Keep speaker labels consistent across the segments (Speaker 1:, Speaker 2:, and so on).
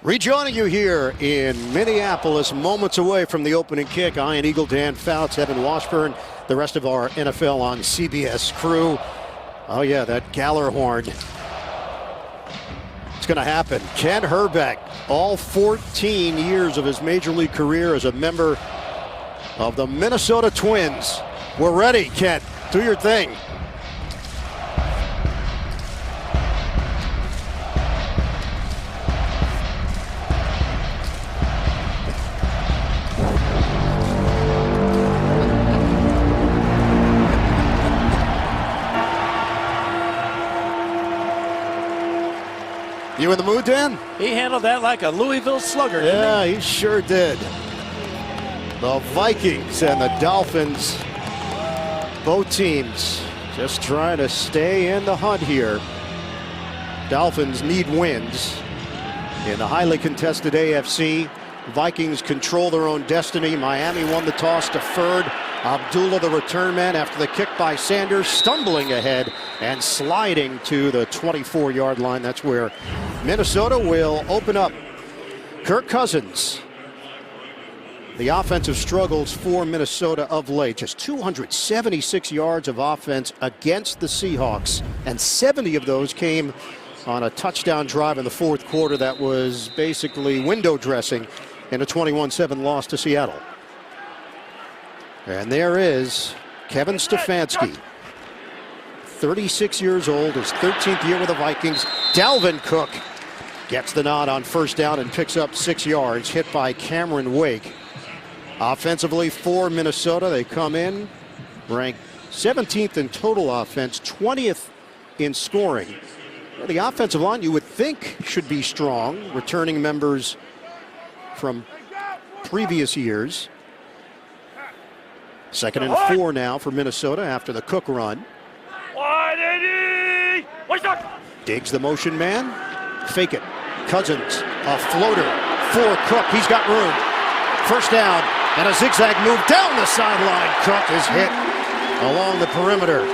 Speaker 1: Rejoining you here in Minneapolis, moments away from the opening kick. Ian Eagle, Dan Fouts, Evan Washburn, the rest of our NFL on CBS crew. Oh yeah, that Gallerhorn. It's going to happen. Ken Herbeck, all 14 years of his major league career as a member of the Minnesota Twins. We're ready, Ken. Do your thing. You in the mood, Dan?
Speaker 2: He handled that like a Louisville slugger, didn't
Speaker 1: Yeah, he sure did. The Vikings and the Dolphins, both teams just trying to stay in the hunt here. Dolphins need wins in the highly contested AFC. Vikings control their own destiny. Miami won the toss, deferred. Abdullah, the return man, after the kick by Sanders, stumbling ahead and sliding to the 24-yard line. That's where Minnesota will open up. Kirk Cousins. The offensive struggles for Minnesota of late. Just 276 yards of offense against the Seahawks, and 70 of those came on a touchdown drive in the fourth quarter that was basically window dressing in a 21-7 loss to Seattle. And there is Kevin Stefanski, 36 years old, his 13th year with the Vikings. Dalvin Cook gets the nod on first down and picks up 6 yards, hit by Cameron Wake. Offensively for Minnesota, they come in ranked 17th in total offense, 20th in scoring. Well, the offensive line you would think should be strong, returning members from previous years. 2nd and 4 now for Minnesota after the Cook run. Diggs the motion man. Fake it. Cousins, a floater for Cook. He's got room. First down and a zigzag move down the sideline. Cook is hit along the perimeter.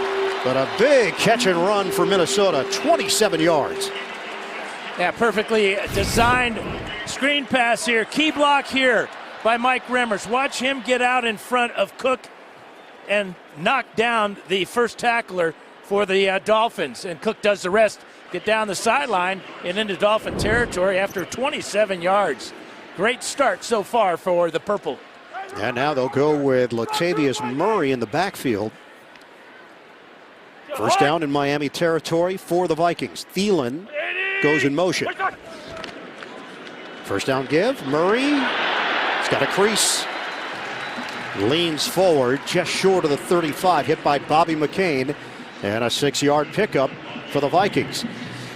Speaker 1: But a big catch and run for Minnesota, 27 yards.
Speaker 2: Yeah, perfectly designed screen pass here. Key block here by Mike Remmers. Watch him get out in front of Cook and knock down the first tackler for the Dolphins. And Cook does the rest. Get down the sideline and into Dolphin territory after 27 yards. Great start so far for the Purple.
Speaker 1: And now they'll go with Latavius Murray in the backfield. First down in Miami territory for the Vikings. Thielen goes in motion. First down give. Murray. He's got a crease. Leans forward just short of the 35. Hit by Bobby McCain. And a 6-yard pickup for the Vikings.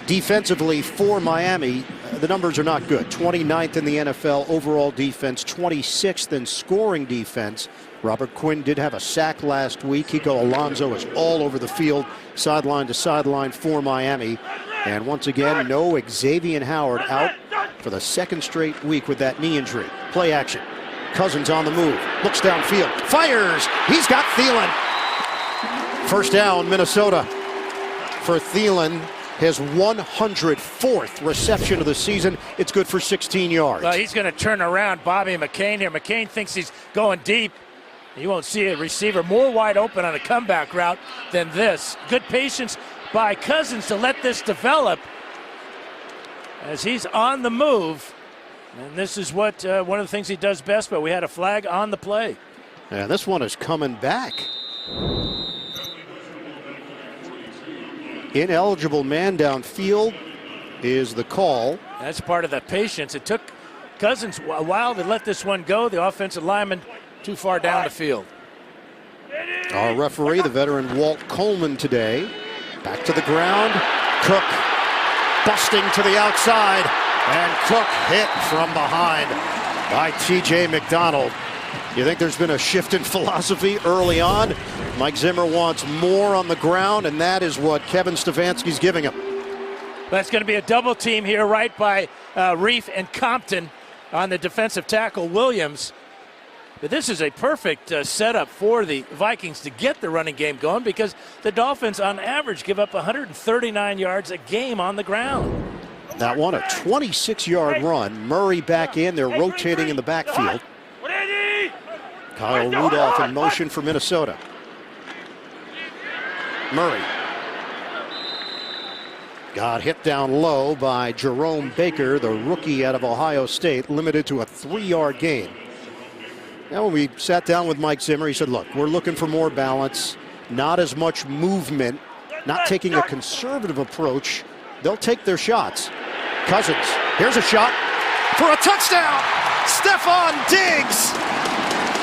Speaker 1: Defensively for Miami, the numbers are not good. 29th in the NFL overall defense, 26th in scoring defense. Robert Quinn did have a sack last week. Kiko Alonso is all over the field, sideline to sideline for Miami. And once again, no Xavier Howard, out for the 2nd straight week with that knee injury. Play action. Cousins on the move, looks downfield, fires. He's got Thielen. First down, Minnesota. For Thielen, his 104th reception of the season. It's good for 16 yards.
Speaker 2: Well, he's going to turn around Bobby McCain here. McCain thinks he's going deep. You won't see a receiver more wide open on a comeback route than this. Good patience by Cousins to let this develop as he's on the move. And this is what one of the things he does best, but we had a flag on the play.
Speaker 1: And this one is coming back. Ineligible man downfield is the call.
Speaker 2: That's part of the patience. It took Cousins a while to let this one go. The offensive lineman too far down the field.
Speaker 1: Our referee, the veteran Walt Coleman today. Back to the ground. Cook busting to the outside. And Cook hit from behind by T.J. McDonald. You think there's been a shift in philosophy early on? Mike Zimmer wants more on the ground, and that is what Kevin Stefanski's giving him.
Speaker 2: That's going to be a double team here right by Reif and Compton on the defensive tackle Williams. But this is a perfect setup for the Vikings to get the running game going because the Dolphins on average give up 139 yards a game on the ground.
Speaker 1: That one, a 26-yard run. Murray back in. They're rotating in the backfield. Kyle Rudolph in motion for Minnesota. Murray got hit down low by Jerome Baker, the rookie out of Ohio State, limited to a 3-yard gain. Now, when we sat down with Mike Zimmer, he said, look, we're looking for more balance, not as much movement, not taking a conservative approach. They'll take their shots. Cousins, here's a shot for a touchdown. Stephon Diggs.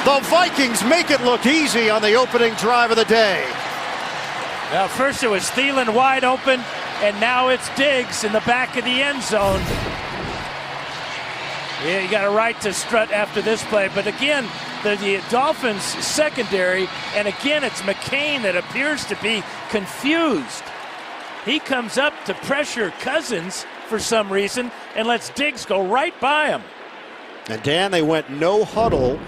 Speaker 1: The Vikings make it look easy on the opening drive of the day.
Speaker 2: Now, first it was Thielen wide open, and now it's Diggs in the back of the end zone. Yeah, you got a right to strut after this play, but again, the Dolphins secondary, and again, it's McCain that appears to be confused. He comes up to pressure Cousins for some reason and lets Diggs go right by him.
Speaker 1: And Dan, they went no huddle.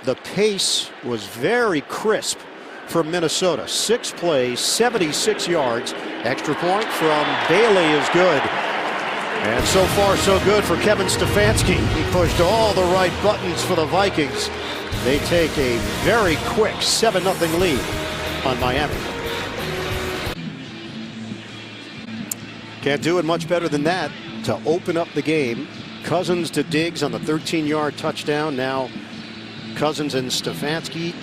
Speaker 1: The pace was very crisp from Minnesota. 6 plays, 76 yards. Extra point from Bailey is good. And so far, so good for Kevin Stefanski. He pushed all the right buttons for the Vikings. They take a very quick 7-0 lead on Miami. Can't do it much better than that to open up the game. Cousins to Diggs on the 13-yard touchdown. Now Cousins and Stefanski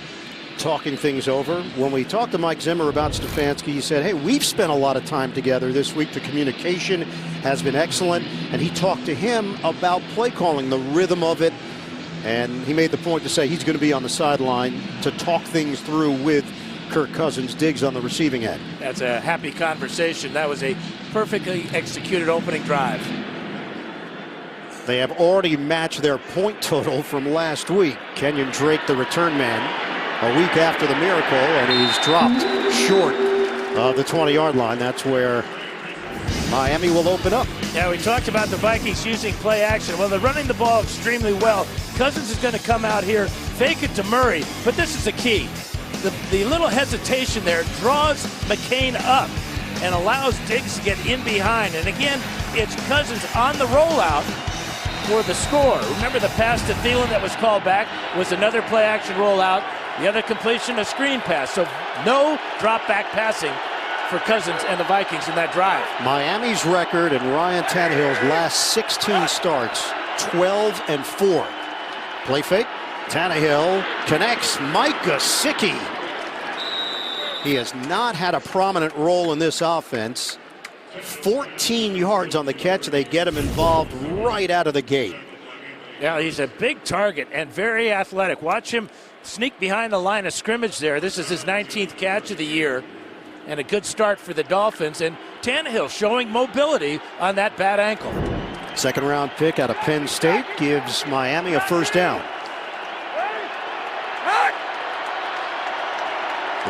Speaker 1: talking things over. When we talked to Mike Zimmer about Stefanski, he said, hey, we've spent a lot of time together this week. The communication has been excellent. And he talked to him about play calling, the rhythm of it. And he made the point to say he's going to be on the sideline to talk things through with Kirk Cousins. Diggs on the receiving end. That's
Speaker 2: a happy conversation. That was a perfectly executed opening drive.
Speaker 1: They have already matched their point total from last week. Kenyon Drake, the return man, a week after the miracle, and he's dropped short of the 20-yard line. That's where Miami will open up.
Speaker 2: Yeah, we talked about the Vikings using play action. Well, they're running the ball extremely well. Cousins is going to come out here, fake it to Murray, but this is the key. The little hesitation there draws McCain up and allows Diggs to get in behind. And again, it's Cousins on the rollout for the score. Remember the pass to Thielen that was called back was another play action rollout. The other completion, a screen pass. So no drop back passing for Cousins and the Vikings in that drive.
Speaker 1: Miami's record and Ryan Tannehill's last 16 starts, 12-4. Play fake. Tannehill connects. Mike Gesicki. He has not had a prominent role in this offense. 14 yards on the catch. They get him involved right out of the gate.
Speaker 2: Yeah, he's a big target and very athletic. Watch him sneak behind the line of scrimmage there. This is his 19th catch of the year. And a good start for the Dolphins. And Tannehill showing mobility on that bad ankle.
Speaker 1: Second-round pick out of Penn State gives Miami a first down.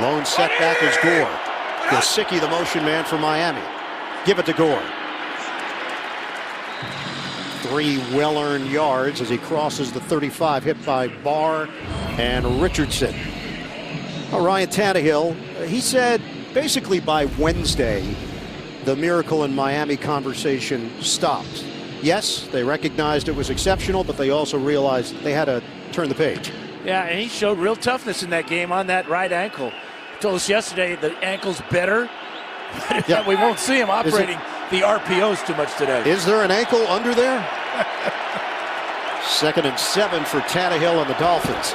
Speaker 1: Lone setback is Gore. Gesicki, the motion man for Miami. Give it to Gore. 3 well-earned yards as he crosses the 35, hit by Barr and Richardson. Well, Ryan Tannehill, he said basically by Wednesday, the miracle in Miami conversation stopped. Yes, they recognized it was exceptional, but they also realized they had to turn the page.
Speaker 2: Yeah, and he showed real toughness in that game on that right ankle. He told us yesterday the ankle's better. Yeah. We won't see him operating the RPOs too much today.
Speaker 1: Is there an ankle under there? 2nd and 7 for Tannehill and the Dolphins.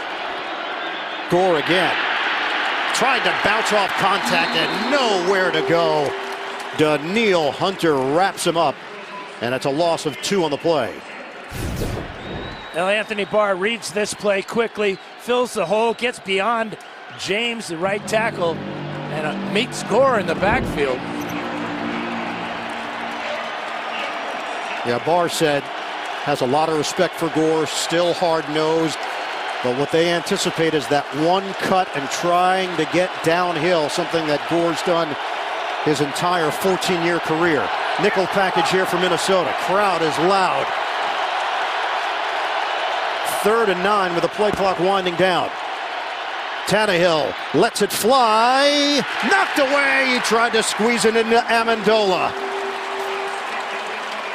Speaker 1: Gore again. Tried to bounce off contact and nowhere to go. Danielle Hunter wraps him up, and it's a loss of 2 on the play.
Speaker 2: Now Anthony Barr reads this play quickly, fills the hole, gets beyond James, the right tackle, and meets Gore in the backfield.
Speaker 1: Yeah, Barr said has a lot of respect for Gore, still hard-nosed, but what they anticipate is that one cut and trying to get downhill, something that Gore's done his entire 14-year career. Nickel package here for Minnesota. Crowd is loud. 3rd and 9 with the play clock winding down. Tannehill lets it fly. Knocked away. He tried to squeeze it into Amendola.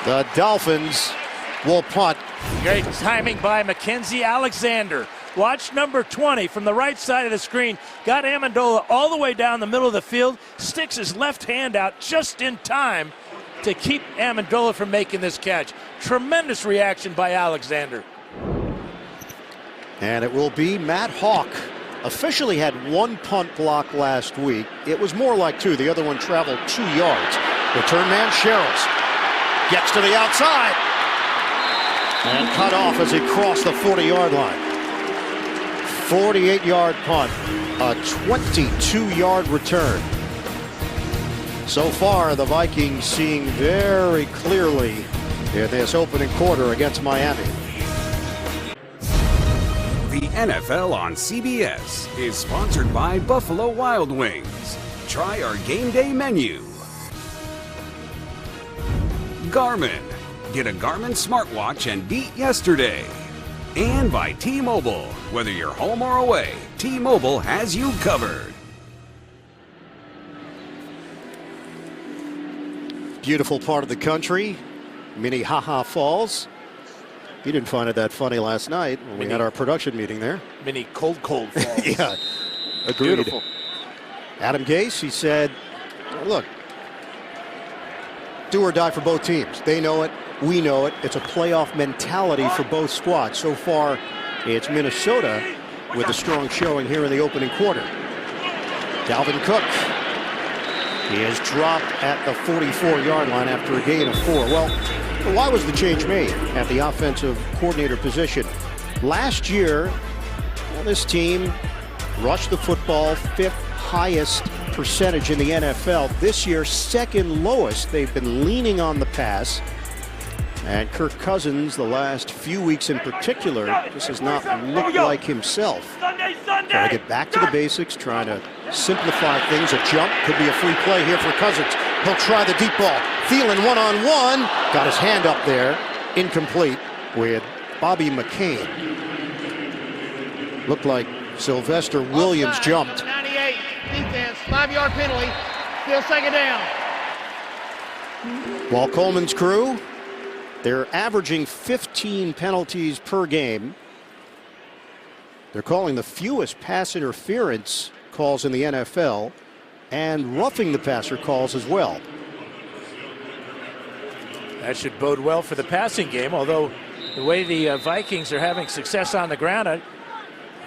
Speaker 1: The Dolphins will punt.
Speaker 2: Great timing by Mackenzie Alexander. Watch number 20 from the right side of the screen. Got Amendola all the way down the middle of the field. Sticks his left hand out just in time to keep Amendola from making this catch. Tremendous reaction by Alexander.
Speaker 1: And it will be Matt Hawk. Officially had one punt block last week. It was more like two. The other one traveled 2 yards. Return man Sherrills gets to the outside and cut off as he crossed the 40-yard line. 48-yard punt, a 22-yard return. So far, the Vikings seeing very clearly in this opening quarter against Miami.
Speaker 3: The NFL on CBS is sponsored by Buffalo Wild Wings. Try our game day menu. Garmin. Get a Garmin smartwatch and beat yesterday. And by T-Mobile. Whether you're home or away, T-Mobile has you covered.
Speaker 1: Beautiful part of the country, Minnehaha Falls. You didn't find it that funny last night when we had our production meeting there.
Speaker 2: Mini cold falls.
Speaker 1: Yeah, agreed.
Speaker 2: Beautiful.
Speaker 1: Adam Gase, he said, look, do or die for both teams. They know it. We know it. It's a playoff mentality for both squads. So far, it's Minnesota with a strong showing here in the opening quarter. Dalvin Cook. He is dropped at the 44-yard line after a gain of 4. Well, why was the change made at the offensive coordinator position? Last year, this team rushed the football 5th highest percentage in the NFL. This year, 2nd lowest. They've been leaning on the pass. And Kirk Cousins, the last few weeks in particular, just has not looked like himself. Trying to get back to the basics, trying to simplify things. A jump could be a free play here for Cousins. He'll try the deep ball. Thielen one-on-one. Got his hand up there. Incomplete with Bobby McCain. Looked like Sylvester Williams jumped.
Speaker 4: 98, defense, 5-yard penalty. Still 2nd down.
Speaker 1: While Coleman's crew, they're averaging 15 penalties per game. They're calling the fewest pass interference calls in the NFL and roughing the passer calls as well.
Speaker 2: That should bode well for the passing game, although the way the Vikings are having success on the ground, I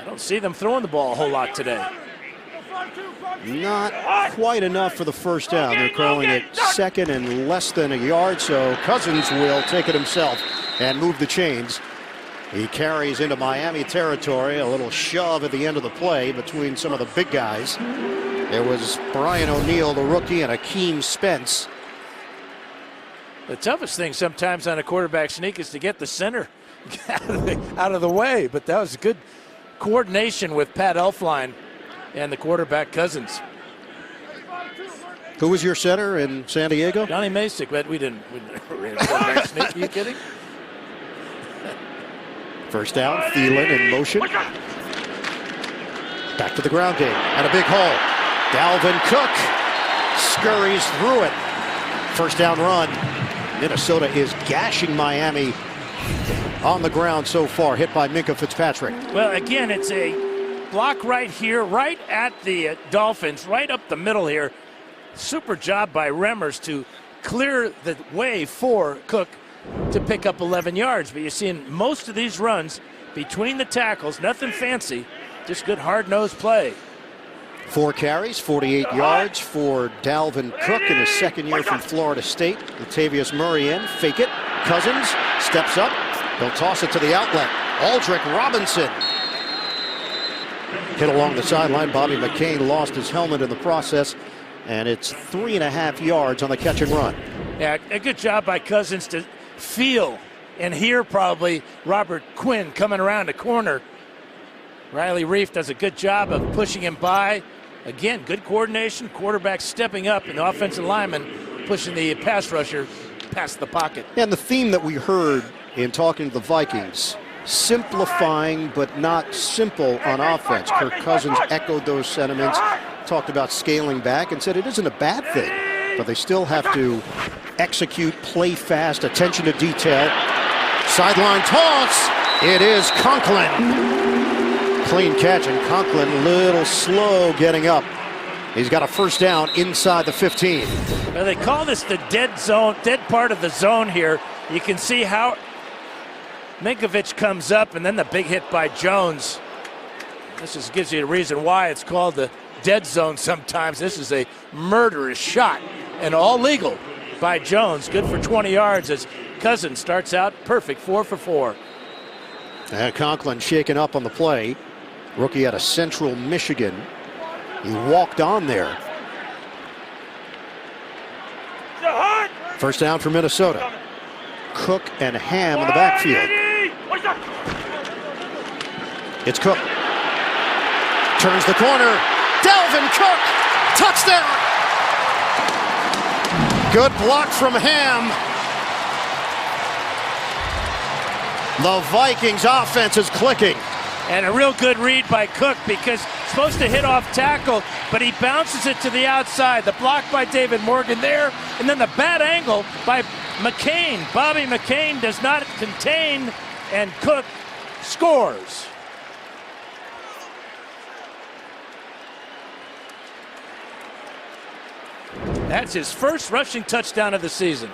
Speaker 2: don't see them throwing the ball a whole lot today.
Speaker 1: Not quite enough for the first down. They're calling it 2nd and less than a yard, so Cousins will take it himself and move the chains. He carries into Miami territory. A little shove at the end of the play between some of the big guys. There was Brian O'Neill, the rookie, and Akeem Spence.
Speaker 2: The toughest thing sometimes on a quarterback sneak is to get the center out of the way, but that was good coordination with Pat Elflein and the quarterback Cousins.
Speaker 1: Who was your center in San Diego?
Speaker 2: Johnny Masick, but we didn't ran a quarterback sneak. Are you kidding?
Speaker 1: First down, Thielen in motion. Back to the ground game, and a big hole. Dalvin Cook scurries through it. First down run. Minnesota is gashing Miami on the ground so far, hit by Minkah Fitzpatrick.
Speaker 2: Well, again, it's a block right here, right at the Dolphins, right up the middle here. Super job by Remmers to clear the way for Cook to pick up 11 yards. But you're seeing most of these runs between the tackles, nothing fancy, just good hard-nosed play.
Speaker 1: 4 carries, 48 yards for Dalvin Cook in his 2nd year from Florida State. Latavius Murray in, fake it. Cousins steps up. He'll toss it to the outlet. Aldrick Robinson hit along the sideline. Bobby McCain lost his helmet in the process, and it's 3.5 yards on the catch and run.
Speaker 2: Yeah, a good job by Cousins to feel and hear probably Robert Quinn coming around the corner. Riley Reif does a good job of pushing him by. Again, good coordination, quarterback stepping up, and the offensive lineman pushing the pass rusher past the pocket.
Speaker 1: And the theme that we heard in talking to the Vikings, simplifying but not simple on offense. Kirk Cousins echoed those sentiments, talked about scaling back and said it isn't a bad thing, but they still have to execute, play fast, attention to detail. Sideline toss. It is Conklin. Clean catch, and Conklin a little slow getting up. He's got a first down inside the 15.
Speaker 2: Well, they call this the dead zone, dead part of the zone here. You can see how Minkovich comes up, and then the big hit by Jones. This just gives you a reason why it's called the dead zone sometimes. This is a murderous shot, and all legal by Jones. Good for 20 yards as Cousins starts out perfect, 4 for 4.
Speaker 1: And Conklin shaken up on the play. Rookie out of Central Michigan. He walked on there. First down for Minnesota. Cook and Ham in the backfield. It's Cook. Turns the corner. Dalvin Cook. Touchdown. Good block from Ham. The Vikings offense is clicking.
Speaker 2: And a real good read by Cook, because supposed to hit off tackle, but he bounces it to the outside. The block by David Morgan there, and then the bad angle by McCain. Bobby McCain does not contain, and Cook scores. That's his first rushing touchdown of the season.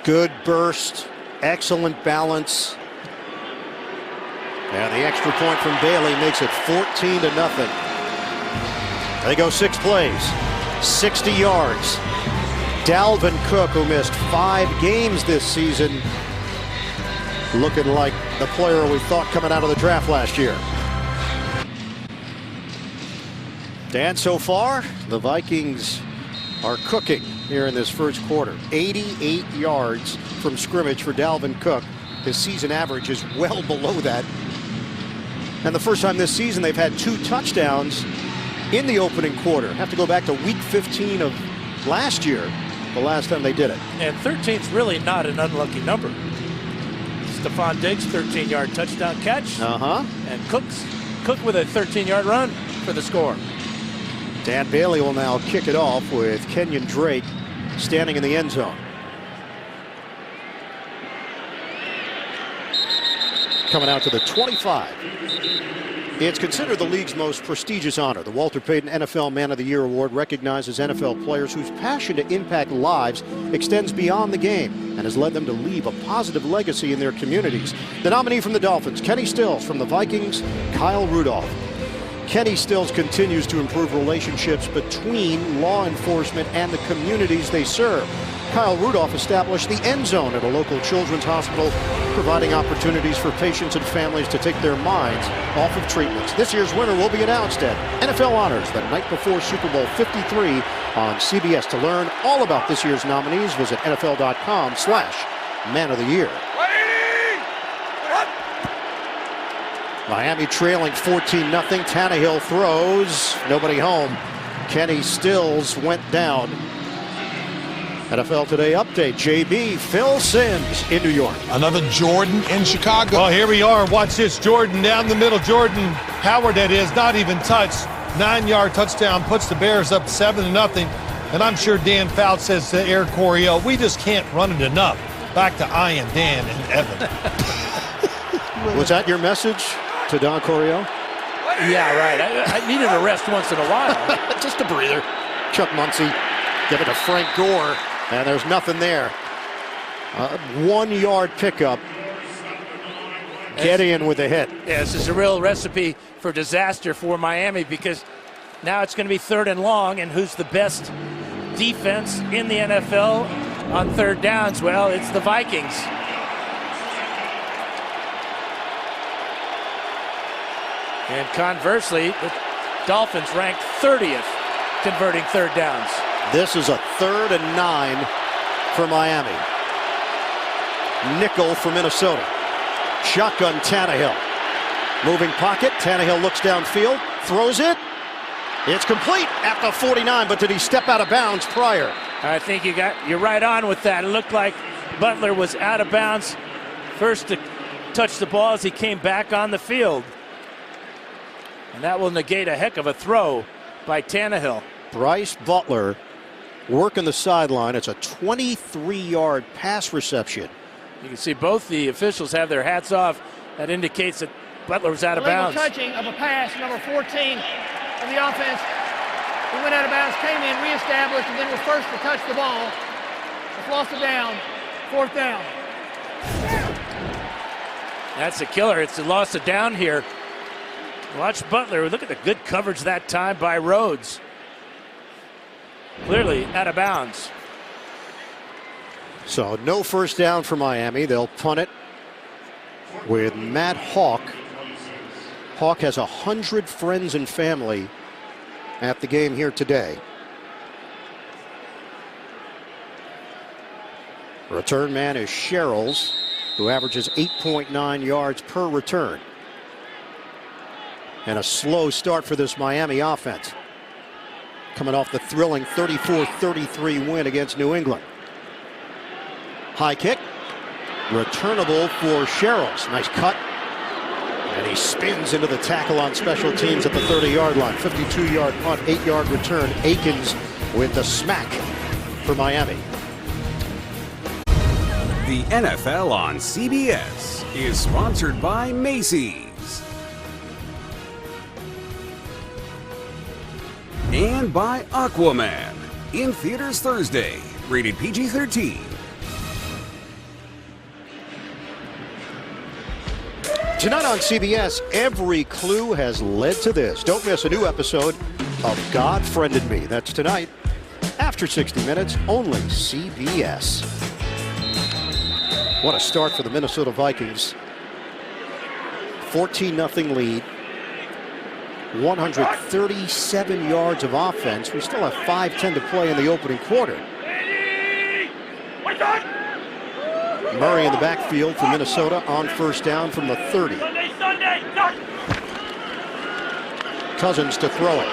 Speaker 1: Good burst, excellent balance. And the extra point from Bailey makes it 14-0. They go 6 plays, 60 yards. Dalvin Cook, who missed 5 games this season, looking like the player we thought coming out of the draft last year. Dan, so far, the Vikings are cooking here in this first quarter. 88 yards from scrimmage for Dalvin Cook. His season average is well below that. And the first time this season they've had 2 touchdowns in the opening quarter. Have to go back to week 15 of last year, the last time they did it.
Speaker 2: And 13's really not an unlucky number. Stephon Diggs, 13-yard touchdown catch. And Cook with a 13-yard run for the score.
Speaker 1: Dan Bailey will now kick it off with Kenyon Drake standing in the end zone. Coming out to the 25. It's considered the league's most prestigious honor. The Walter Payton NFL Man of the Year Award recognizes NFL players whose passion to impact lives extends beyond the game and has led them to leave a positive legacy in their communities. The nominee from the Dolphins, Kenny Stills; from the Vikings, Kyle Rudolph. Kenny Stills continues to improve relationships between law enforcement and the communities they serve. Kyle Rudolph established the End Zone at a local children's hospital, providing opportunities for patients and families to take their minds off of treatments. This year's winner will be announced at NFL Honors the night before Super Bowl 53 on CBS. To learn all about this year's nominees, visit NFL.com/Man of the Year. Miami trailing 14-0. Tannehill throws. Nobody home. Kenny Stills went down. NFL Today update. JB, Phil Simms in New York.
Speaker 5: Another Jordan in Chicago.
Speaker 6: Well, here we are. Watch this. Jordan down the middle. Jordan Howard, that is, not even touched. 9-yard touchdown puts the Bears up 7-0. And I'm sure Dan Fouts says to Eric Coryell, we just can't run it enough. Back to Ian, Dan, and Evan.
Speaker 1: Was that your message to Don Coryell?
Speaker 2: Yeah, right. I needed a rest once in a while.
Speaker 1: Just a breather. Chuck Muncie, give it to Frank Gore, and there's nothing there. 1-yard pickup. Gideon with a hit.
Speaker 2: Yeah, this is a real recipe for disaster for Miami, because now it's going to be 3rd and long, and who's the best defense in the NFL on 3rd downs? Well, it's the Vikings. And conversely, the Dolphins ranked 30th converting 3rd downs.
Speaker 1: This is a 3rd and 9 for Miami. Nickel for Minnesota. Shotgun Tannehill. Moving pocket. Tannehill looks downfield, throws it. It's complete at the 49, but did he step out of bounds prior?
Speaker 2: I think you're right on with that. It looked like Butler was out of bounds first to touch the ball as he came back on the field. And that will negate a heck of a throw by Tannehill.
Speaker 1: Bryce Butler working the sideline. It's a 23-yard pass reception.
Speaker 2: You can see both the officials have their hats off. That indicates that Butler was out of
Speaker 4: Illegal
Speaker 2: bounds.
Speaker 4: touching of a pass, number 14 of the offense. He went out of bounds, came in, reestablished, and then was first to touch the ball. Just lost it down. 4th down.
Speaker 2: That's a killer. It's a loss of down here. Watch Butler. Look at the good coverage that time by Rhodes. Clearly out of bounds.
Speaker 1: So no first down for Miami. They'll punt it with Matt Hawk. Hawk has 100 friends and family at the game here today. Return man is Sherrills, who averages 8.9 yards per return. And a slow start for this Miami offense, coming off the thrilling 34-33 win against New England. High kick, returnable for Sherrills. Nice cut. And he spins into the tackle on special teams at the 30-yard line. 52-yard punt, 8-yard return. Akins with the smack for Miami.
Speaker 3: The NFL on CBS is sponsored by Macy's. And by Aquaman. In theaters Thursday. Rated PG-13.
Speaker 1: Tonight on CBS, every clue has led to this. Don't miss a new episode of God Friended Me. That's tonight, after 60 minutes, only CBS. What a start for the Minnesota Vikings. 14-0 lead. 137 yards of offense. We still have 5:10 to play in the opening quarter. Murray in the backfield for Minnesota on first down from the 30. Cousins to throw it.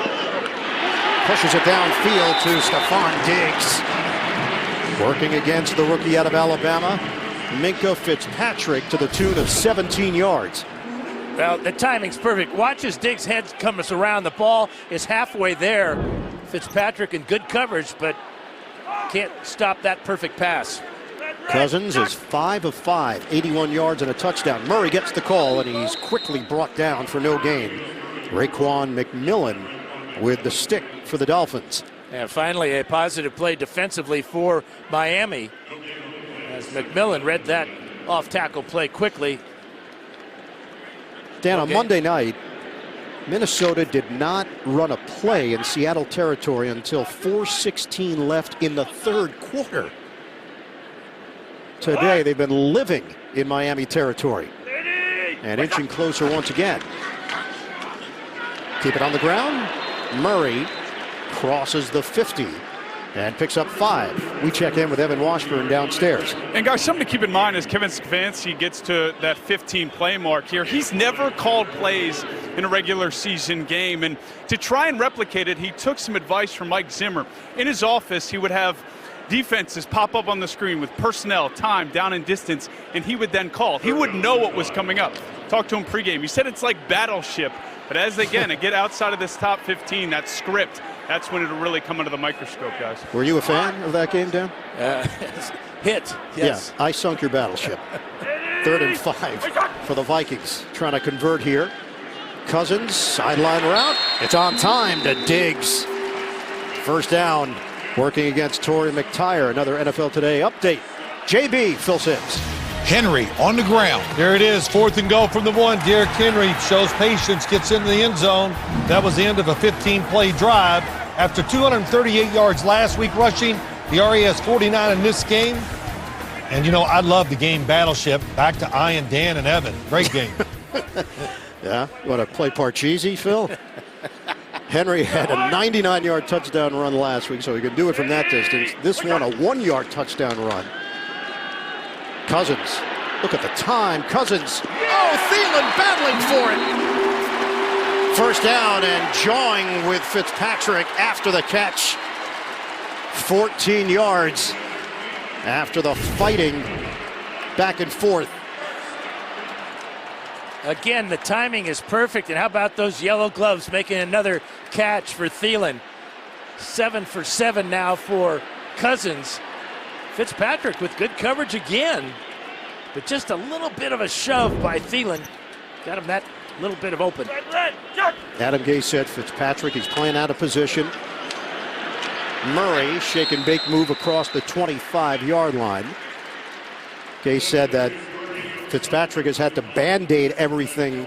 Speaker 1: Pushes it downfield to Stephon Diggs. Working against the rookie out of Alabama, Minkah Fitzpatrick, to the tune of 17 yards.
Speaker 2: Well, the timing's perfect. Watch as Diggs' head comes around. The ball is halfway there. Fitzpatrick in good coverage, but can't stop that perfect pass.
Speaker 1: Cousins is 5 of 5, 81 yards and a touchdown. Murray gets the call, and he's quickly brought down for no gain. Raekwon McMillan with the stick for the Dolphins.
Speaker 2: And finally, a positive play defensively for Miami, as McMillan read that off-tackle play quickly.
Speaker 1: Dan, on Monday night, Minnesota did not run a play in Seattle territory until 4:16 left in the third quarter. Today, they've been living in Miami territory and inching closer once again. Keep it on the ground. Murray crosses the 50 and picks up 5. We check in with Evan Washburn downstairs.
Speaker 7: And guys, something to keep in mind as Kevin Stefanski gets to that 15-play mark here, he's never called plays in a regular season game. And to try and replicate it, he took some advice from Mike Zimmer. In his office, he would have defenses pop up on the screen with personnel, time, down and distance, and he would then call. He would know what was coming up. Talked to him pregame. He said it's like Battleship, but as they get outside of this top 15, that script, that's when it'll really come under the microscope, guys.
Speaker 1: Were you a fan of that game, Dan?
Speaker 2: Hit, yes.
Speaker 1: Yeah, I sunk your battleship. 3rd and 5 for the Vikings. Trying to convert here. Cousins, sideline route. It's on time to Diggs. First down. Working against Torrey McTyer. Another NFL Today update. JB, Phil Simms.
Speaker 5: Henry on the ground.
Speaker 6: There it is, 4th and goal from the 1. Derrick Henry shows patience, gets into the end zone. That was the end of a 15-play drive. After 238 yards last week rushing, he already has 49 in this game. And, you know, I love the game Battleship. Back to Ian, Dan, and Evan. Great game.
Speaker 1: Yeah, you want to play Parcheesi, Phil? Henry had a 99-yard touchdown run last week, so he can do it from that distance. This one, a 1-yard touchdown run. Cousins, look at the time. Cousins, Thielen battling for it. First down and jawing with Fitzpatrick after the catch. 14 yards after the fighting back and forth.
Speaker 2: Again, the timing is perfect, and how about those yellow gloves making another catch for Thielen? 7 for 7 now for Cousins. Fitzpatrick with good coverage again, but just a little bit of a shove by Thielen. Got him that little bit of open.
Speaker 1: Adam Gase said Fitzpatrick, he's playing out of position. Murray, shake and bake move across the 25-yard line. Gase said that Fitzpatrick has had to band-aid everything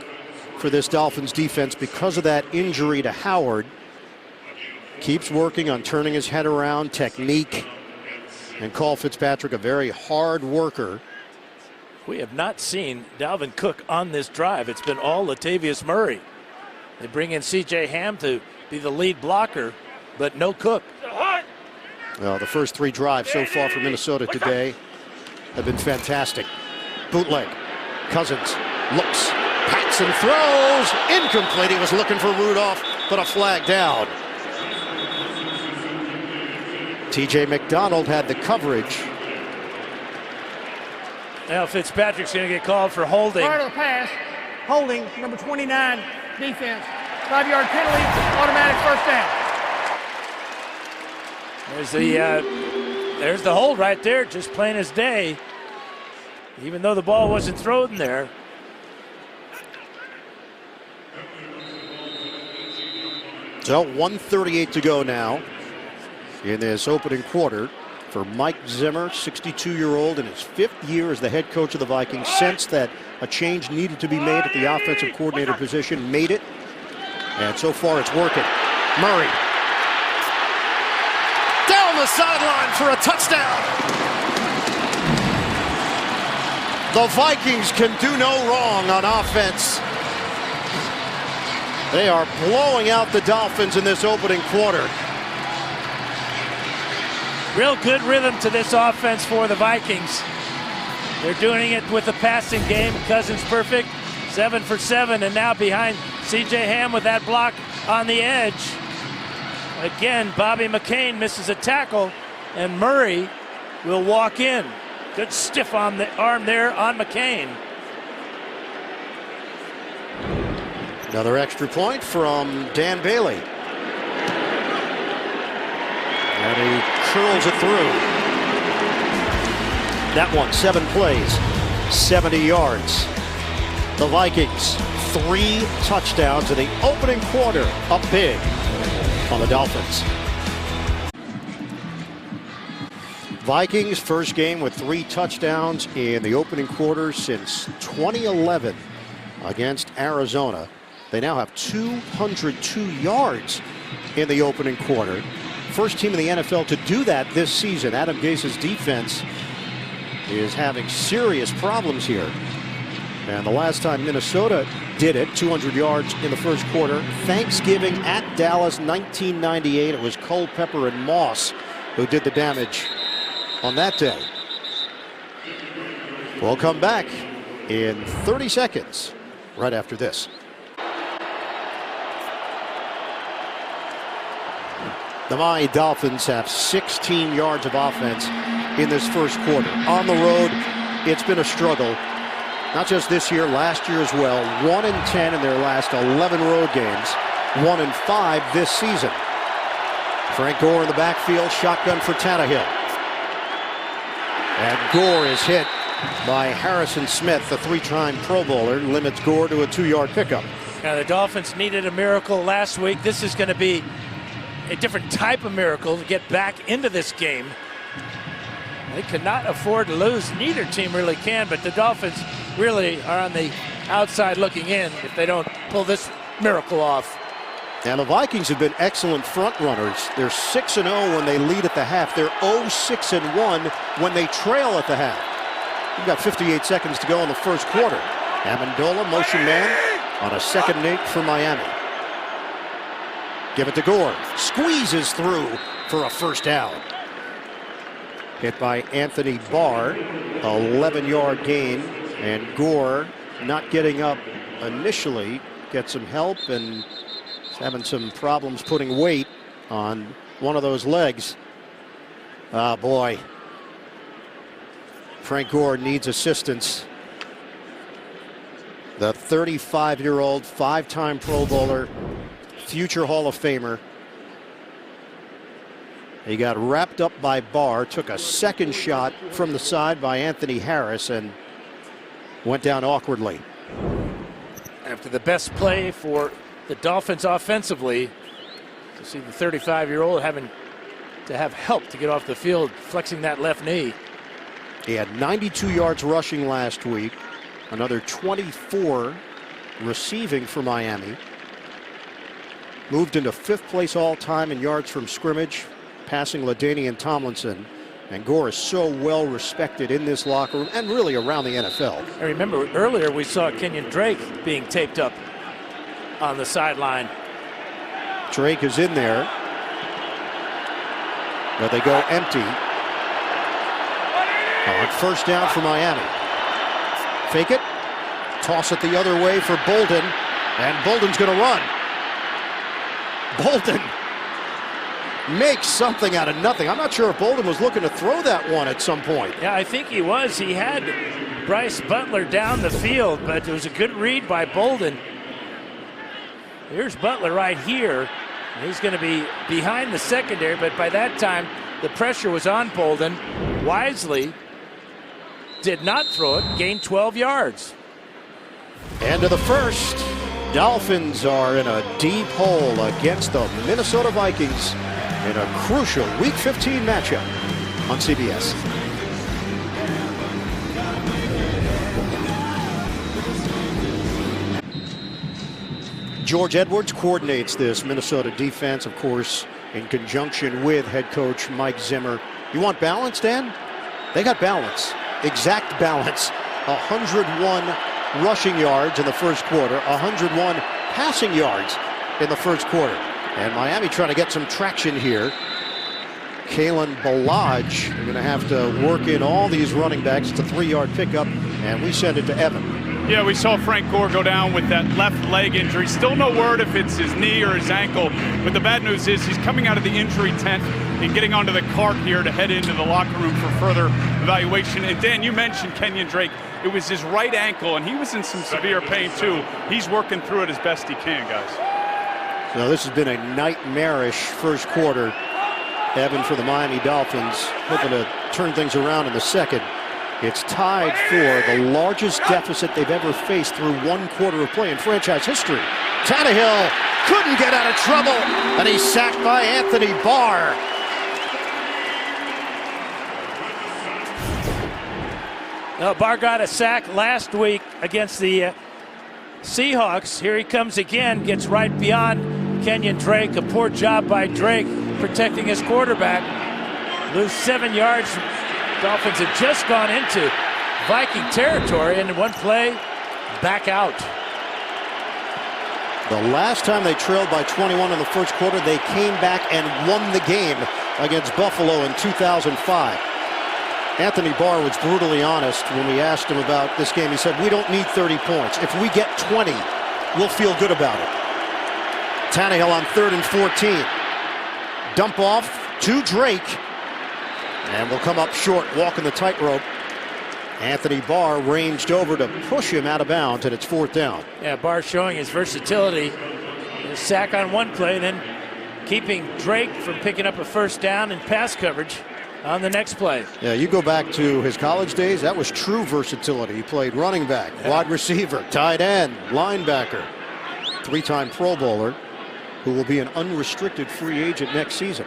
Speaker 1: for this Dolphins defense because of that injury to Howard. Keeps working on turning his head around, technique, and call Fitzpatrick a very hard worker.
Speaker 2: We have not seen Dalvin Cook on this drive. It's been all Latavius Murray. They bring in C.J. Ham to be the lead blocker, but no Cook.
Speaker 1: Well, the first 3 drives so far for Minnesota today have been fantastic. Bootleg. Cousins looks, pats and throws. Incomplete. He was looking for Rudolph, but a flag down. T.J. McDonald had the coverage.
Speaker 2: Now Fitzpatrick's going to get called for holding.
Speaker 4: Prior to the pass, holding, number 29, defense. 5-yard penalty, automatic first down.
Speaker 2: There's the hold right there, just plain as day. Even though the ball wasn't thrown there.
Speaker 1: So 1:38 to go now in this opening quarter for Mike Zimmer, 62-year-old in his 5th year as the head coach of the Vikings. Sensed that a change needed to be made at the offensive coordinator position, made it, and so far it's working. Murray down the sideline for a touchdown. The Vikings can do no wrong on offense. They are blowing out the Dolphins in this opening quarter.
Speaker 2: Real good rhythm to this offense for the Vikings. They're doing it with the passing game. Cousins perfect, 7 for 7, and now behind C.J. Ham with that block on the edge. Again, Bobby McCain misses a tackle, and Murray will walk in. Good stiff on the arm there on McCain.
Speaker 1: Another extra point from Dan Bailey. And he curls it through. That one, 7 plays, 70 yards. The Vikings, 3 touchdowns in the opening quarter, up big on the Dolphins. Vikings first game with 3 touchdowns in the opening quarter since 2011 against Arizona. They now have 202 yards in the opening quarter. First team in the NFL to do that this season. Adam Gase's defense is having serious problems here. And the last time Minnesota did it, 200 yards in the first quarter, Thanksgiving at Dallas, 1998. It was Culpepper and Moss who did the damage on that day. We'll come back in 30 seconds right after this. The Miami Dolphins have 16 yards of offense in this first quarter. On the road, it's been a struggle. Not just this year, last year as well. 1-10 in their last 11 road games. 1-5 this season. Frank Gore in the backfield, shotgun for Tannehill. And Gore is hit by Harrison Smith, the 3-time Pro Bowler, limits Gore to a 2-yard pickup.
Speaker 2: Now the Dolphins needed a miracle last week. This is going to be a different type of miracle to get back into this game. They cannot afford to lose. Neither team really can, but the Dolphins really are on the outside looking in if they don't pull this miracle off.
Speaker 1: And the Vikings have been excellent front runners. They're 6-0 when they lead at the half. They're 0-6-1 when they trail at the half. We've got 58 seconds to go in the first quarter. Amendola, motion man, on a 2nd and 8 for Miami. Give it to Gore. Squeezes through for a first down. Hit by Anthony Barr. 11-yard gain. And Gore not getting up initially. Gets some help and having some problems putting weight on one of those legs. Ah, boy. Frank Gore needs assistance. The 35-year-old, 5-time Pro Bowler, future Hall of Famer, He got wrapped up by Barr, took a second shot from the side by Anthony Harris, and went down awkwardly.
Speaker 2: After the best play for the Dolphins offensively, to see the 35-year-old having to have help to get off the field, flexing that left knee.
Speaker 1: He had 92 yards rushing last week, another 24 receiving for Miami. Moved into 5th place all-time in yards from scrimmage, passing LaDainian Tomlinson. And Gore is so well respected in this locker room and really around the NFL.
Speaker 2: I remember earlier we saw Kenyon Drake being taped up on the sideline.
Speaker 1: Drake is in there, but they go empty. On first down for Miami. Fake it, toss it the other way for Bolden, and Bolden's going to run. Bolden makes something out of nothing. I'm not sure if Bolden was looking to throw that one at some point.
Speaker 2: Yeah, I think he was. He had Bryce Butler down the field, but it was a good read by Bolden. Here's Butler right here. He's going to be behind the secondary, but by that time, the pressure was on Bolden. Wisely did not throw it, gained 12 yards.
Speaker 1: End of the first. Dolphins are in a deep hole against the Minnesota Vikings in a crucial Week 15 matchup on CBS. George Edwards coordinates this Minnesota defense, of course, in conjunction with head coach Mike Zimmer. You want balance, Dan? They got balance, exact balance. 101 rushing yards in the first quarter, 101 passing yards in the first quarter. And Miami trying to get some traction here. Kalen Ballage, they're going to have to work in all these running backs. It's a 3-yard pickup, and we send it to Evan.
Speaker 7: Yeah, we saw Frank Gore go down with that left leg injury. Still no word if it's his knee or his ankle. But the bad news is he's coming out of the injury tent and getting onto the cart here to head into the locker room for further evaluation. And Dan, you mentioned Kenyon Drake. It was his right ankle, and he was in some severe pain too. He's working through it as best he can, guys.
Speaker 1: So this has been a nightmarish first quarter. Evan for the Miami Dolphins, hoping to turn things around in the second. It's tied for the largest deficit they've ever faced through one quarter of play in franchise history. Tannehill couldn't get out of trouble, and he's sacked by Anthony Barr.
Speaker 2: Now, Barr got a sack last week against the Seahawks. Here he comes again, gets right beyond Kenyon Drake. A poor job by Drake protecting his quarterback. Lose 7 yards. Dolphins had just gone into Viking territory, and in one play, back out.
Speaker 1: The last time they trailed by 21 in the first quarter, they came back and won the game against Buffalo in 2005. Anthony Barr was brutally honest when we asked him about this game. He said, we don't need 30 points. If we get 20, we'll feel good about it. Tannehill on 3rd and 14. Dump off to Drake. And will come up short, walking the tightrope. Anthony Barr ranged over to push him out of bounds, and it's 4th down.
Speaker 2: Yeah, Barr showing his versatility. A sack on one play, then keeping Drake from picking up a first down and pass coverage on the next play.
Speaker 1: Yeah, you go back to his college days, that was true versatility. He played running back, wide receiver, tight end, linebacker. 3-time Pro Bowler who will be an unrestricted free agent next season.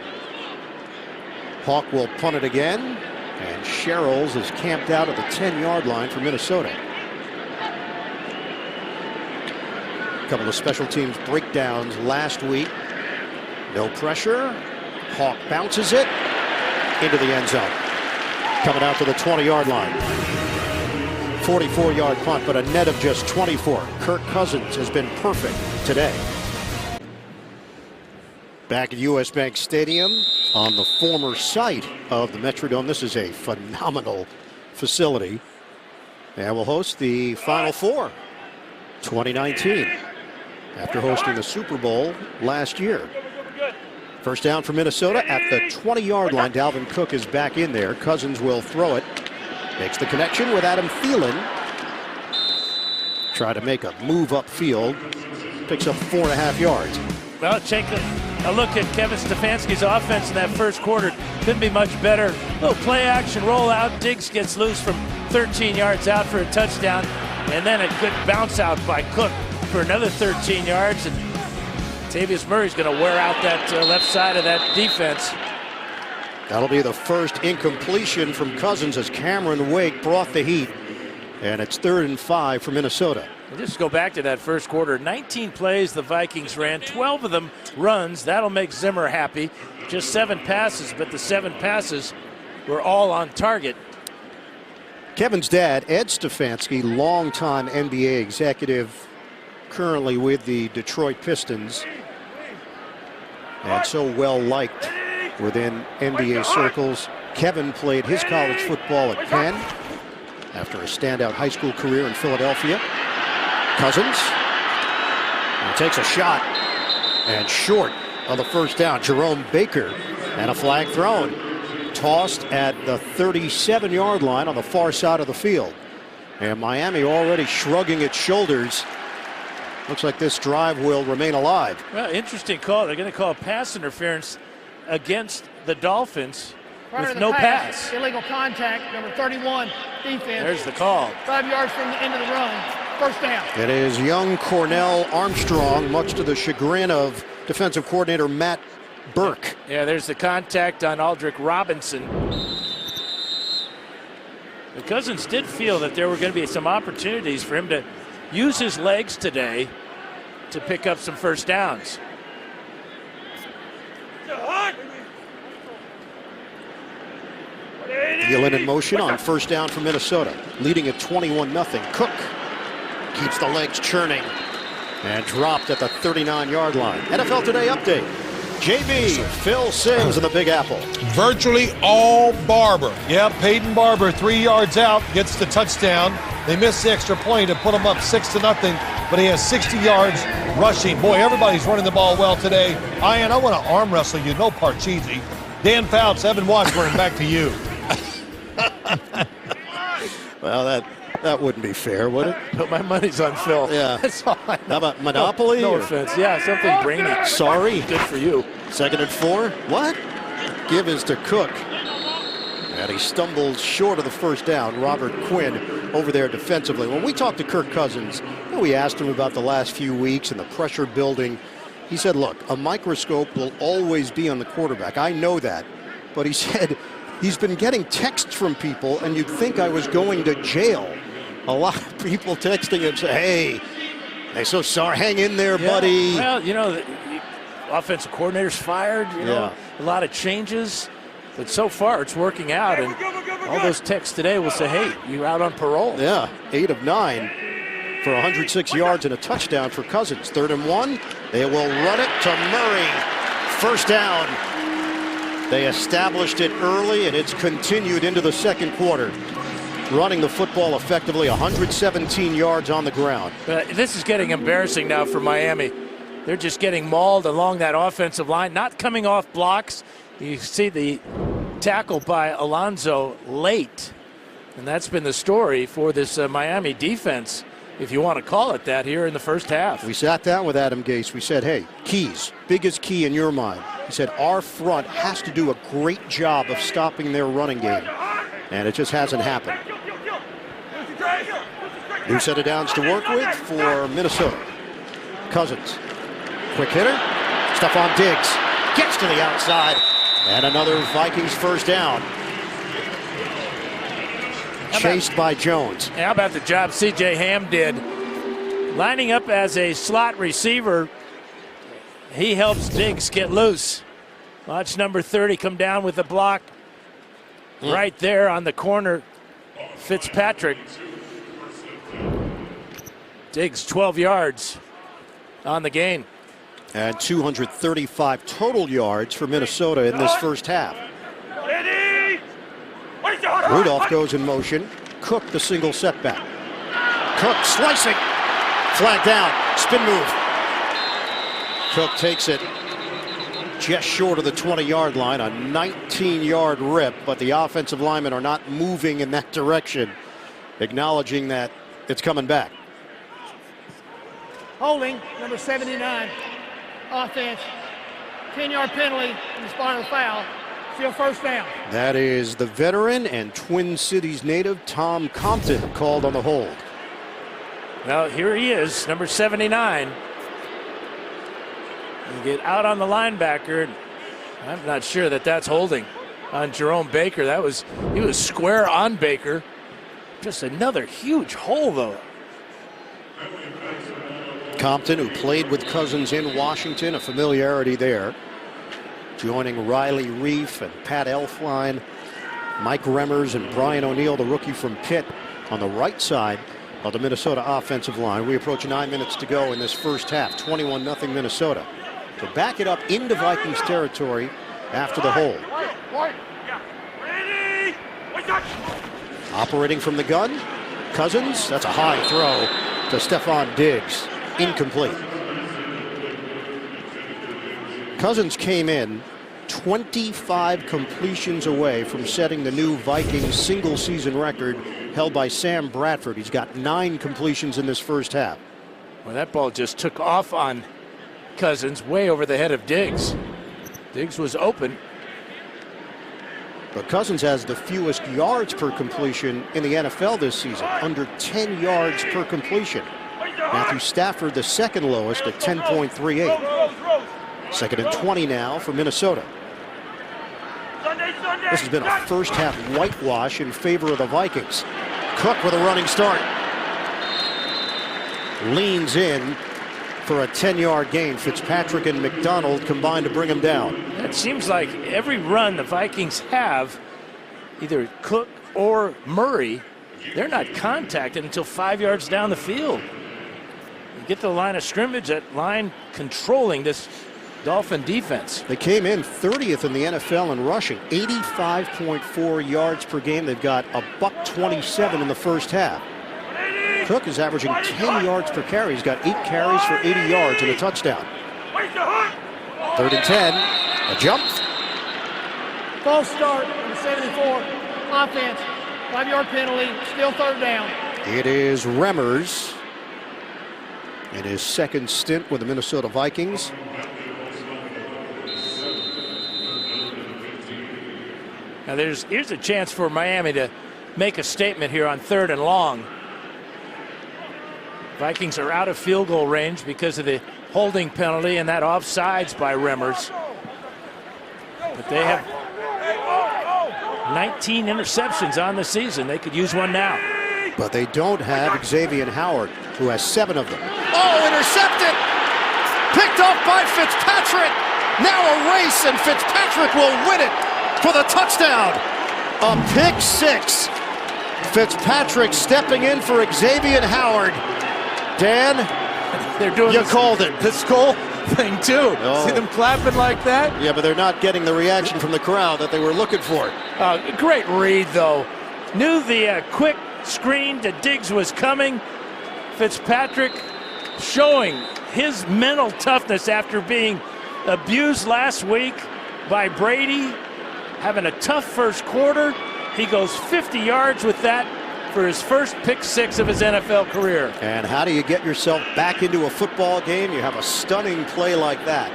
Speaker 1: Hawk will punt it again, and Sherrills is camped out at the 10-yard line for Minnesota. A couple of special teams breakdowns last week. No pressure. Hawk bounces it into the end zone. Coming out to the 20-yard line. 44-yard punt, but a net of just 24. Kirk Cousins has been perfect today. Back at U.S. Bank Stadium on the former site of the Metrodome. This is a phenomenal facility. And will host the Final Four 2019 after hosting the Super Bowl last year. First down for Minnesota at the 20-yard line. Dalvin Cook is back in there. Cousins will throw it. Makes the connection with Adam Thielen. Try to make a move upfield. Picks up 4.5 yards.
Speaker 2: Well, A look at Kevin Stefanski's offense in that first quarter. Couldn't be much better. Little play action rollout. Diggs gets loose from 13 yards out for a touchdown. And then a good bounce out by Cook for another 13 yards. And Tavius Murray's going to wear out that left side of that defense.
Speaker 1: That'll be the first incompletion from Cousins as Cameron Wake brought the heat. And it's 3rd and 5 for Minnesota.
Speaker 2: Just go back to that first quarter. 19 plays the Vikings ran, 12 of them runs. That'll make Zimmer happy. Just 7 passes, but the 7 passes were all on target.
Speaker 1: Kevin's dad, Ed Stefanski, longtime NBA executive, currently with the Detroit Pistons, and so well liked within NBA circles. Kevin played his college football at Penn after a standout high school career in Philadelphia. Cousins takes a shot and short of the first down. Jerome Baker, and a flag thrown. Tossed at the 37-yard line on the far side of the field. And Miami already shrugging its shoulders. Looks like this drive will remain alive.
Speaker 2: Well, interesting call. They're going to call pass interference against the Dolphins with no pass.
Speaker 4: Illegal contact, number 31, defense.
Speaker 2: There's the call.
Speaker 4: 5 yards from the end of the run. First down.
Speaker 1: It is young Cornell Armstrong, much to the chagrin of defensive coordinator Matt Burke.
Speaker 2: Yeah, there's the contact on Aldrick Robinson. The Cousins did feel that there were going to be some opportunities for him to use his legs today to pick up some first downs.
Speaker 1: Thielen in motion on first down for Minnesota, leading at 21-0. Cook keeps the legs churning and dropped at the 39-yard line. NFL Today update. JB, Phil Simms in the Big Apple.
Speaker 5: Virtually all Barber.
Speaker 6: Yeah, Peyton Barber, 3 yards out, gets the touchdown. They missed the extra point to put him up 6-0, but he has 60 yards rushing. Boy, everybody's running the ball well today. Ian, I want to arm wrestle you, no Parcheesi. Dan Fouts, Evan Wadsworth, back to you.
Speaker 1: Well, that wouldn't be fair, would it?
Speaker 2: But my money's on Phil.
Speaker 1: Yeah.
Speaker 2: That's all I know.
Speaker 1: How about Monopoly?
Speaker 2: No offense. Yeah, something brainy.
Speaker 1: Sorry.
Speaker 2: Good for you.
Speaker 1: 2nd and 4. What? Give is to Cook. And he stumbles short of the first down. Robert Quinn over there defensively. When we talked to Kirk Cousins, we asked him about the last few weeks and the pressure building. He said, look, a microscope will always be on the quarterback. I know that. But he said he's been getting texts from people, and you'd think I was going to jail. A lot of people texting him say, hey, I'm so sorry, hang in there, buddy.
Speaker 2: Well, you know, the offensive coordinator's fired, you know, a lot of changes. But so far, it's working out. And all those texts today will say, hey, you're out on parole.
Speaker 1: Yeah, 8 of 9 for 106 yards and a touchdown for Cousins. 3rd and 1. They will run it to Murray. First down. They established it early, and it's continued into the second quarter. Running the football effectively, 117 yards on the ground.
Speaker 2: This is getting embarrassing now for Miami. They're just getting mauled along that offensive line, not coming off blocks. You see the tackle by Alonso late, and that's been the story for this Miami defense, if you want to call it that, here in the first half.
Speaker 1: We sat down with Adam Gase. We said, hey, keys, biggest key in your mind. He said, our front has to do a great job of stopping their running game, and it just hasn't happened. New set of downs to work with for Minnesota. Cousins, quick hitter, Stephon Diggs gets to the outside, and another Vikings first down. Chased by Jones.
Speaker 2: How about the job C.J. Ham did? Lining up as a slot receiver, he helps Diggs get loose. Watch number 30 come down with the block right there on the corner. Fitzpatrick. Diggs 12 yards on the gain.
Speaker 1: And 235 total yards for Minnesota in this first half. Rudolph goes in motion. Cook the single setback. Cook slicing. Flag down. Spin move. Cook takes it just short of the 20-yard line. A 19-yard rip, but the offensive linemen are not moving in that direction, acknowledging that it's coming back.
Speaker 4: Holding, number 79, offense. 10-yard penalty in the spot of the foul. Still first down.
Speaker 1: That is the veteran and Twin Cities native Tom Compton called on the hold.
Speaker 2: Well, here he is, number 79. You get out on the linebacker. I'm not sure that that's holding on Jerome Baker. He was square on Baker. Just another huge hole, though.
Speaker 1: Compton, who played with Cousins in Washington, a familiarity there. Joining Riley Reif and Pat Elflein, Mike Remmers and Brian O'Neill, the rookie from Pitt, on the right side of the Minnesota offensive line. We approach 9 minutes to go in this first half. 21-0 Minnesota. To back it up into Vikings territory after the hold. Operating from the gun, Cousins. That's a high throw to Stephon Diggs. Incomplete. Cousins came in 25 completions away from setting the new Vikings single season record held by Sam Bradford. He's got 9 completions in this first half.
Speaker 2: Well, that ball just took off on Cousins way over the head of Diggs. Diggs was open.
Speaker 1: But Cousins has the fewest yards per completion in the NFL this season, under 10 yards per completion. Matthew Stafford, the second lowest at 10.38. Second and 20 now for Minnesota. This has been a first half whitewash in favor of the Vikings. Cook with a running start. Leans in for a 10-yard gain. Fitzpatrick and McDonald combined to bring him down.
Speaker 2: It seems like every run the Vikings have, either Cook or Murray, they're not contacted until 5 yards down the field. You get to the line of scrimmage, that line controlling this Dolphin defense.
Speaker 1: They came in 30th in the NFL in rushing, 85.4 yards per game. They've got a $127 in the first half. Cook is averaging 10 yards per carry. He's got 8 carries for 80 yards and a touchdown. 3rd and 10, a jump.
Speaker 4: False start in the 74 offense. 5-yard penalty, still third down.
Speaker 1: It is Remmers in his second stint with the Minnesota Vikings.
Speaker 2: Now here's a chance for Miami to make a statement here on 3rd and long. Vikings are out of field goal range because of the holding penalty and that offsides by Remmers. But they have 19 interceptions on the season. They could use one now.
Speaker 1: But they don't have Xavier Howard, who has 7 of them. Oh, intercepted! Picked off by Fitzpatrick! Now a race, and Fitzpatrick will win it for the touchdown! A pick 6. Fitzpatrick stepping in for Xavier Howard. Dan,
Speaker 2: they're doing
Speaker 1: you called it.
Speaker 2: The skull thing too.
Speaker 1: Oh.
Speaker 2: See them clapping like that?
Speaker 1: Yeah, but they're not getting the reaction from the crowd that they were looking for.
Speaker 2: Great read, though. Knew the quick screen to Diggs was coming. Fitzpatrick showing his mental toughness after being abused last week by Brady. Having a tough first quarter. He goes 50 yards with that for his first pick 6 of his NFL career.
Speaker 1: And how do you get yourself back into a football game? You have a stunning play like that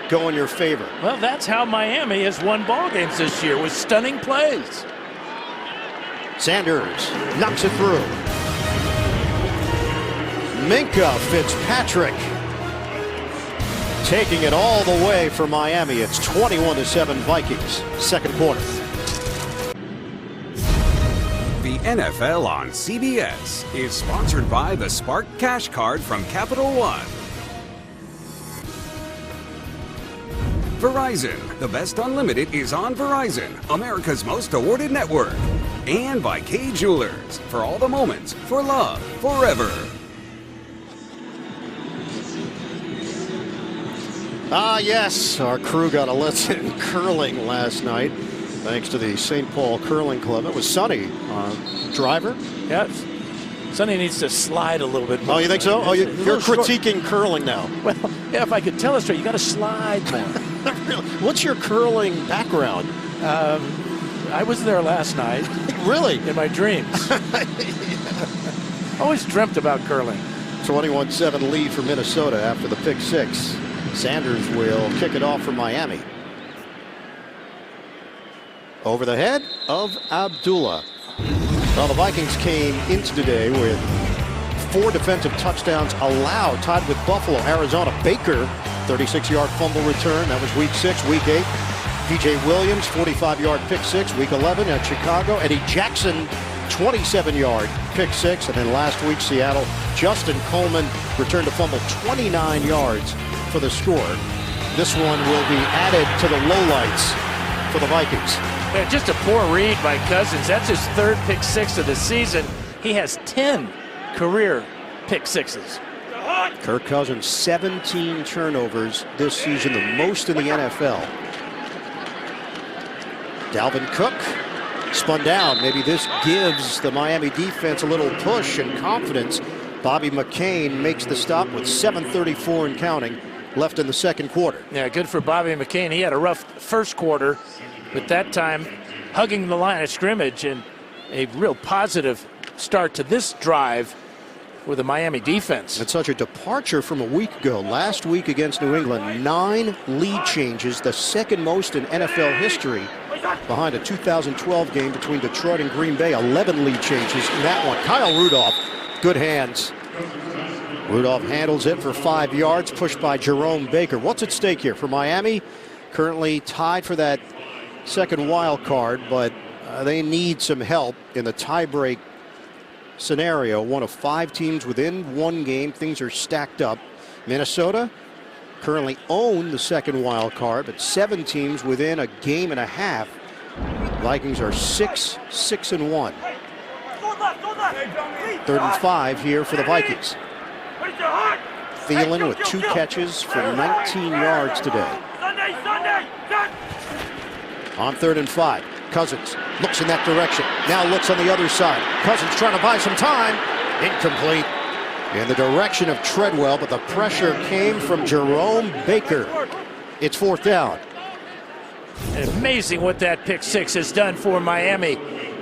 Speaker 1: go in your favor.
Speaker 2: Well, that's how Miami has won ball games this year, with stunning plays.
Speaker 1: Sanders knocks it through. Minkah Fitzpatrick taking it all the way for Miami. It's 21-7 Vikings, second quarter.
Speaker 3: The NFL on CBS is sponsored by the Spark Cash Card from Capital One. Verizon, the best unlimited is on Verizon, America's most awarded network. And by Kay Jewelers, for all the moments, for love, forever.
Speaker 1: Ah, yes, our crew got a lesson in curling last night, thanks to the St. Paul Curling Club. It was sunny. Driver?
Speaker 2: Yeah, Sonny needs to slide a little bit more.
Speaker 1: Oh, you think so? Oh, you're critiquing curling now.
Speaker 2: Well, yeah, if I could tell us straight, you got to slide more.
Speaker 1: What's your curling background?
Speaker 2: I was there last night.
Speaker 1: Really?
Speaker 2: In my dreams. Always dreamt about curling.
Speaker 1: 21-7 lead for Minnesota after the pick 6. Sanders will kick it off for Miami. Over the head of Abdullah. Well, the Vikings came into today with 4 defensive touchdowns allowed, tied with Buffalo. Arizona, Baker, 36-yard fumble return. That was week 6. Week 8, P.J. Williams, 45-yard pick 6. Week 11 at Chicago, Eddie Jackson, 27-yard pick 6. And then last week, Seattle, Justin Coleman returned to fumble, 29 yards for the score. This one will be added to the lowlights for the Vikings.
Speaker 2: Yeah, just a poor read by Cousins. That's his 3rd pick 6 of the season. He has 10 career pick 6s.
Speaker 1: Kirk Cousins, 17 turnovers this season, the most in the NFL. Dalvin Cook spun down. Maybe this gives the Miami defense a little push and confidence. Bobby McCain makes the stop with 7:34 and counting left in the second quarter.
Speaker 2: Yeah, good for Bobby McCain. He had a rough first quarter, but that time hugging the line of scrimmage, and a real positive start to this drive with the Miami defense.
Speaker 1: It's such a departure from a week ago. Last week against New England, 9 lead changes, the second most in NFL history, behind a 2012 game between Detroit and Green Bay. 11 lead changes in that one. Kyle Rudolph, good hands. Rudolph handles it for 5 yards, pushed by Jerome Baker. What's at stake here for Miami? Currently tied for that second wild card, but they need some help in the tiebreak scenario. One of 5 teams within 1 game. Things are stacked up. Minnesota currently own the second wild card, but 7 teams within a game and a half. Vikings are 6-1. 3rd and 5 here for the Vikings. Thielen with 2 catches for 19 yards today. On 3rd and 5, Cousins looks in that direction. Now looks on the other side. Cousins trying to buy some time. Incomplete. In the direction of Treadwell, but the pressure came from Jerome Baker. It's 4th down.
Speaker 2: And amazing what that pick 6 has done for Miami,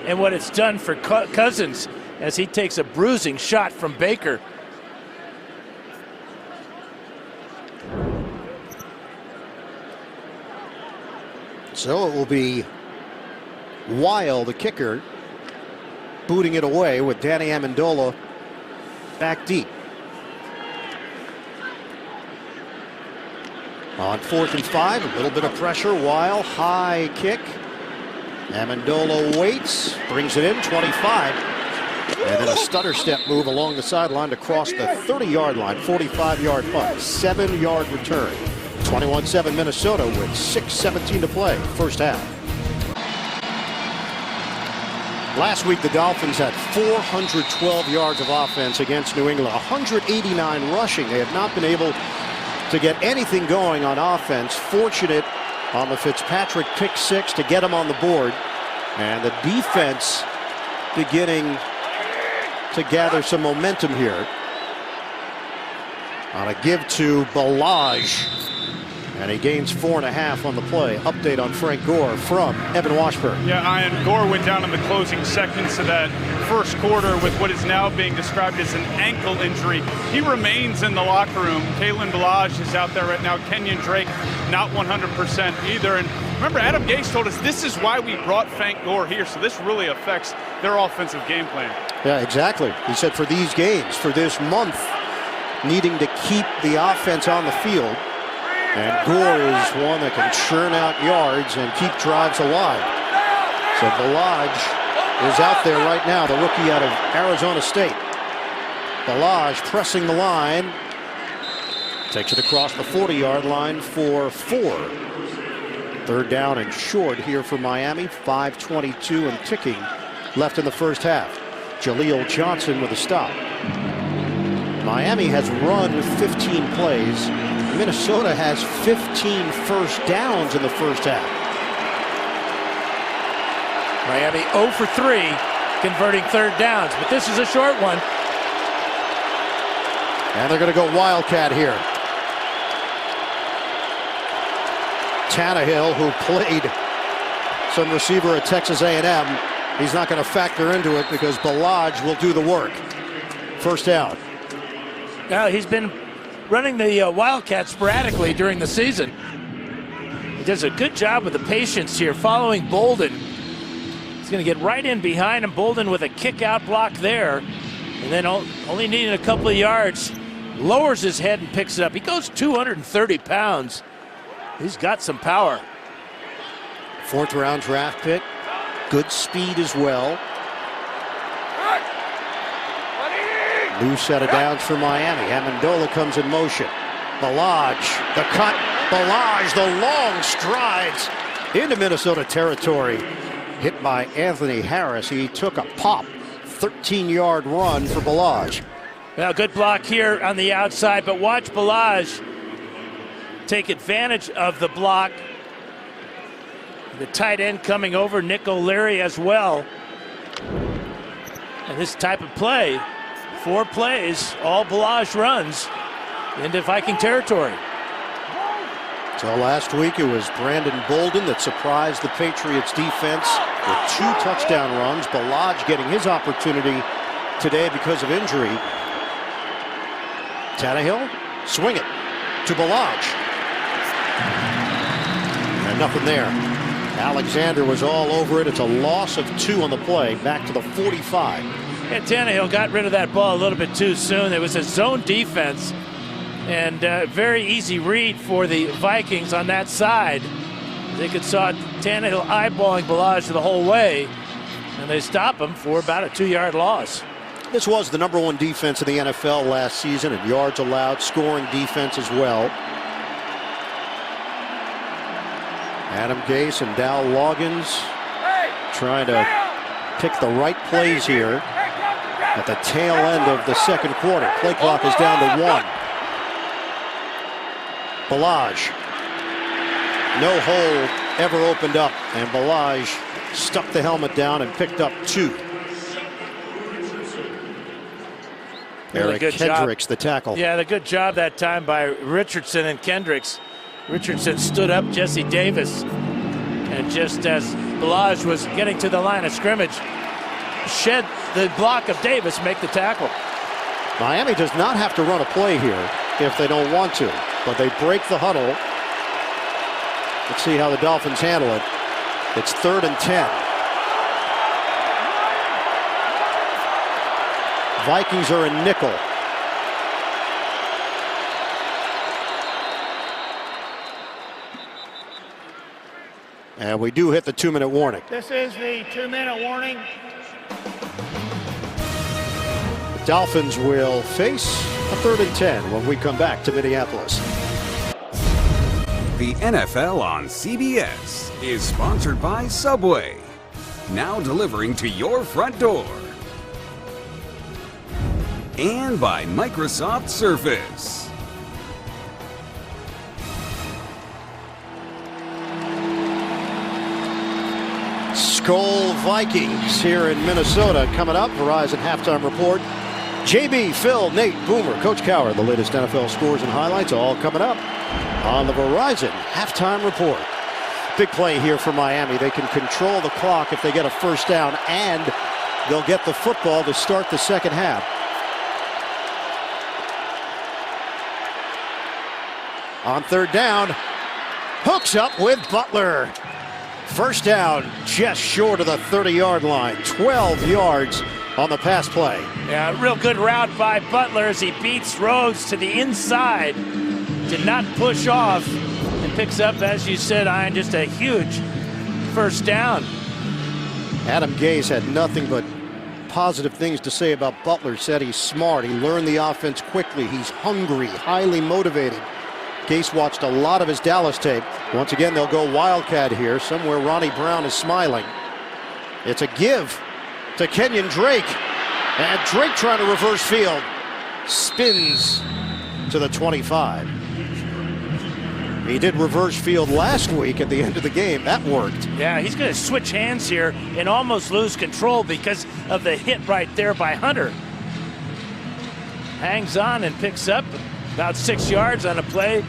Speaker 2: and what it's done for Cousins as he takes a bruising shot from Baker.
Speaker 1: So it will be Weil, the kicker, booting it away with Danny Amendola back deep. On 4th and 5, a little bit of pressure. Weil, high kick. Amendola waits, brings it in, 25. And then a stutter step move along the sideline to cross the 30-yard line, 45-yard punt, 7-yard return. 21-7 Minnesota with 6:17 to play, first half. Last week, the Dolphins had 412 yards of offense against New England, 189 rushing. They have not been able to get anything going on offense. Fortunate on the Fitzpatrick pick 6 to get them on the board. And the defense beginning to gather some momentum here. On a give to Balaj. And he gains 4.5 on the play. Update on Frank Gore from Evan Washburn.
Speaker 7: Yeah, Ian, Gore went down in the closing seconds of that first quarter with what is now being described as an ankle injury. He remains in the locker room. Kalen Balaj is out there right now. Kenyon Drake not 100% either. And remember, Adam Gase told us this is why we brought Frank Gore here. So this really affects their offensive game plan. Yeah,
Speaker 1: exactly. He said for these games, for this month, needing to keep the offense on the field. And Gore is one that can churn out yards and keep drives alive. So Balaj is out there right now, the rookie out of Arizona State. Balaj pressing the line. Takes it across the 40-yard line for 4. 3rd down and short here for Miami. 5:22 and ticking left in the first half. Jaleel Johnson with a stop. Miami has run 15 plays. Minnesota has 15 first downs in the first half.
Speaker 2: Miami 0 for 3, converting 3rd downs, but this is a short one.
Speaker 1: And they're going to go Wildcat here. Tannehill, who played some receiver at Texas A&M, he's not going to factor into it because Balaj will do the work. First down.
Speaker 2: Now he's been running the Wildcat sporadically during the season. He does a good job with the patience here, following Bolden. He's going to get right in behind him. Bolden with a kick-out block there, and then only needing a couple of yards, lowers his head and picks it up. He goes 230 pounds. He's got some power.
Speaker 1: 4th round draft pick. Good speed as well. New set of downs for Miami. Amendola comes in motion. Ballage, the cut. Ballage, the long strides into Minnesota territory. Hit by Anthony Harris. He took a pop. 13-yard run for Ballage.
Speaker 2: Well, good block here on the outside, but watch Ballage take advantage of the block. The tight end coming over, Nick O'Leary as well. And this type of play, 4 plays, all Ballage runs into Viking territory.
Speaker 1: So last week it was Brandon Bolden that surprised the Patriots defense with 2 touchdown runs. Ballage getting his opportunity today because of injury. Tannehill, swing it to Ballage. And nothing there. Alexander was all over it. It's a loss of 2 on the play, back to the 45.
Speaker 2: Yeah, Tannehill got rid of that ball a little bit too soon. It was a zone defense, and very easy read for the Vikings on that side. They saw Tannehill eyeballing Ballage the whole way, and they stop him for about a 2-yard loss.
Speaker 1: This was the #1 defense in the NFL last season in yards allowed, scoring defense as well. Adam Gase and Dow Loggins trying to pick the right plays here at the tail end of the second quarter. Play clock is down to 1. Ballage. No hole ever opened up, and Ballage stuck the helmet down and picked up 2.
Speaker 2: Really
Speaker 1: Eric
Speaker 2: good
Speaker 1: Kendricks,
Speaker 2: job.
Speaker 1: the tackle.
Speaker 2: Yeah, the good job that time by Richardson and Kendricks. Richardson stood up Jesse Davis, and just as Ballage was getting to the line of scrimmage, shed the block of Davis, make the tackle.
Speaker 1: Miami does not have to run a play here if they don't want to, but they break the huddle. Let's see how the Dolphins handle it. It's 3rd and 10. Vikings are in nickel. And we do hit the 2-minute warning.
Speaker 4: This is the 2-minute warning.
Speaker 1: The Dolphins will face a 3rd and 10 when we come back to Minneapolis.
Speaker 3: The NFL on CBS is sponsored by Subway, now delivering to your front door. And by Microsoft Surface.
Speaker 1: Skol Vikings here in Minnesota. Coming up, Verizon halftime report. JB, Phil, Nate, Boomer, Coach Cowher, the latest NFL scores and highlights, all coming up on the Verizon halftime report. Big play here for Miami. They can control the clock if they get a first down, and they'll get the football to start the second half. On 3rd down, hooks up with Butler. First down, just short of the 30-yard line. 12 yards on the pass play.
Speaker 2: Yeah, real good route by Butler as he beats Rhodes to the inside. Did not push off, and picks up, as you said, Ian, just a huge first down.
Speaker 1: Adam Gase had nothing but positive things to say about Butler. Said he's smart, he learned the offense quickly, he's hungry, highly motivated. Gase watched a lot of his Dallas tape. Once again, they'll go Wildcat here. Somewhere Ronnie Brown is smiling. It's a give to Kenyon Drake. And Drake trying to reverse field. Spins to the 25. He did reverse field last week at the end of the game. That worked.
Speaker 2: Yeah, he's going to switch hands here and almost lose control because of the hit right there by Hunter. Hangs on and picks up about 6 yards on a play.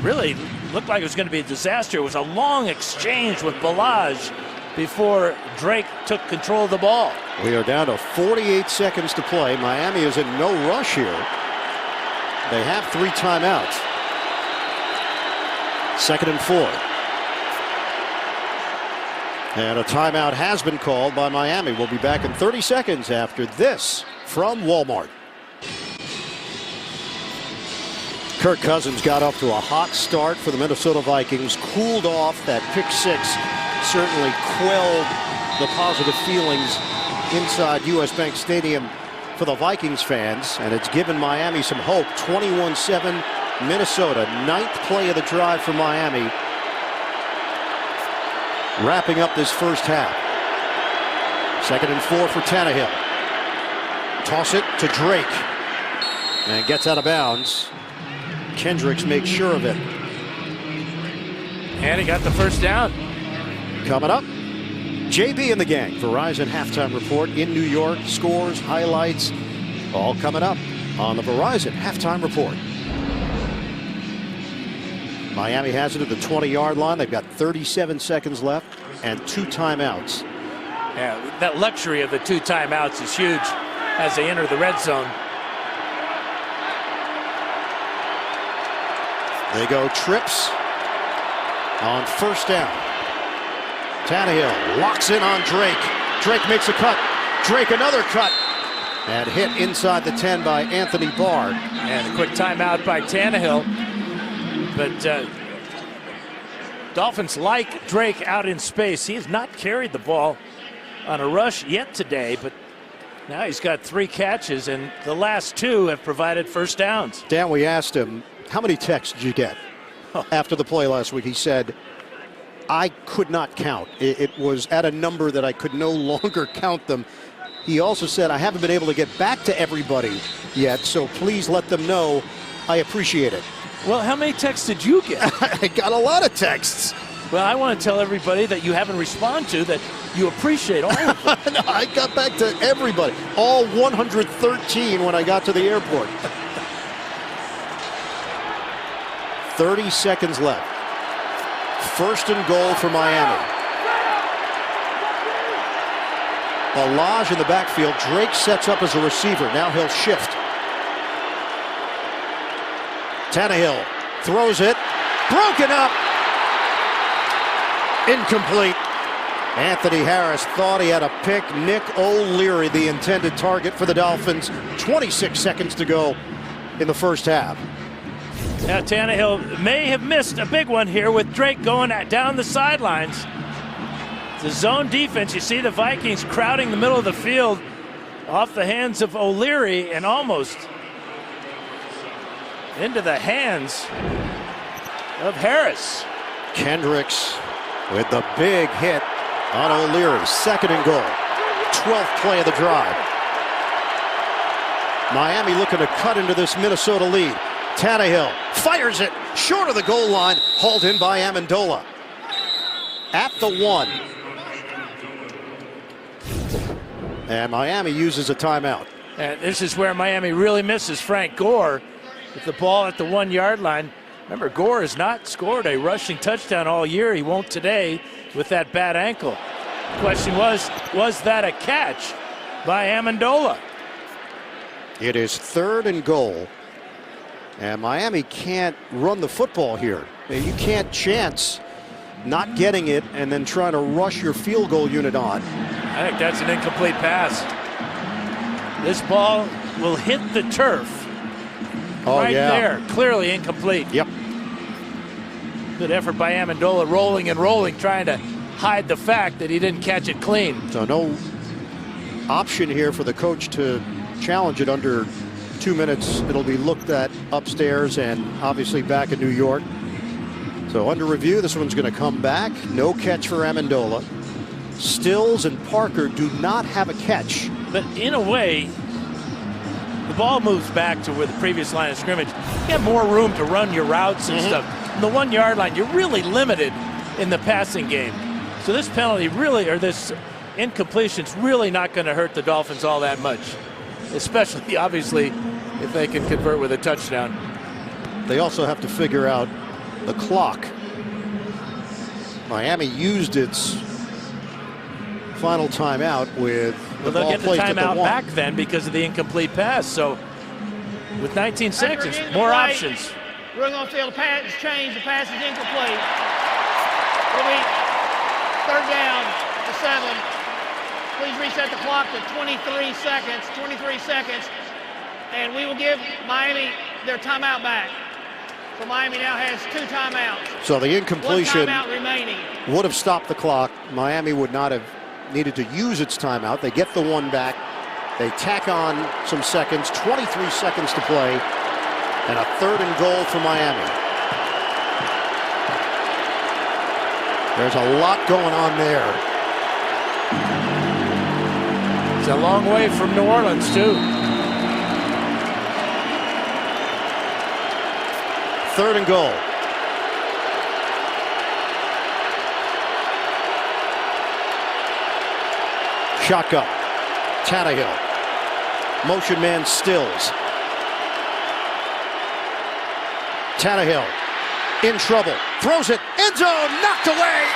Speaker 2: Really looked like it was going to be a disaster. It was a long exchange with Ballage before Drake took control of the ball.
Speaker 1: We are down to 48 seconds to play. Miami is in no rush here. They have 3 timeouts. 2nd and 4. And a timeout has been called by Miami. We'll be back in 30 seconds after this from Walmart. Kirk Cousins got off to a hot start for the Minnesota Vikings. Cooled off. That pick 6 certainly quelled the positive feelings inside U.S. Bank Stadium for the Vikings fans, and it's given Miami some hope. 21-7 Minnesota. 9th play of the drive for Miami. Wrapping up this first half. 2nd and 4 for Tannehill. Toss it to Drake. And gets out of bounds. Kendricks makes sure of it.
Speaker 2: And he got the first down.
Speaker 1: Coming up, JB and the gang. Verizon halftime report in New York. Scores, highlights, all coming up on the Verizon halftime report. Miami has it at the 20-yard line. They've got 37 seconds left and 2 timeouts.
Speaker 2: Yeah, that luxury of the 2 timeouts is huge as they enter the red zone.
Speaker 1: They go trips on first down. Tannehill locks in on Drake. Drake makes a cut. Drake another cut. And hit inside the 10 by Anthony Barr.
Speaker 2: And a quick timeout by Tannehill. But Dolphins like Drake out in space. He has not carried the ball on a rush yet today, but now he's got 3 catches, and the last 2 have provided first downs.
Speaker 1: Dan, we asked him, how many texts did you get after the play last week? He said, I could not count. It was at a number that I could no longer count them. He also said, I haven't been able to get back to everybody yet, so please let them know I appreciate it.
Speaker 2: Well, how many texts did you get?
Speaker 1: I got a lot of texts.
Speaker 2: Well, I want to tell everybody that you haven't responded to that you appreciate all of them.
Speaker 1: No, I got back to everybody, all 113 when I got to the airport. 30 seconds left. 1st and goal for Miami. Balaj in the backfield. Drake sets up as a receiver. Now he'll shift. Tannehill throws it. Broken up. Incomplete. Anthony Harris thought he had a pick. Nick O'Leary, the intended target for the Dolphins. 26 seconds to go in the first half.
Speaker 2: Now Tannehill may have missed a big one here with Drake going down the sidelines. The zone defense, you see the Vikings crowding the middle of the field off the hands of O'Leary and almost into the hands of Harris.
Speaker 1: Kendricks with the big hit on O'Leary. 2nd and goal. 12th play of the drive. Miami looking to cut into this Minnesota lead. Tannehill fires it short of the goal line, hauled in by Amendola. At the 1. And Miami uses a timeout.
Speaker 2: And this is where Miami really misses Frank Gore with the ball at the 1-yard line. Remember, Gore has not scored a rushing touchdown all year. He won't today with that bad ankle. The question was that a catch by Amendola?
Speaker 1: It is 3rd and goal. And Miami can't run the football here. You can't chance not getting it and then trying to rush your field goal unit on.
Speaker 2: I think that's an incomplete pass. This ball will hit the turf. Right there. Clearly incomplete.
Speaker 1: Yep.
Speaker 2: Good effort by Amendola, rolling and rolling, trying to hide the fact that he didn't catch it clean.
Speaker 1: So no option here for the coach to challenge it under 2 minutes. It'll be looked at upstairs and obviously back in New York. So under review, this one's going to come back. No catch for Amendola. Stills and Parker do not have a catch.
Speaker 2: But in a way, the ball moves back to where the previous line of scrimmage. You have more room to run your routes and stuff. On the 1-yard line, you're really limited in the passing game. So this penalty really, or this incompletion's really not going to hurt the Dolphins all that much. Especially, obviously, if they can convert with a touchdown.
Speaker 1: They also have to figure out the clock. Miami used its final timeout with the
Speaker 2: well, they'll
Speaker 1: ball
Speaker 2: get the
Speaker 1: placed at the
Speaker 2: timeout
Speaker 1: 1.
Speaker 2: back then because of the incomplete pass. So with 19
Speaker 4: After
Speaker 2: seconds.
Speaker 4: getting the
Speaker 2: More
Speaker 4: play,
Speaker 2: options.
Speaker 4: We're going to see the pass is changed. The pass is incomplete. It'll be third down to 7. Please reset the clock to 23 seconds. 23 seconds. And we will give Miami their timeout back. So Miami now has 2 timeouts.
Speaker 1: So the incompletion
Speaker 4: 1 timeout remaining.
Speaker 1: would have stopped the clock. Miami would not have needed to use its timeout. They get the 1 back. They tack on some seconds, 23 seconds to play, and a 3rd and goal for Miami. There's a lot going on there.
Speaker 2: It's a long way from New Orleans, too.
Speaker 1: 3rd and goal. Shotgun. Tannehill. Motion man Stills. Tannehill in trouble. Throws it. End zone. Knocked away.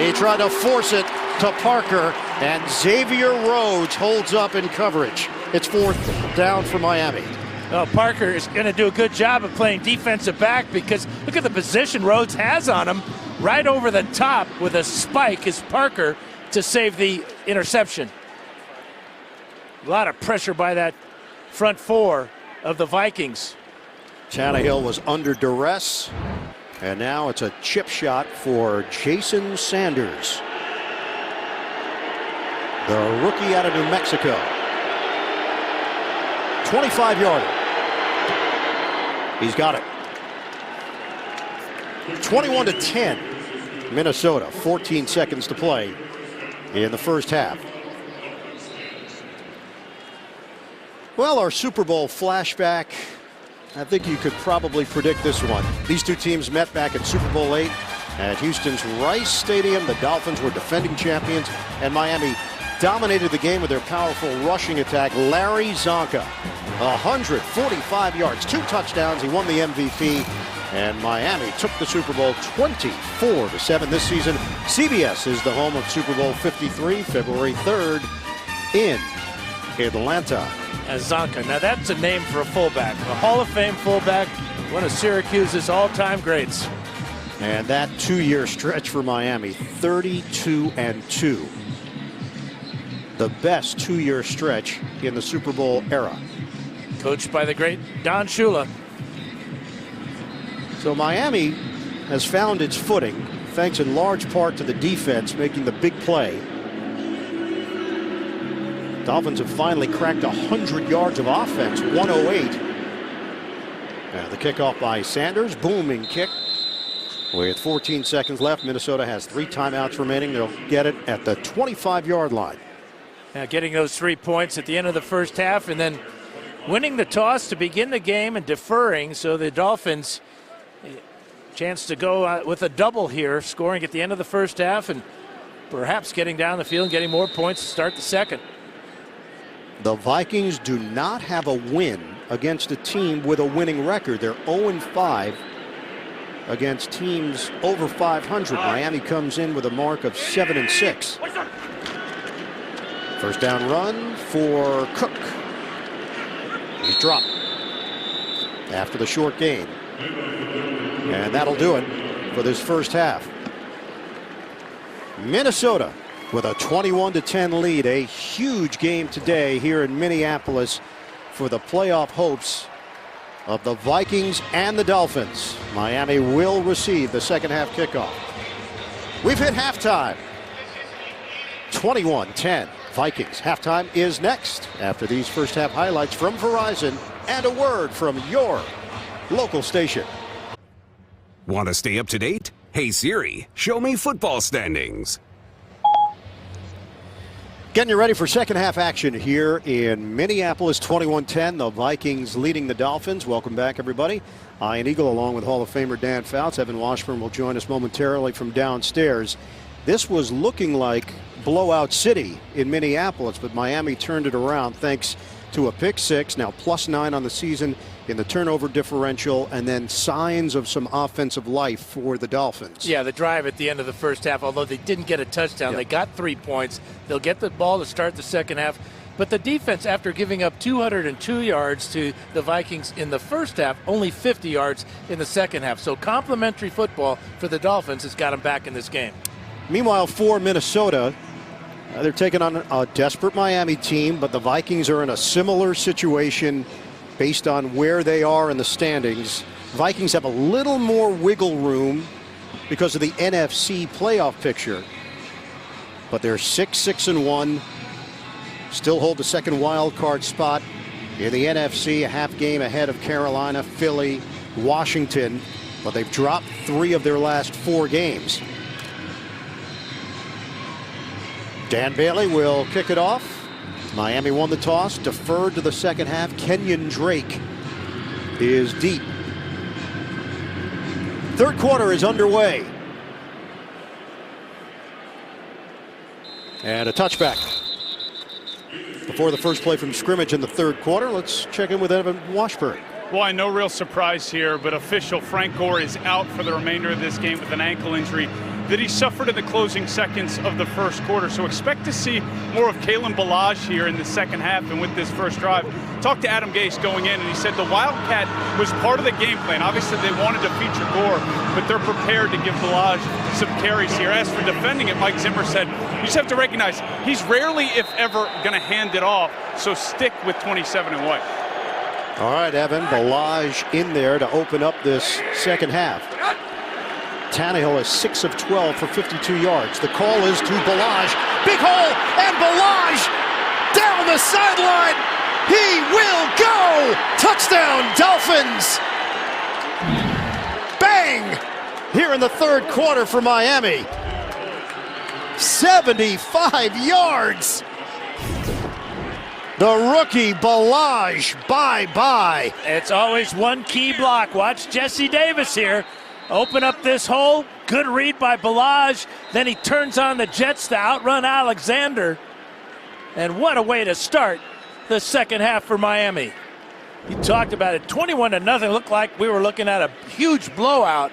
Speaker 1: He tried to force it to Parker, and Xavier Rhodes holds up in coverage. It's 4th down for Miami.
Speaker 2: Well, Parker is going to do a good job of playing defensive back because look at the position Rhodes has on him. Right over the top with a spike is Parker to save the interception. A lot of pressure by that front 4 of the Vikings.
Speaker 1: Tannehill was under duress, and now it's a chip shot for Jason Sanders, the rookie out of New Mexico. 25-yarder. He's got it. 21-10. Minnesota. 14 seconds to play in the first half. Well, our Super Bowl flashback. I think you could probably predict this one. These two teams met back in Super Bowl 8 at Houston's Rice Stadium. The Dolphins were defending champions, and Miami dominated the game with their powerful rushing attack. Larry Zonka, 145 yards, 2 touchdowns. He won the MVP, and Miami took the Super Bowl 24-7 this season. CBS is the home of Super Bowl 53, February 3rd in Atlanta.
Speaker 2: Zonka. Now that's a name for a fullback. A Hall of Fame fullback, one of Syracuse's all-time greats.
Speaker 1: And that 2-year stretch for Miami, 32-2. The best 2-year stretch in the Super Bowl era.
Speaker 2: Coached by the great Don Shula.
Speaker 1: So Miami has found its footing, thanks in large part to the defense making the big play. Dolphins have finally cracked 100 yards of offense, 108. And the kickoff by Sanders, booming kick. With 14 seconds left, Minnesota has 3 timeouts remaining. They'll get it at the 25-yard line.
Speaker 2: Now getting those 3 points at the end of the first half and then winning the toss to begin the game and deferring, so the Dolphins chance to go with a double here, scoring at the end of the first half and perhaps getting down the field and getting more points to start the second.
Speaker 1: The Vikings do not have a win against a team with a winning record. They're 0-5 against teams over 500. Miami comes in with a mark of 7-6. First down run for Cook. He's dropped after the short gain. And that'll do it for this first half. Minnesota with a 21-10 lead. A huge game today here in Minneapolis for the playoff hopes of the Vikings and the Dolphins. Miami will receive the second half kickoff. We've hit halftime. 21-10 Vikings. Halftime is next after these first half highlights from Verizon and a word from your local station.
Speaker 3: Want to stay up to date? Hey Siri, show me football standings.
Speaker 1: Getting you ready for second half action here in Minneapolis. 21-10, the Vikings leading the Dolphins. Welcome back, everybody. Ian Eagle along with Hall of Famer Dan Fouts. Evan Washburn will join us momentarily from downstairs. This was looking like blowout city in Minneapolis, but Miami turned it around thanks to a pick six, now +9 on the season in the turnover differential, and then signs of some offensive life for the Dolphins.
Speaker 2: Yeah, the drive at the end of the first half, although they didn't get a touchdown, they got 3 points. They'll get the ball to start the second half. But the defense, after giving up 202 yards to the Vikings in the first half, only 50 yards in the second half. So complimentary football for the Dolphins has got them back in this game.
Speaker 1: Meanwhile, for Minnesota, they're taking on a desperate Miami team, but the Vikings are in a similar situation based on where they are in the standings. Vikings have a little more wiggle room because of the NFC playoff picture, but they're 6-1, still hold the second wild card spot in the NFC, a half game ahead of Carolina, Philly, Washington, but they've dropped 3 of their last 4 games. Dan Bailey will kick it off. Miami won the toss, deferred to the second half. Kenyon Drake is deep. Third quarter is underway. And a touchback. Before the first play from scrimmage in the third quarter, let's check in with Evan Washburn.
Speaker 7: Well, no real surprise here, but official Frank Gore is out for the remainder of this game with an ankle injury that he suffered in the closing seconds of the first quarter. So expect to see more of Kalen Ballage here in the second half and with this first drive. Talked to Adam Gase going in, and he said the Wildcat was part of the game plan. Obviously, they wanted to feature Gore, but they're prepared to give Ballage some carries here. As for defending it, Mike Zimmer said, you just have to recognize he's rarely, if ever, going to hand it off, so stick with 27 and white.
Speaker 1: All right, Evan, Ballage in there to open up this second half. Tannehill is 6 of 12 for 52 yards. The call is to Ballage. Big hole, and Ballage down the sideline. He will go. Touchdown, Dolphins. Bang! Here in the third quarter for Miami. 75 yards. The rookie Ballage, bye-bye.
Speaker 2: It's always one key block. Watch Jesse Davis here. Open up this hole. Good read by Ballage. Then he turns on the Jets to outrun Alexander. And what a way to start the second half for Miami. You talked about it. 21-0. Looked like we were looking at a huge blowout.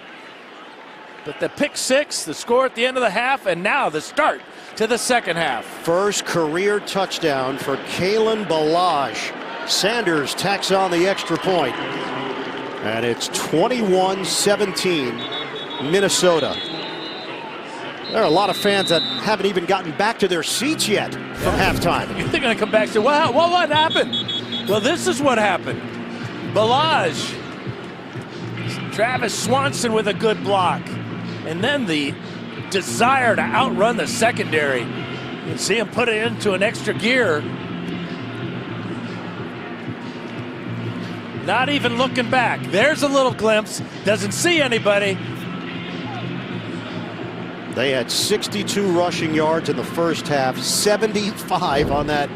Speaker 2: But the pick six, the score at the end of the half, and now the start to the second half.
Speaker 1: First career touchdown for Kalen Ballage. Sanders tacks on the extra point. And it's 21-17 Minnesota. There are a lot of fans that haven't even gotten back to their seats yet from halftime.
Speaker 2: They're going to come back and say, well, what happened? Well, this is what happened. Ballage. Travis Swanson with a good block. And then the desire to outrun the secondary. You see him put it into an extra gear. Not even looking back. There's a little glimpse. Doesn't see anybody.
Speaker 1: They had 62 rushing yards in the first half, 75 on that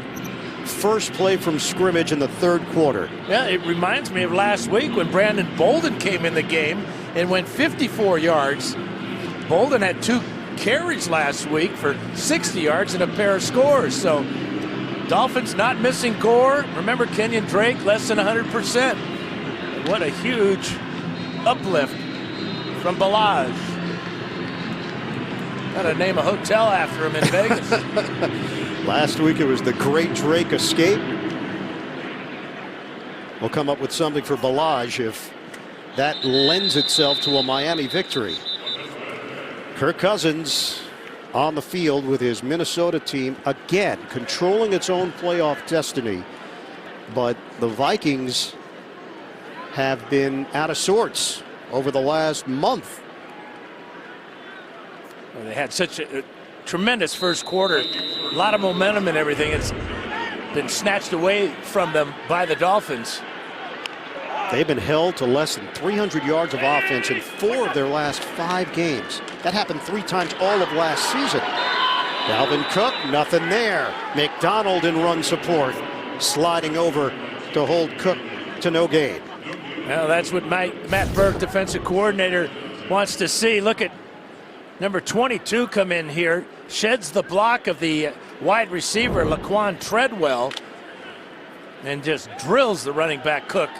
Speaker 1: first play from scrimmage in the third quarter.
Speaker 2: Yeah, it reminds me of last week when Brandon Bolden came in the game and went 54 yards. Bolden had 2 carries last week for 60 yards and a pair of scores. So Dolphins not missing Gore. Remember Kenyon Drake, less than 100%. What a huge uplift from Ballage. Got to name a hotel after him in Vegas.
Speaker 1: Last week it was the Great Drake Escape. We'll come up with something for Ballage if that lends itself to a Miami victory. Kirk Cousins on the field with his Minnesota team, again controlling its own playoff destiny, but the Vikings have been out of sorts over the last month.
Speaker 2: Well, they had such a tremendous first quarter, a lot of momentum and everything. It's been snatched away from them by the Dolphins.
Speaker 1: They've been held to less than 300 yards of offense in 4 of their last 5 games. That happened 3 times all of last season. Dalvin Cook, nothing there. McDonald in run support, sliding over to hold Cook to no gain.
Speaker 2: Well, that's what Matt Burke, defensive coordinator, wants to see. Look at number 22 come in here, sheds the block of the wide receiver, Laquan Treadwell, and just drills the running back Cook.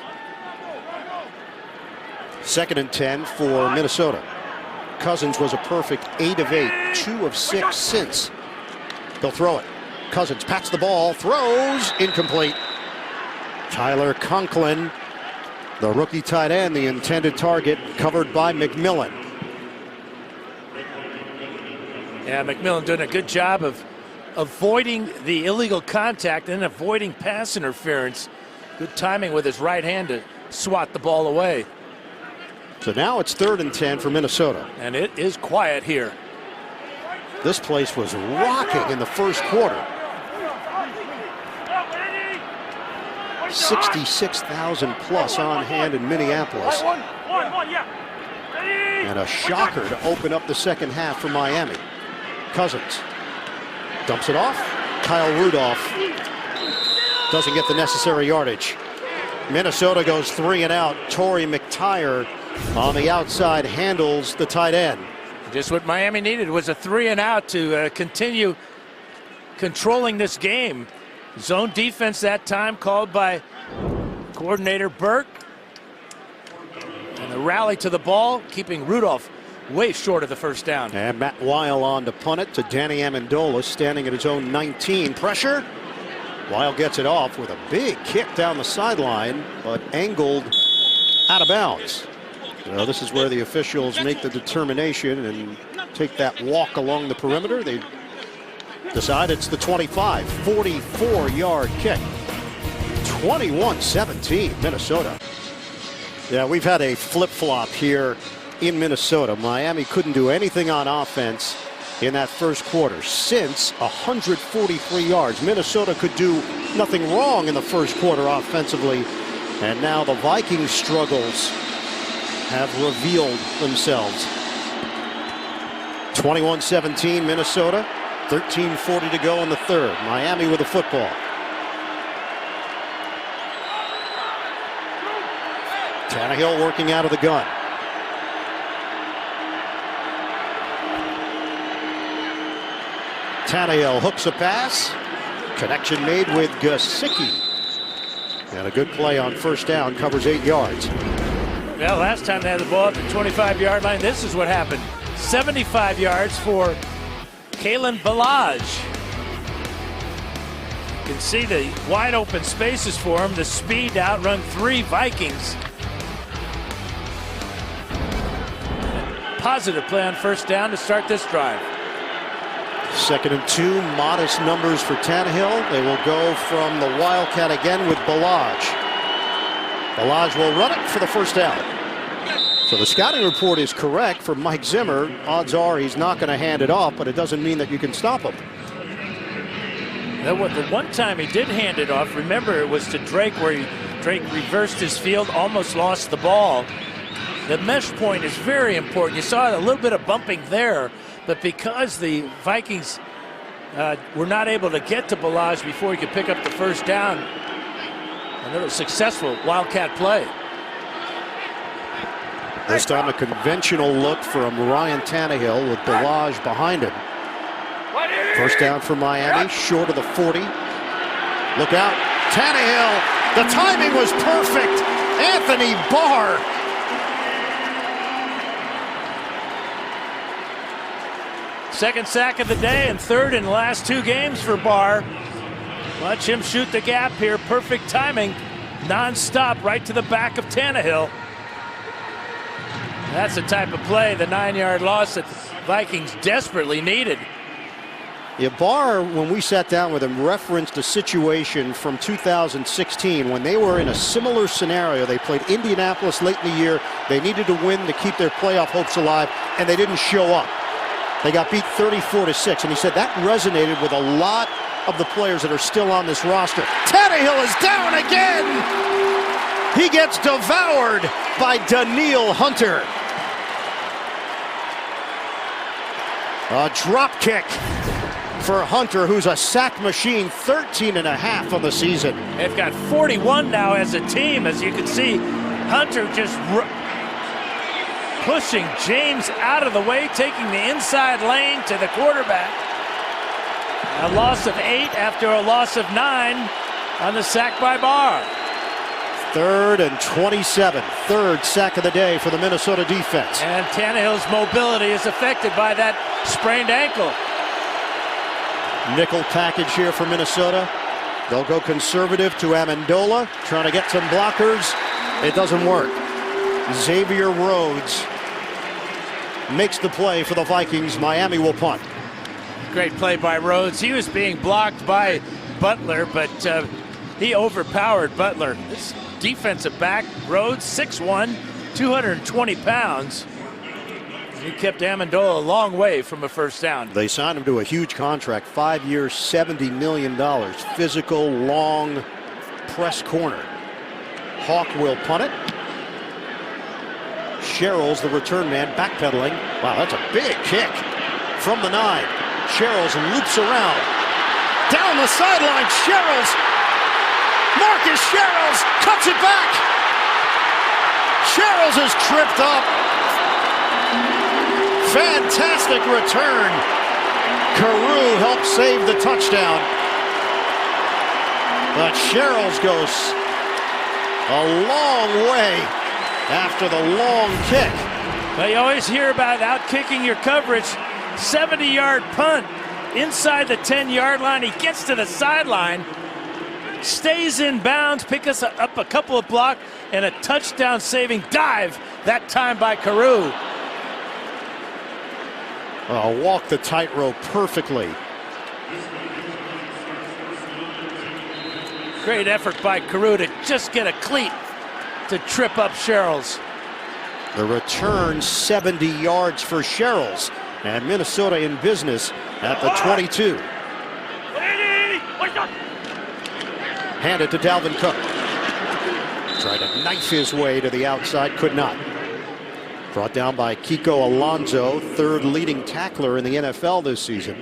Speaker 1: 2nd and 10 for Minnesota. Cousins was a perfect 8 of 8, 2 of 6 since. They'll throw it. Cousins pats the ball, throws, incomplete. Tyler Conklin, the rookie tight end, the intended target, covered by McMillan.
Speaker 2: Yeah, McMillan doing a good job of avoiding the illegal contact and avoiding pass interference. Good timing with his right hand to swat the ball away.
Speaker 1: So now it's 3rd and 10 for Minnesota.
Speaker 2: And it is quiet here.
Speaker 1: This place was rocking in the first quarter. 66,000 plus on hand in Minneapolis. And a shocker to open up the second half for Miami. Cousins dumps it off. Kyle Rudolph doesn't get the necessary yardage. Minnesota goes 3 and out. Torrey McTyer on the outside handles the tight end.
Speaker 2: Just what Miami needed was a 3 and out to continue controlling this game. Zone defense that time called by coordinator Burke. And the rally to the ball, keeping Rudolph way short of the first down.
Speaker 1: And Matt Weil on to punt it to Danny Amendola, standing at his own 19. Pressure. Weil gets it off with a big kick down the sideline, but angled out of bounds. So this is where the officials make the determination and take that walk along the perimeter. They decide it's the 25, 44-yard kick. 21-17, Minnesota. Yeah, we've had a flip-flop here in Minnesota. Miami couldn't do anything on offense in that first quarter. Since 143 yards, Minnesota could do nothing wrong in the first quarter offensively. And now the Vikings' struggles have revealed themselves. 21-17, Minnesota. 13:40 to go in the third. Miami with the football. Tannehill working out of the gun. Tannehill hooks a pass. Connection made with Gesicki. And a good play on first down, covers 8 yards.
Speaker 2: Well, last time they had the ball at the 25-yard line, this is what happened. 75 yards for Kalen Ballage. You can see the wide open spaces for him, the speed to outrun 3 Vikings. Positive play on first down to start this drive.
Speaker 1: 2nd and 2, modest numbers for Tannehill. They will go from the Wildcat again with Ballage. Ballage will run it for the first down. So the scouting report is correct for Mike Zimmer. Odds are he's not going to hand it off, but it doesn't mean that you can stop him.
Speaker 2: The one time he did hand it off, remember, it was to Drake, where Drake reversed his field, almost lost the ball. The mesh point is very important. You saw a little bit of bumping there, but because the Vikings were not able to get to Ballage before he could pick up the first down, another successful Wildcat play.
Speaker 1: This time a conventional look from Ryan Tannehill with Ballage behind him. First down for Miami, short of the 40. Look out, Tannehill. The timing was perfect. Anthony Barr.
Speaker 2: Second sack of the day and 3rd in the last 2 games for Barr. Watch him shoot the gap here. Perfect timing. Non-stop right to the back of Tannehill. That's the type of play, the 9-yard loss that the Vikings desperately needed.
Speaker 1: Yeah, Barr, when we sat down with him, referenced a situation from 2016 when they were in a similar scenario. They played Indianapolis late in the year. They needed to win to keep their playoff hopes alive, and they didn't show up. They got beat 34-6, and he said that resonated with a lot of the players that are still on this roster. Tannehill is down again. He gets devoured by Danielle Hunter. A drop kick for Hunter, who's a sack machine, 13.5 on the season.
Speaker 2: They've got 41 now as a team. As you can see, Hunter just pushing James out of the way, taking the inside lane to the quarterback. A loss of 8 after a loss of 9 on the sack by Barr.
Speaker 1: 3rd and 27. 3rd sack of the day for the Minnesota defense.
Speaker 2: And Tannehill's mobility is affected by that sprained ankle.
Speaker 1: Nickel package here for Minnesota. They'll go conservative to Amendola, trying to get some blockers. It doesn't work. Xavier Rhodes makes the play for the Vikings. Miami will punt.
Speaker 2: Great play by Rhodes. He was being blocked by Butler, but he overpowered Butler. This defensive back, Rhodes, 6'1", 220 pounds. He kept Amendola a long way from a first down.
Speaker 1: They signed him to a huge contract, 5 years, $70 million. Physical, long press corner. Hawk will punt it. Sherrills, the return man, backpedaling. Wow, that's a big kick from the 9. Sherrills loops around. Down the sideline, Sherrills. Marcus Sherrills cuts it back. Sherrills is tripped up. Fantastic return. Carew helped save the touchdown. But Sherrills goes a long way after the long kick.
Speaker 2: Well, you always hear about out-kicking your coverage. 70-yard punt inside the 10-yard line. He gets to the sideline, stays in bounds, picks us up a couple of blocks, and a touchdown-saving dive, that time by Carew.
Speaker 1: Walk the tightrope perfectly.
Speaker 2: Great effort by Carew to just get a cleat to trip up Sherrills.
Speaker 1: The return 70 yards for Sherrills, and Minnesota in business at the 22. Hand it to Dalvin Cook. Tried to knife his way to the outside, could not. Brought down by Kiko Alonso, third leading tackler in the NFL this season.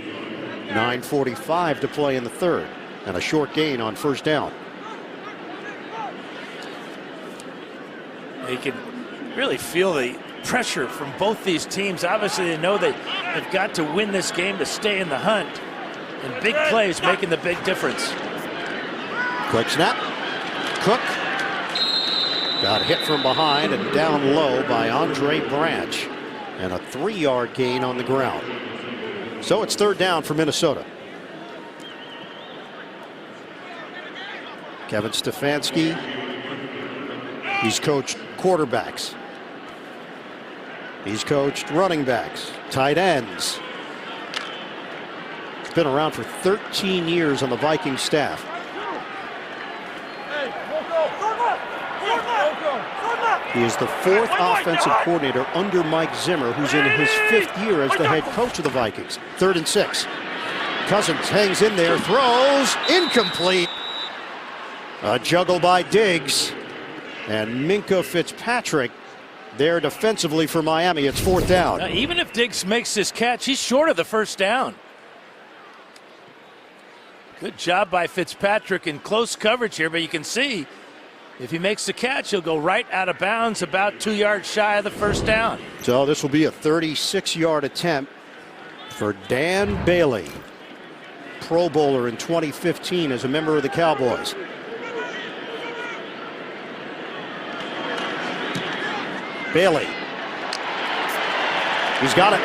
Speaker 1: 9:45 to play in the third, and a short gain on first down.
Speaker 2: You can really feel the pressure from both these teams. Obviously, they know they've got to win this game to stay in the hunt. And big plays making the big difference.
Speaker 1: Quick snap. Cook got hit from behind and down low by Andre Branch. And a 3-yard gain on the ground. So it's third down for Minnesota. Kevin Stefanski. He's coached quarterbacks. He's coached running backs, tight ends. He's been around for 13 years on the Vikings staff. He is the 4th offensive coordinator under Mike Zimmer, who's in his 5th year as the head coach of the Vikings. 3rd and 6. Cousins hangs in there, throws, incomplete. A juggle by Diggs. And Minkah Fitzpatrick there defensively for Miami. It's 4th down.
Speaker 2: Even if Diggs makes this catch, he's short of the first down. Good job by Fitzpatrick in close coverage here, but you can see if he makes the catch, he'll go right out of bounds, about 2 yards shy of the first down.
Speaker 1: So this will be a 36-yard attempt for Dan Bailey, Pro Bowler in 2015 as a member of the Cowboys. Bailey. He's got it.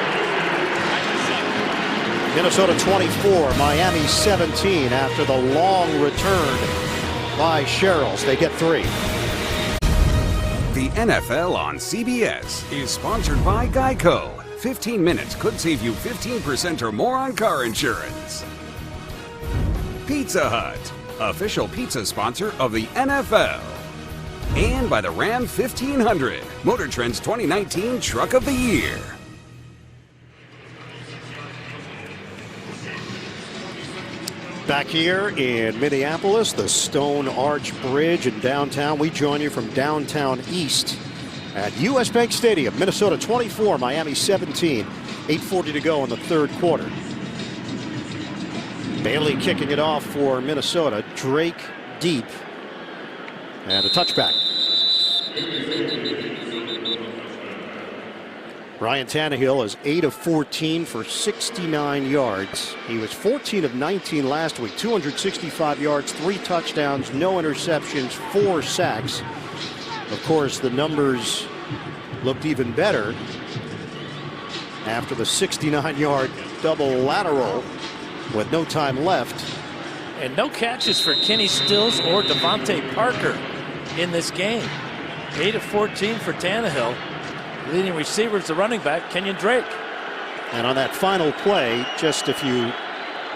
Speaker 1: Minnesota 24, Miami 17 after the long return by Sherrills. They get 3.
Speaker 3: The NFL on CBS is sponsored by Geico. 15 minutes could save you 15% or more on car insurance. Pizza Hut, official pizza sponsor of the NFL. And by the Ram 1500, Motor Trend's 2019 Truck of the Year.
Speaker 1: Back here in Minneapolis, the Stone Arch Bridge in downtown. We join you from downtown east at US Bank Stadium. Minnesota 24, Miami 17. 8:40 to go in the third quarter. Bailey kicking it off for Minnesota. Drake deep. And a touchback. Ryan Tannehill is 8 of 14 for 69 yards. He was 14 of 19 last week. 265 yards, 3 touchdowns, no interceptions, 4 sacks. Of course, the numbers looked even better after the 69-yard double lateral with no time left.
Speaker 2: And no catches for Kenny Stills or Devontae Parker in this game. 8 of 14 for Tannehill. Leading receivers, the running back, Kenyon Drake.
Speaker 1: And on that final play, just if you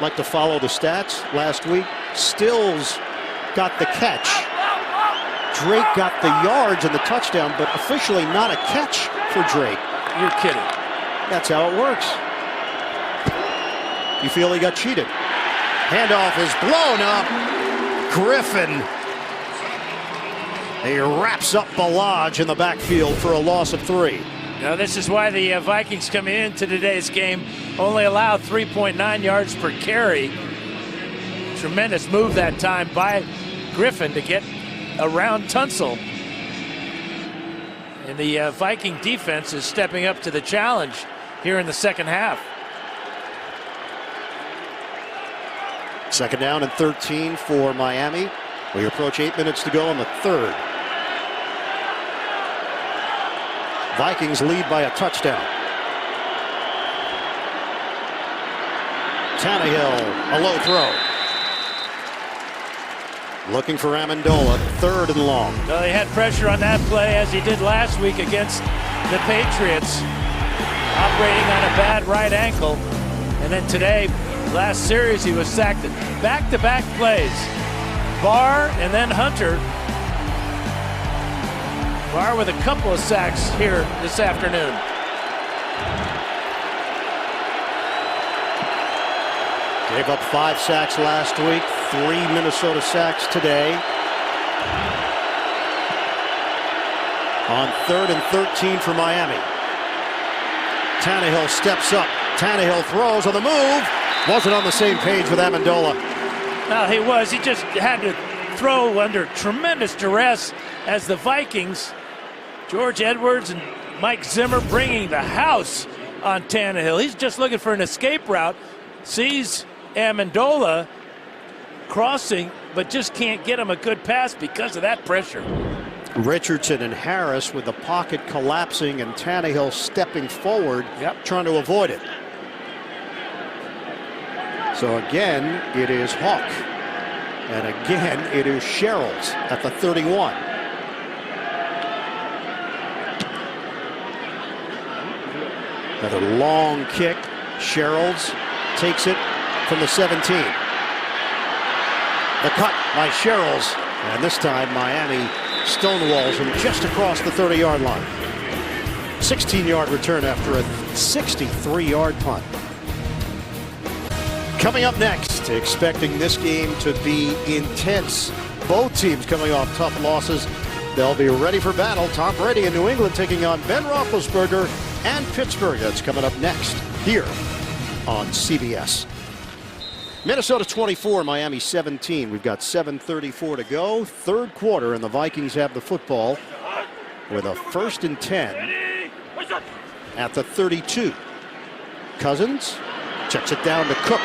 Speaker 1: like to follow the stats, last week, Stills got the catch. Drake got the yards and the touchdown, but officially not a catch for Drake.
Speaker 2: You're kidding.
Speaker 1: That's how it works. You feel he got cheated. Handoff is blown up. Griffin. He wraps up Balaj in the backfield for a loss of 3.
Speaker 2: Now this is why the Vikings coming into today's game only allowed 3.9 yards per carry. Tremendous move that time by Griffin to get around Tunsil. And the Viking defense is stepping up to the challenge here in the second half.
Speaker 1: Second down and 13 for Miami. We approach 8 minutes to go in the third. Vikings lead by a touchdown. Tannehill, a low throw. Looking for Amendola, 3rd and long.
Speaker 2: Well, he had pressure on that play as he did last week against the Patriots, operating on a bad right ankle. And then today, last series, he was sacked. Back-to-back plays. Barr and then Hunter. Barr with a couple of sacks here this afternoon.
Speaker 1: Gave up 5 sacks last week, 3 Minnesota sacks today. On 3rd and 13 for Miami. Tannehill steps up. Tannehill throws on the move. Wasn't on the same page with Amendola.
Speaker 2: Well, he was. He just had to throw under tremendous duress as the Vikings, George Edwards and Mike Zimmer, bringing the house on Tannehill. He's just looking for an escape route. Sees Amendola crossing, but just can't get him a good pass because of that pressure.
Speaker 1: Richardson and Harris with the pocket collapsing and Tannehill stepping forward, trying to avoid it. So again, it is Hawk. And again, it is Sherrills at the 31. Another long kick. Sherrills takes it from the 17. The cut by Sherrills. And this time, Miami stonewalls him just across the 30-yard line. 16-yard return after a 63-yard punt. Coming up next, expecting this game to be intense. Both teams coming off tough losses. They'll be ready for battle. Tom Brady in New England taking on Ben Roethlisberger and Pittsburgh. That's coming up next here on CBS. Minnesota 24, Miami 17. We've got 7:34 to go. Third quarter, and the Vikings have the football with a 1st and 10 at the 32. Cousins checks it down to Cook.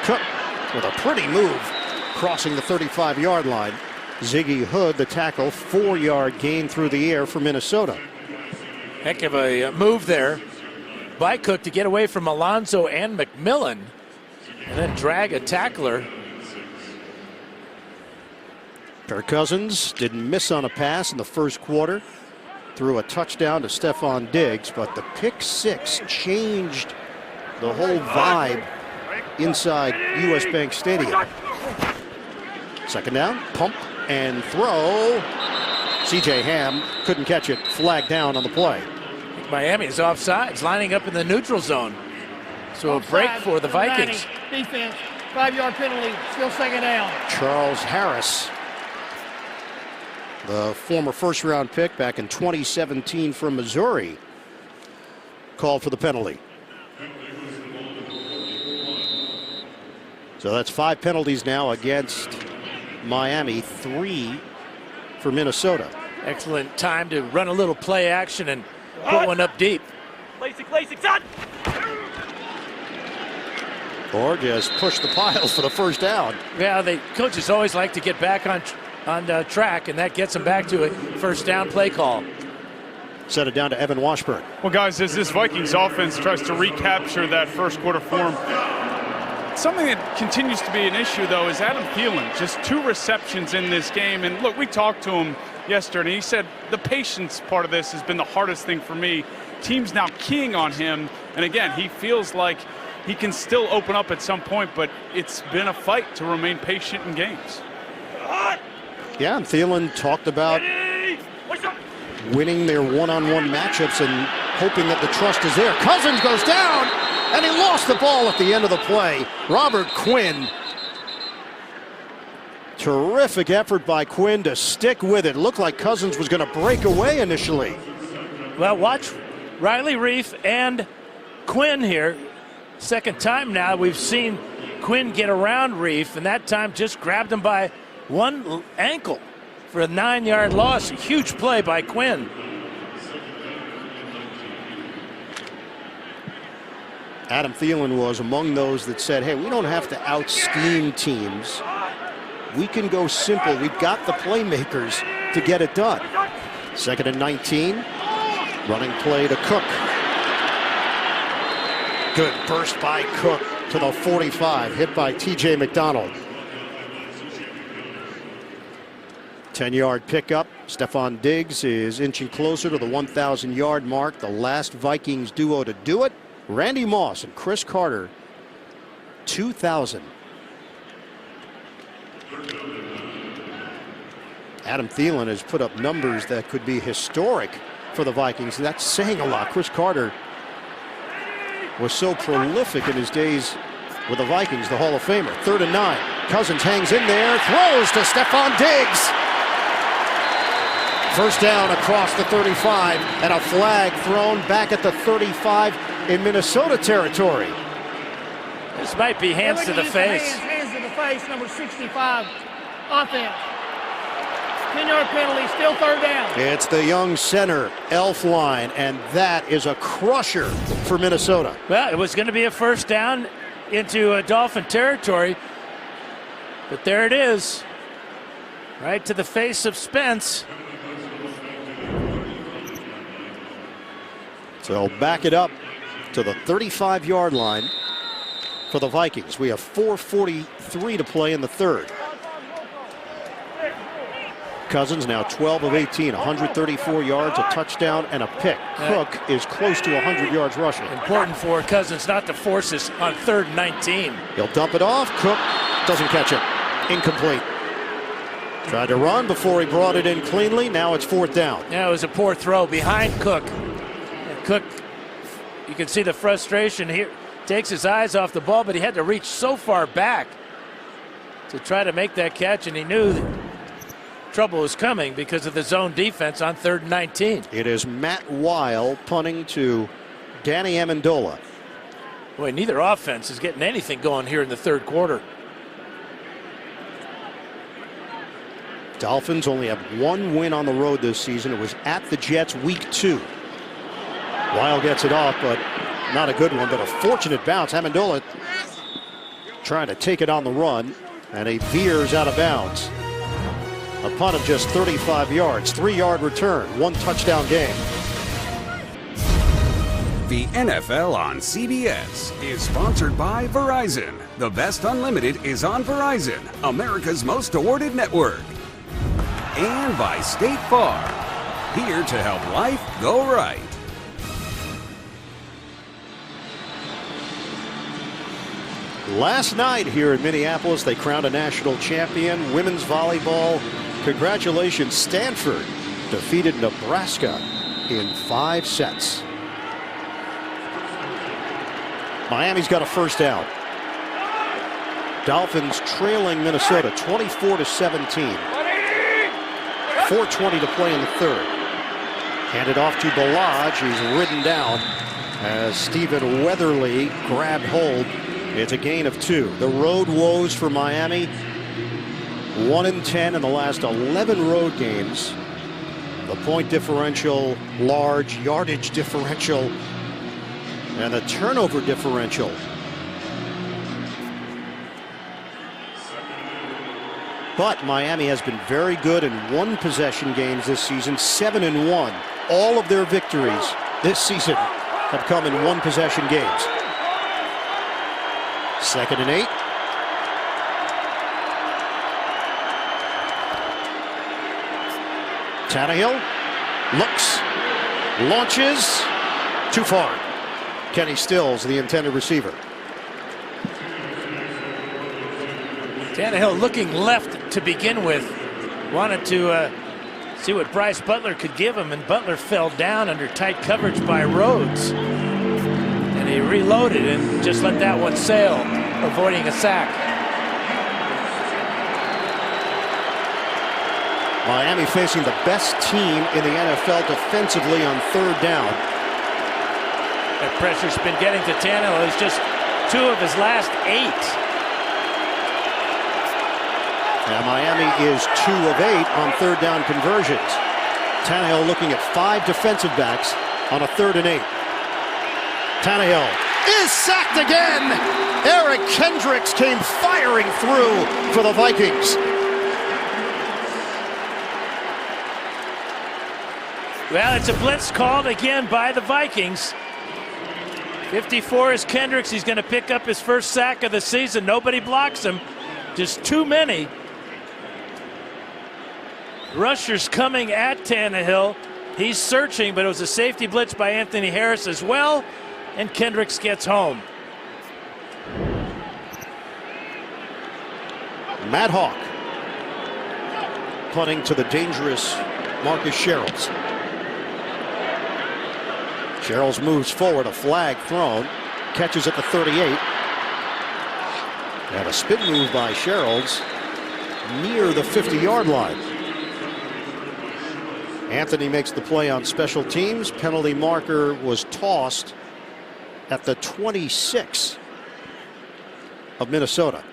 Speaker 1: Cook with a pretty move crossing the 35-yard line. Ziggy Hood, the tackle, 4-yard gain through the air for Minnesota.
Speaker 2: Heck of a move there by Cook to get away from Alonso and McMillan and then drag a tackler.
Speaker 1: Kirk Cousins didn't miss on a pass in the first quarter. Threw a touchdown to Stephon Diggs, but the pick 6 changed the whole vibe inside US Bank Stadium. Second down, pump and throw. CJ Ham couldn't catch it, flagged down on the play.
Speaker 2: Miami is offsides, lining up in the neutral zone. So a break for the Vikings.
Speaker 4: Defense, 5-yard penalty, still second down.
Speaker 1: Charles Harris, the former first-round pick back in 2017 from Missouri, called for the penalty. So that's 5 penalties now against Miami, 3 for Minnesota.
Speaker 2: Excellent time to run a little play action and put one up deep.
Speaker 1: Borg has pushed the piles for the first down.
Speaker 2: Yeah, the coaches always like to get back on track, and that gets them back to a first down play call.
Speaker 1: Set it down to Evan Washburn.
Speaker 7: Well, guys, as this Vikings offense tries to recapture that first quarter form, Something that continues to be an issue, though, is Adam Thielen. Just 2 receptions in this game. And look, we talked to him yesterday, and he said the patience part of this has been the hardest thing for me. Team's now keying on him. And again, he feels like he can still open up at some point, but it's been a fight to remain patient in games.
Speaker 1: Yeah, and Thielen talked about winning their one-on-one matchups and hoping that the trust is there. Cousins goes down, and he lost the ball at the end of the play. Robert Quinn. Terrific effort by Quinn to stick with it. Looked like Cousins was going to break away initially.
Speaker 2: Well, watch Riley Reef and Quinn here. Second time now we've seen Quinn get around Reef, and that time just grabbed him by one ankle for a 9-yard loss. A huge play by Quinn.
Speaker 1: Adam Thielen was among those that said, hey, we don't have to out-scheme teams. We can go simple. We've got the playmakers to get it done. 2nd and 19. Running play to Cook. Good burst by Cook to the 45. Hit by T.J. McDonald. 10-yard pickup. Stephon Diggs is inching closer to the 1,000-yard mark. The last Vikings duo to do it. Randy Moss and Chris Carter. 2,000. Adam Thielen has put up numbers that could be historic for the Vikings. That's saying a lot. Chris Carter was so prolific in his days with the Vikings, the Hall of Famer. 3rd and 9. Cousins hangs in there, throws to Stephon Diggs. First down across the 35, and a flag thrown back at the 35 in Minnesota territory.
Speaker 2: This might be hands to the face.
Speaker 4: Hands to the face, number 65, offense. 10-yard penalty, still 3rd down.
Speaker 1: It's the young center, Elflein, and that is a crusher for Minnesota.
Speaker 2: Well, it was going to be a first down into Dolphin territory, but there it is. Right to the face of Spence.
Speaker 1: So back it up to the 35-yard line for the Vikings. We have 4:43 to play in the 3rd. Cousins now 12 of 18, 134 yards, a touchdown, and a pick. Cook is close to 100 yards rushing.
Speaker 2: Important for Cousins not to force this on 3rd and 19.
Speaker 1: He'll dump it off. Cook doesn't catch it. Incomplete. Tried to run before he brought it in cleanly. Now it's 4th down.
Speaker 2: Yeah, it was a poor throw behind Cook. And Cook, you can see the frustration here. Takes his eyes off the ball, but he had to reach so far back to try to make that catch, and he knew that trouble was coming because of the zone defense on 3rd and 19.
Speaker 1: It is Matt Weil punting to Danny Amendola.
Speaker 2: Boy, neither offense is getting anything going here in the 3rd quarter.
Speaker 1: Dolphins only have 1 win on the road this season. It was at the Jets week 2. Weil gets it off, but not a good one, but a fortunate bounce. Amendola trying to take it on the run, and he veers out of bounds. A punt of just 35 yards, 3-yard return, 1 touchdown game.
Speaker 3: The NFL on CBS is sponsored by Verizon. The best unlimited is on Verizon, America's most awarded network. And by State Farm, here to help life go right.
Speaker 1: Last night here in Minneapolis, they crowned a national champion. Women's volleyball. Congratulations, Stanford defeated Nebraska in 5 sets. Miami's got a first down. Dolphins trailing Minnesota 24-17. 4:20 to play in the 3rd. Handed off to Balaj. He's ridden down as Stephen Weatherly grabbed hold. It's a gain of 2. The road woes for Miami. 1-10 in the last 11 road games. The point differential large, yardage differential, and the turnover differential. But Miami has been very good in 1-possession games this season, 7-1. All of their victories this season have come in 1-possession games. 2nd and 8. Tannehill looks, launches, too far. Kenny Stills, the intended receiver.
Speaker 2: Tannehill looking left to begin with. Wanted to see what Bryce Butler could give him, and Butler fell down under tight coverage by Rhodes. And he reloaded and just let that one sail, avoiding a sack.
Speaker 1: Miami facing the best team in the NFL defensively on 3rd down.
Speaker 2: That pressure's been getting to Tannehill. It's just 2 of his last 8.
Speaker 1: Now Miami is 2 of 8 on 3rd down conversions. Tannehill looking at 5 defensive backs on a 3rd and 8. Tannehill is sacked again. Eric Kendricks came firing through for the Vikings.
Speaker 2: Well, it's a blitz called again by the Vikings. 54 is Kendricks. He's going to pick up his first sack of the season. Nobody blocks him. Just too many. Rushers coming at Tannehill. He's searching, but it was a safety blitz by Anthony Harris as well, and Kendricks gets home.
Speaker 1: Matt Hawk punting to the dangerous Marcus Sherrills. Sherrills moves forward, a flag thrown, catches at the 38. And a spin move by Sherrills near the 50-yard line. Anthony makes the play on special teams. Penalty marker was tossed at the 26 of Minnesota.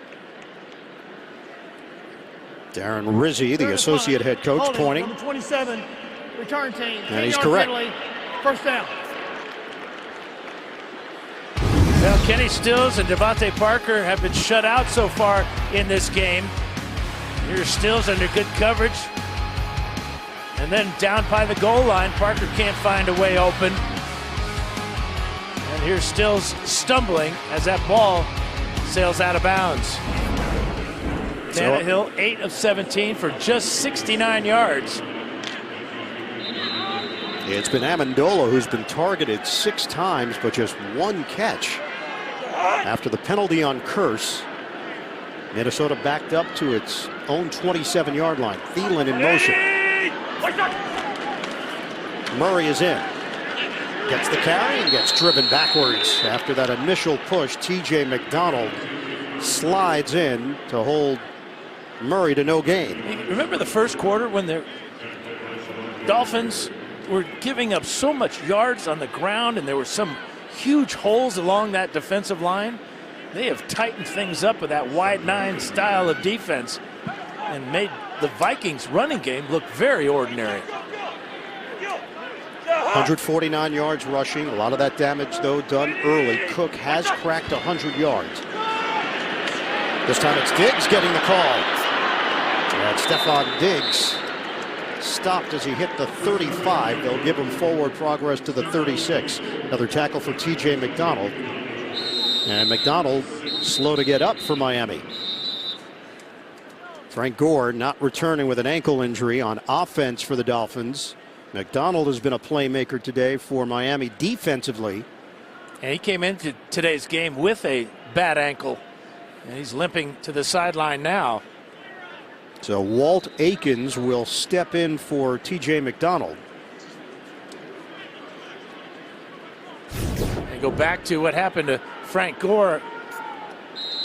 Speaker 1: Darren Rizzi, the associate head coach, pointing.
Speaker 4: Number 27, return team.
Speaker 1: And he's correct.
Speaker 4: Penalty, first down.
Speaker 2: Well, Kenny Stills and Devontae Parker have been shut out so far in this game. Here's Stills under good coverage. And then down by the goal line, Parker can't find a way open. And here's Stills stumbling as that ball sails out of bounds. Tannehill, 8 of 17 for just 69 yards.
Speaker 1: It's been Amendola who's been targeted 6 times, but just 1 catch. After the penalty on Curse, Minnesota backed up to its own 27-yard line. Thielen in motion. Murray is in. Gets the carry and gets driven backwards. After that initial push, TJ McDonald slides in to hold Murray to no gain.
Speaker 2: Remember the first quarter when the Dolphins were giving up so much yards on the ground, and there were some huge holes along that defensive line? They have tightened things up with that wide 9 style of defense and made the Vikings running game look very ordinary.
Speaker 1: 149 yards rushing. A lot of that damage, though, done early. Cook has cracked 100 yards. This time it's Diggs getting the call. And Stephon Diggs stopped as he hit the 35. They'll give him forward progress to the 36. Another tackle for TJ McDonald. And McDonald slow to get up for Miami. Frank Gore not returning with an ankle injury on offense for the Dolphins. McDonald has been a playmaker today for Miami defensively.
Speaker 2: And he came into today's game with a bad ankle, and he's limping to the sideline now.
Speaker 1: So Walt Aikens will step in for TJ McDonald.
Speaker 2: And go back to what happened to Frank Gore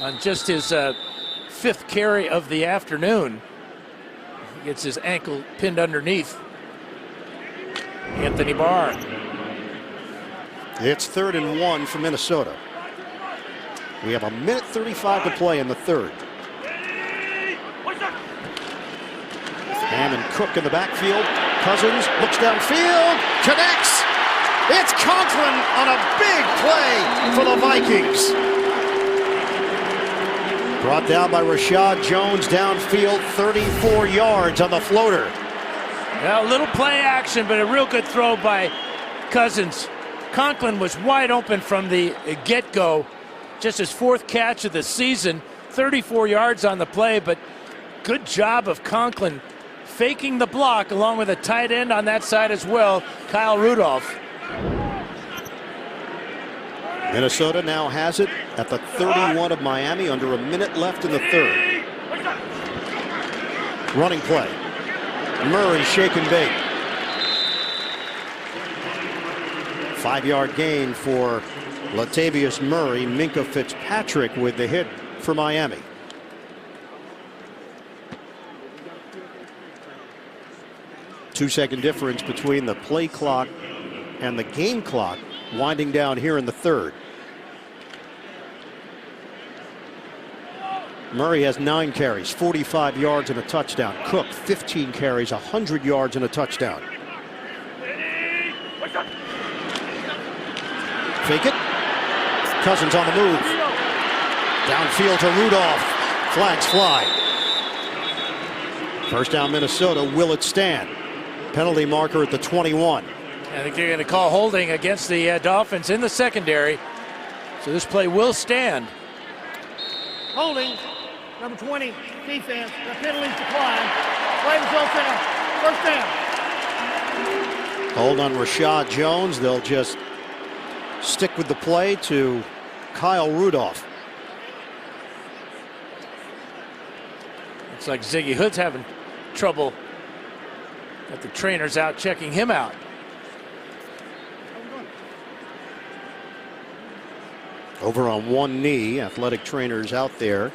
Speaker 2: on just his 5th carry of the afternoon. He gets his ankle pinned underneath Anthony Barr.
Speaker 1: It's 3rd and 1 for Minnesota. We have 1:35 to play in the 3rd. Hammond Cook in the backfield. Cousins looks downfield, connects. It's Conklin on a big play for the Vikings. Brought down by Rashad Jones downfield, 34 yards on the floater.
Speaker 2: Well, a little play action, but a real good throw by Cousins. Conklin was wide open from the get-go, just his 4th catch of the season, 34 yards on the play, but good job of Conklin faking the block along with a tight end on that side as well, Kyle Rudolph.
Speaker 1: Minnesota now has it at the 31 of Miami, under a minute left in the 3rd. Running play. Murray shake and bake. 5-yard gain for Latavius Murray. Minka Fitzpatrick with the hit for Miami. Two-second difference between the play clock and the game clock winding down here in the 3rd. Murray has 9 carries, 45 yards and a touchdown. Cook 15 carries, 100 yards and a touchdown. Fake it. Cousins on the move. Downfield to Rudolph. Flags fly. First down Minnesota. Will it stand? Penalty marker at the 21.
Speaker 2: I think they're going to call holding against the Dolphins in the secondary. So this play will stand.
Speaker 4: Holding, number 20, defense. The penalties decline. Play results in a first down.
Speaker 1: Hold on Rashad Jones. They'll just stick with the play to Kyle Rudolph.
Speaker 2: Looks like Ziggy Hood's having trouble. Got the trainers out checking him out.
Speaker 1: Over on one knee, athletic trainers out there.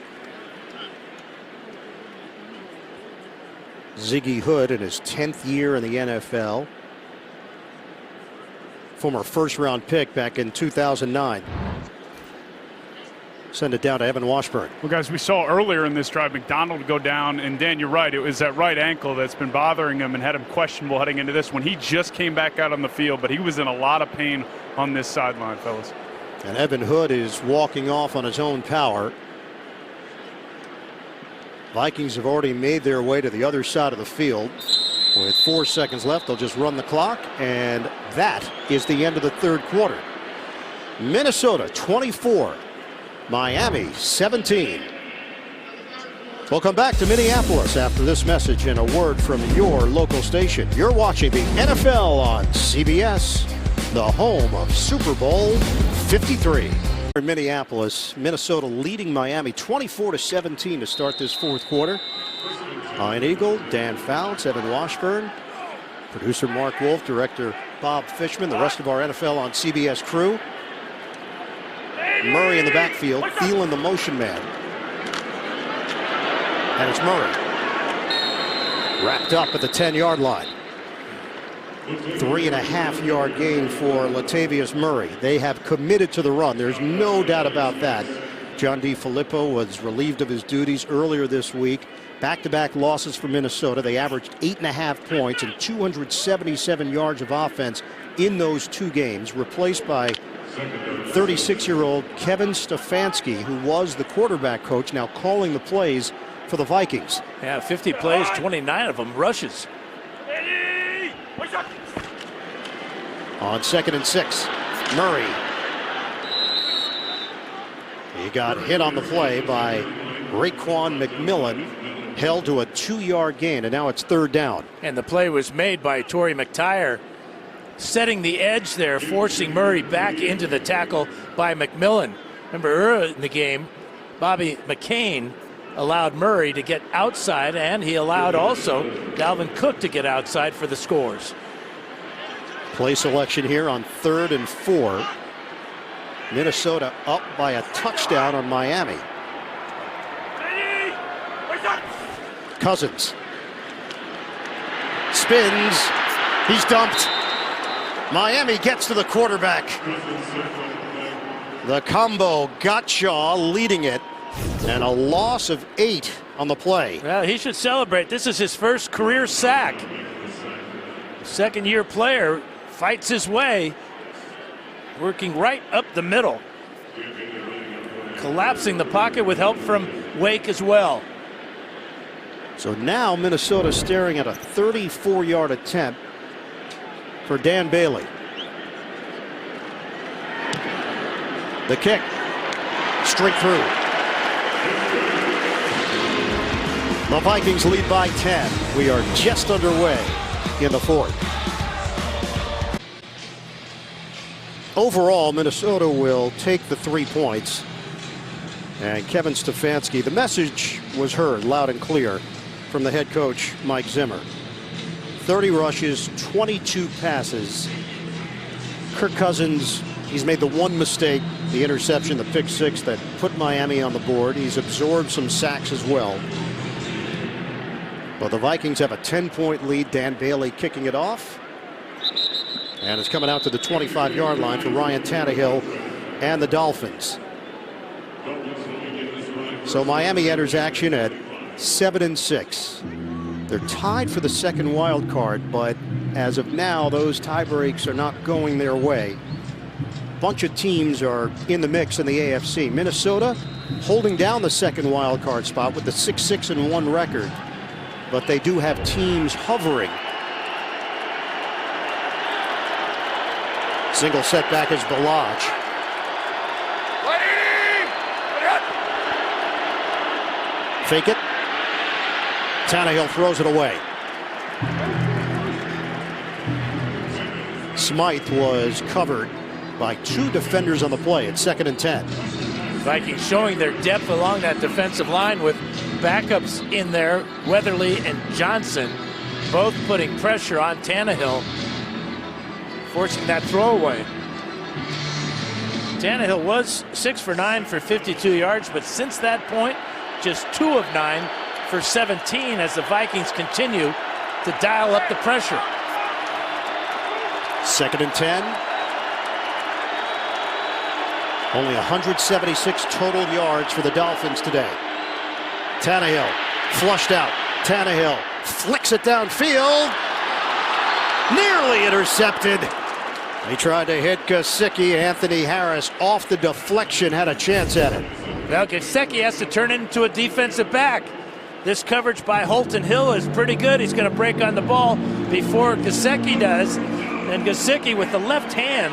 Speaker 1: Ziggy Hood in his 10th year in the NFL. Former first-round pick back in 2009. Send it down to Evan Washburn.
Speaker 7: Well, guys, we saw earlier in this drive McDonald go down, and Dan, you're right. It was that right ankle that's been bothering him and had him questionable heading into this one. He just came back out on the field, but he was in a lot of pain on this sideline, fellas.
Speaker 1: And Evan Hood is walking off on his own power. Vikings have already made their way to the other side of the field. With 4 seconds left, they'll just run the clock, and that is the end of the 3rd quarter. Minnesota 24, Miami 17. We'll come back to Minneapolis after this message and a word from your local station. You're watching the NFL on CBS, the home of Super Bowl 53. In Minneapolis, Minnesota leading Miami 24-17 to start this 4th quarter. Ian Eagle, Dan Fouts, Evan Washburn, producer Mark Wolf, director Bob Fishman, the rest of our NFL on CBS crew. Murray in the backfield, feeling the motion man. And it's Murray. Wrapped up at the 10-yard line. 3.5-yard gain for Latavius Murray. They have committed to the run. There's no doubt about that. John DeFilippo was relieved of his duties earlier this week. Back-to-back losses for Minnesota. They averaged 8.5 points and 277 yards of offense in those 2 games, replaced by 36-year-old Kevin Stefanski, who was the quarterback coach, now calling the plays for the Vikings.
Speaker 2: Yeah, 50 plays, 29 of them rushes.
Speaker 1: On 2nd and 6, Murray. He got hit on the play by Raekwon McMillan, held to a 2-yard gain, and now it's 3rd down.
Speaker 2: And the play was made by Torrey McTyer, setting the edge there, forcing Murray back into the tackle by McMillan. Remember earlier in the game, Bobby McCain allowed Murray to get outside, and he allowed also Dalvin Cook to get outside for the scores.
Speaker 1: Play selection here on 3rd and 4. Minnesota up by a touchdown on Miami. Cousins spins. He's dumped. Miami gets to the quarterback. The combo, Gottschall leading it, and a loss of 8 on the play.
Speaker 2: Well, he should celebrate. This is his first career sack. Second-year player fights his way, working right up the middle, collapsing the pocket with help from Wake as well.
Speaker 1: So now Minnesota staring at a 34-yard attempt for Dan Bailey. The kick. straight through. The Vikings lead by 10. We are just underway in the fourth. Overall, Minnesota will take the 3 points. And Kevin Stefanski, the message was heard loud and clear from the head coach, Mike Zimmer. 30 rushes, 22 passes. Kirk Cousins, he's made the one mistake, the interception, the pick six that put Miami on the board. He's absorbed some sacks as well. Well, the Vikings have a 10-point lead. Dan Bailey kicking it off. And it's coming out to the 25-yard line for Ryan Tannehill and the Dolphins. So Miami enters action at 7-6. They're tied for the second wild card, but as of now, those tie breaks are not going their way. A bunch of teams are in the mix in the AFC. Minnesota holding down the second wild card spot with the 6-6-1 record, but they do have teams hovering. Single setback is Balaj. Fake it. Tannehill throws it away. Smythe was covered by 2 defenders on the play at 2nd and 10.
Speaker 2: Vikings showing their depth along that defensive line with backups in there. Weatherly and Johnson both putting pressure on Tannehill, forcing that throwaway. Tannehill was 6 for 9 for 52 yards, but since that point, just 2 of 9 for 17 as the Vikings continue to dial up the pressure.
Speaker 1: 2nd and 10. Only 176 total yards for the Dolphins today. Tannehill flushed out. Tannehill flicks it downfield. Nearly intercepted. He tried to hit Gesicki. Anthony Harris off the deflection had a chance at it.
Speaker 2: Well, Gesicki has to turn it into a defensive back. This coverage by Holton Hill is pretty good. He's going to break on the ball before Gesicki does. And Gesicki with the left hand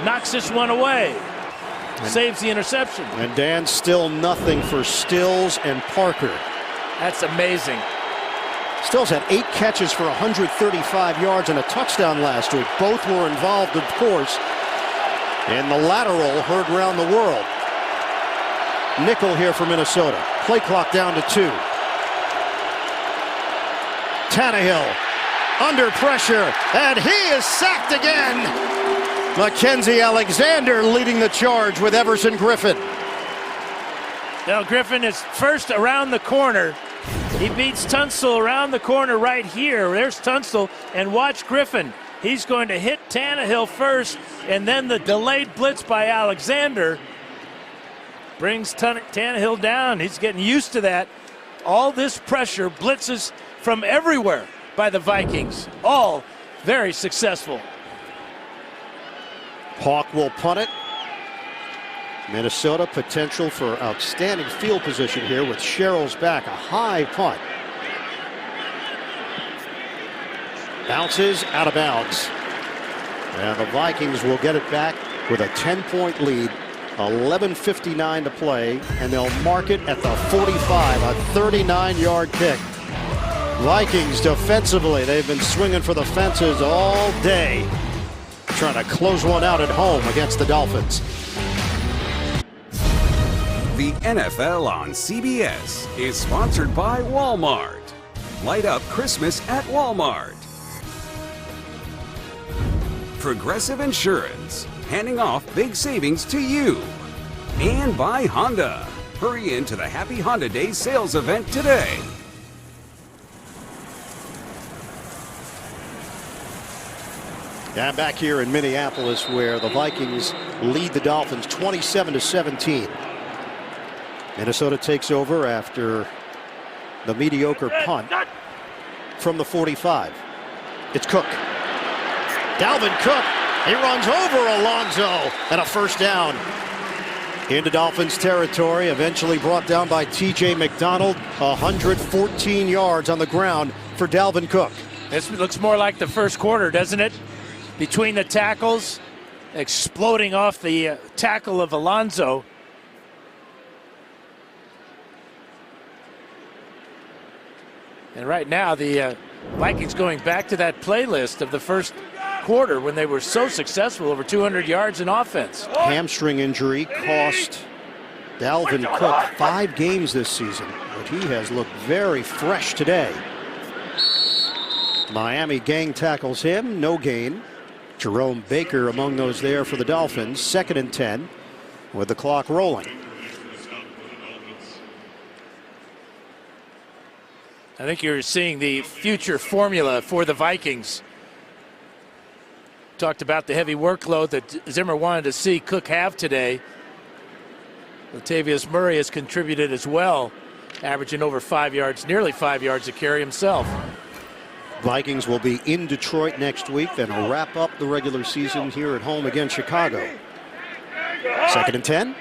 Speaker 2: knocks this one away. Saves the interception.
Speaker 1: And Dan, still nothing for Stills and Parker.
Speaker 2: That's amazing.
Speaker 1: Stills had 8 catches for 135 yards and a touchdown last week. Both were involved, of course, in the lateral heard around the world. Nickel here for Minnesota. Play clock down to 2. Tannehill under pressure, and he is sacked again. Mackenzie Alexander leading the charge with Everson Griffin.
Speaker 2: Now Griffin is first around the corner. He beats Tunstall around the corner right here. There's Tunstall, and watch Griffin. He's going to hit Tannehill first, and then the delayed blitz by Alexander brings Tannehill down. He's getting used to that. All this pressure, blitzes from everywhere by the Vikings. All very successful.
Speaker 1: Hawk will punt it. Minnesota potential for outstanding field position here with Sherrill's back. A high punt. Bounces out of bounds. And the Vikings will get it back with a 10-point lead. 11:59 to play, and they'll mark it at the 45, a 39-yard kick. Vikings defensively, they've been swinging for the fences all day, trying to close one out at home against the Dolphins.
Speaker 3: The NFL on CBS is sponsored by Walmart. Light up Christmas at Walmart. Progressive Insurance, handing off big savings to you. And by Honda. Hurry into the Happy Honda Days sales event today.
Speaker 1: And back here in Minneapolis, where the Vikings lead the Dolphins 27-17. Minnesota takes over after the mediocre punt from the 45. It's Cook. Dalvin Cook. He runs over Alonso, and a first down into Dolphins territory, eventually brought down by T.J. McDonald. 114 yards on the ground for Dalvin Cook.
Speaker 2: This looks more like the first quarter, doesn't it? Between the tackles, exploding off the tackle of Alonso. And right now, the Vikings going back to that playlist of the first quarter when they were so successful, over 200 yards in offense.
Speaker 1: Hamstring injury cost Dalvin Cook 5 games this season, but he has looked very fresh today. Miami gang tackles him, no gain. Jerome Baker among those there for the Dolphins. 2nd and 10 with the clock rolling.
Speaker 2: I think you're seeing the future formula for the Vikings. Talked about the heavy workload that Zimmer wanted to see Cook have today. Latavius Murray has contributed as well, averaging over 5 yards, nearly 5 yards a carry himself.
Speaker 1: Vikings will be in Detroit next week, then wrap up the regular season here at home against Chicago. 2nd and 10.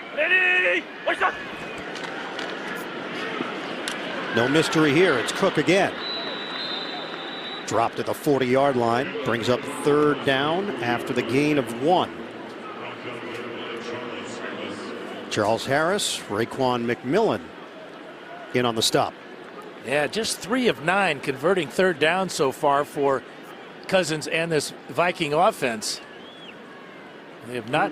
Speaker 1: No mystery here. It's Cook again. Dropped at the 40-yard line. Brings up 3rd down after the gain of 1. Charles Harris, Raekwon McMillan in on the stop.
Speaker 2: Yeah, just 3 of 9 converting 3rd down so far for Cousins and this Viking offense. They have not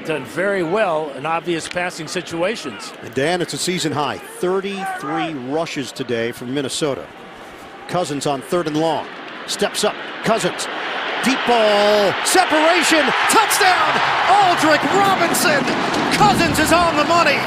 Speaker 2: done very well in obvious passing situations.
Speaker 1: And Dan, it's a season high. 33 rushes today from Minnesota. Cousins on 3rd and long. Steps up. Cousins. Deep ball. Separation. Touchdown. Aldrick Robinson. Cousins is on the money.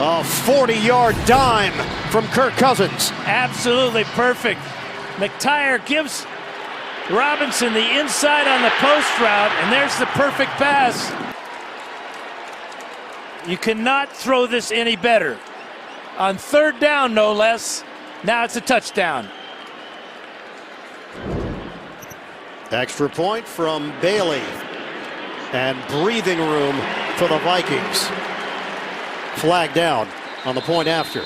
Speaker 1: A 40-yard dime from Kirk Cousins.
Speaker 2: Absolutely perfect. McTire gives Robinson the inside on the post route, and there's the perfect pass. You cannot throw this any better. On 3rd down, no less. Now it's a touchdown.
Speaker 1: Extra point from Bailey. And breathing room for the Vikings. Flag down on the point after.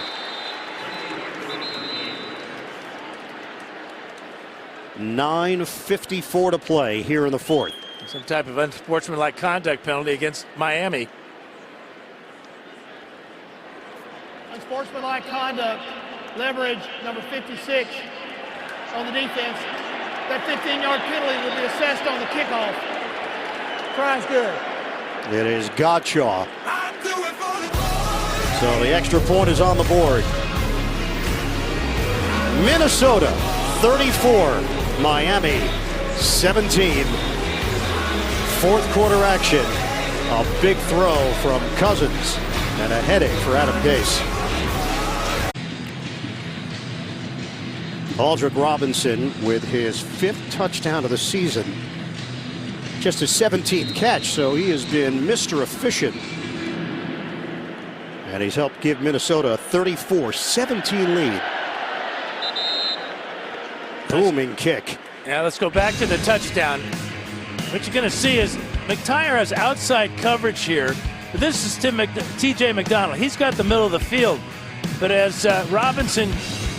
Speaker 1: .9:54 to play here in the 4th.
Speaker 2: Some type of unsportsmanlike conduct penalty against Miami.
Speaker 4: Unsportsmanlike conduct, leverage, number 56 on the defense. That 15-yard penalty will be assessed on the kickoff. Try's good.
Speaker 1: It is Gottschall. So the extra point is on the board. Minnesota 34, Miami 17. 4th quarter action. A big throw from Cousins and a headache for Adam Gase. Aldrick Robinson with his 5th touchdown of the season. Just his 17th catch, so he has been Mr. Efficient. And he's helped give Minnesota a 34-17 lead. Booming kick.
Speaker 2: Yeah, let's go back to the touchdown. What you're going to see is McTire has outside coverage here. But this is T.J. McDonald. He's got the middle of the field. But as Robinson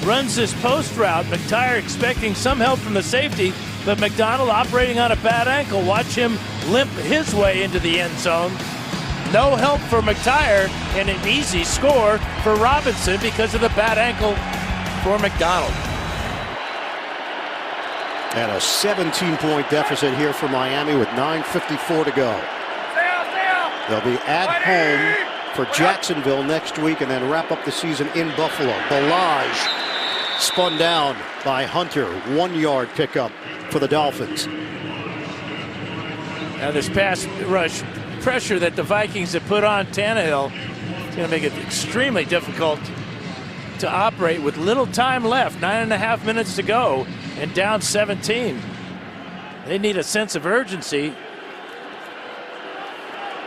Speaker 2: runs this post route, McTire expecting some help from the safety, but McDonald operating on a bad ankle. Watch him limp his way into the end zone. No help for McTire, and an easy score for Robinson because of the bad ankle for McDonald.
Speaker 1: And a 17-point deficit here for Miami with 9:54 to go. They'll be at home for Jacksonville next week and then wrap up the season in Buffalo. Balaj spun down by Hunter. 1-yard pickup for the Dolphins.
Speaker 2: Now this pass rush pressure that the Vikings have put on Tannehill is going to make it extremely difficult to operate with little time left. 9.5 minutes to go and down 17. They need a sense of urgency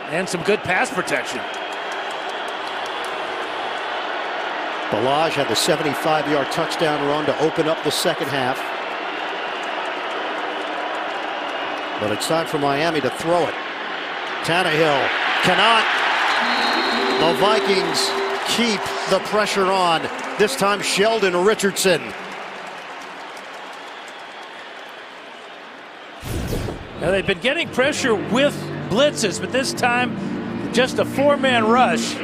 Speaker 2: and some good pass protection.
Speaker 1: Balaj had the 75-yard touchdown run to open up the second half. But it's time for Miami to throw it. Tannehill cannot. The Vikings keep the pressure on. This time Sheldon Richardson.
Speaker 2: Now they've been getting pressure with blitzes, but this time just a 4-man rush.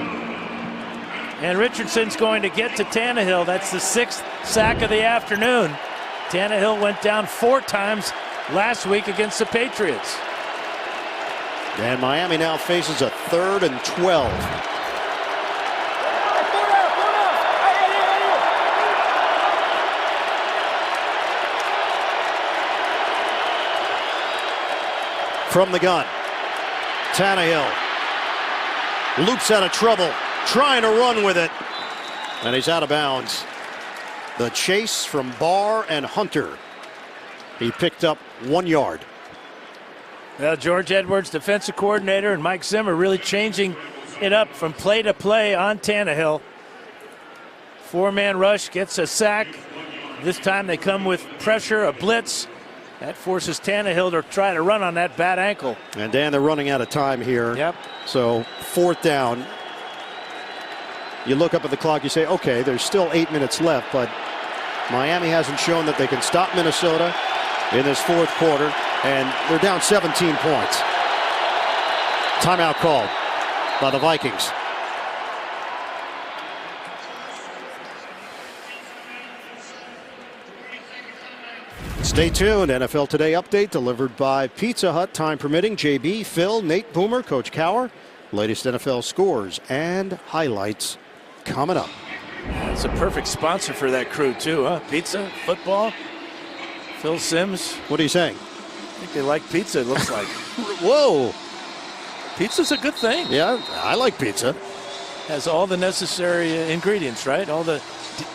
Speaker 2: And Richardson's going to get to Tannehill. That's the 6th sack of the afternoon. Tannehill went down 4 times last week against the Patriots.
Speaker 1: And Miami now faces a 3rd and 12. From the gun, Tannehill loops out of trouble, trying to run with it, and he's out of bounds. The chase from Barr and Hunter. He picked up 1 yard.
Speaker 2: Well, George Edwards, defensive coordinator, and Mike Zimmer really changing it up from play to play on Tannehill. 4-man rush, gets a sack. This time they come with pressure, a blitz. That forces Tannehill to try to run on that bad ankle.
Speaker 1: And Dan, they're running out of time here.
Speaker 2: Yep.
Speaker 1: So 4th down. You look up at the clock, you say, okay, there's still 8 minutes left, but Miami hasn't shown that they can stop Minnesota in this 4th quarter, and they're down 17 points. Timeout called by the Vikings. Stay tuned. NFL Today update delivered by Pizza Hut. Time permitting. JB, Phil, Nate Boomer, Coach Cower. Latest NFL scores and highlights coming up.
Speaker 2: It's a perfect sponsor for that crew too, huh? Pizza, football. Phil Simms.
Speaker 1: What are you saying?
Speaker 2: I think they like pizza, it looks like.
Speaker 1: Whoa.
Speaker 2: Pizza's a good thing.
Speaker 1: Yeah, I like pizza.
Speaker 2: Has all the necessary ingredients, right? All the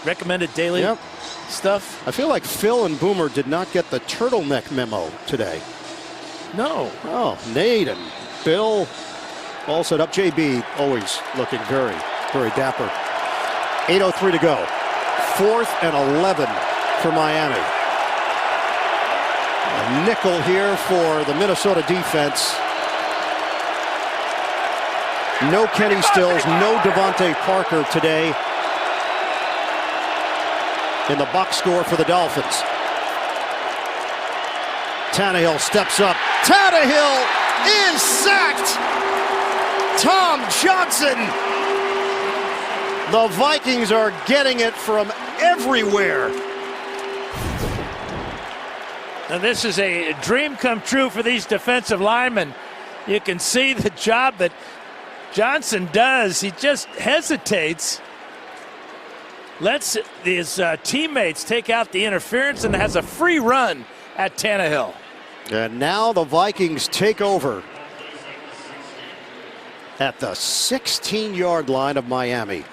Speaker 2: recommended daily stuff.
Speaker 1: I feel like Phil and Boomer did not get the turtleneck memo today.
Speaker 2: No.
Speaker 1: Oh, Nate and Bill all set up. JB always looking very, very dapper. 8:03 to go. 4th and 11 for Miami. A nickel here for the Minnesota defense. No Kenny Stills, no Devontae Parker today in the box score for the Dolphins. Tannehill steps up. Tannehill is sacked. Tom Johnson. The Vikings are getting it from everywhere.
Speaker 2: Now this is a dream come true for these defensive linemen. You can see the job that Johnson does. He just hesitates, lets his teammates take out the interference, and has a free run at Tannehill.
Speaker 1: And now the Vikings take over at the 16-yard line of Miami.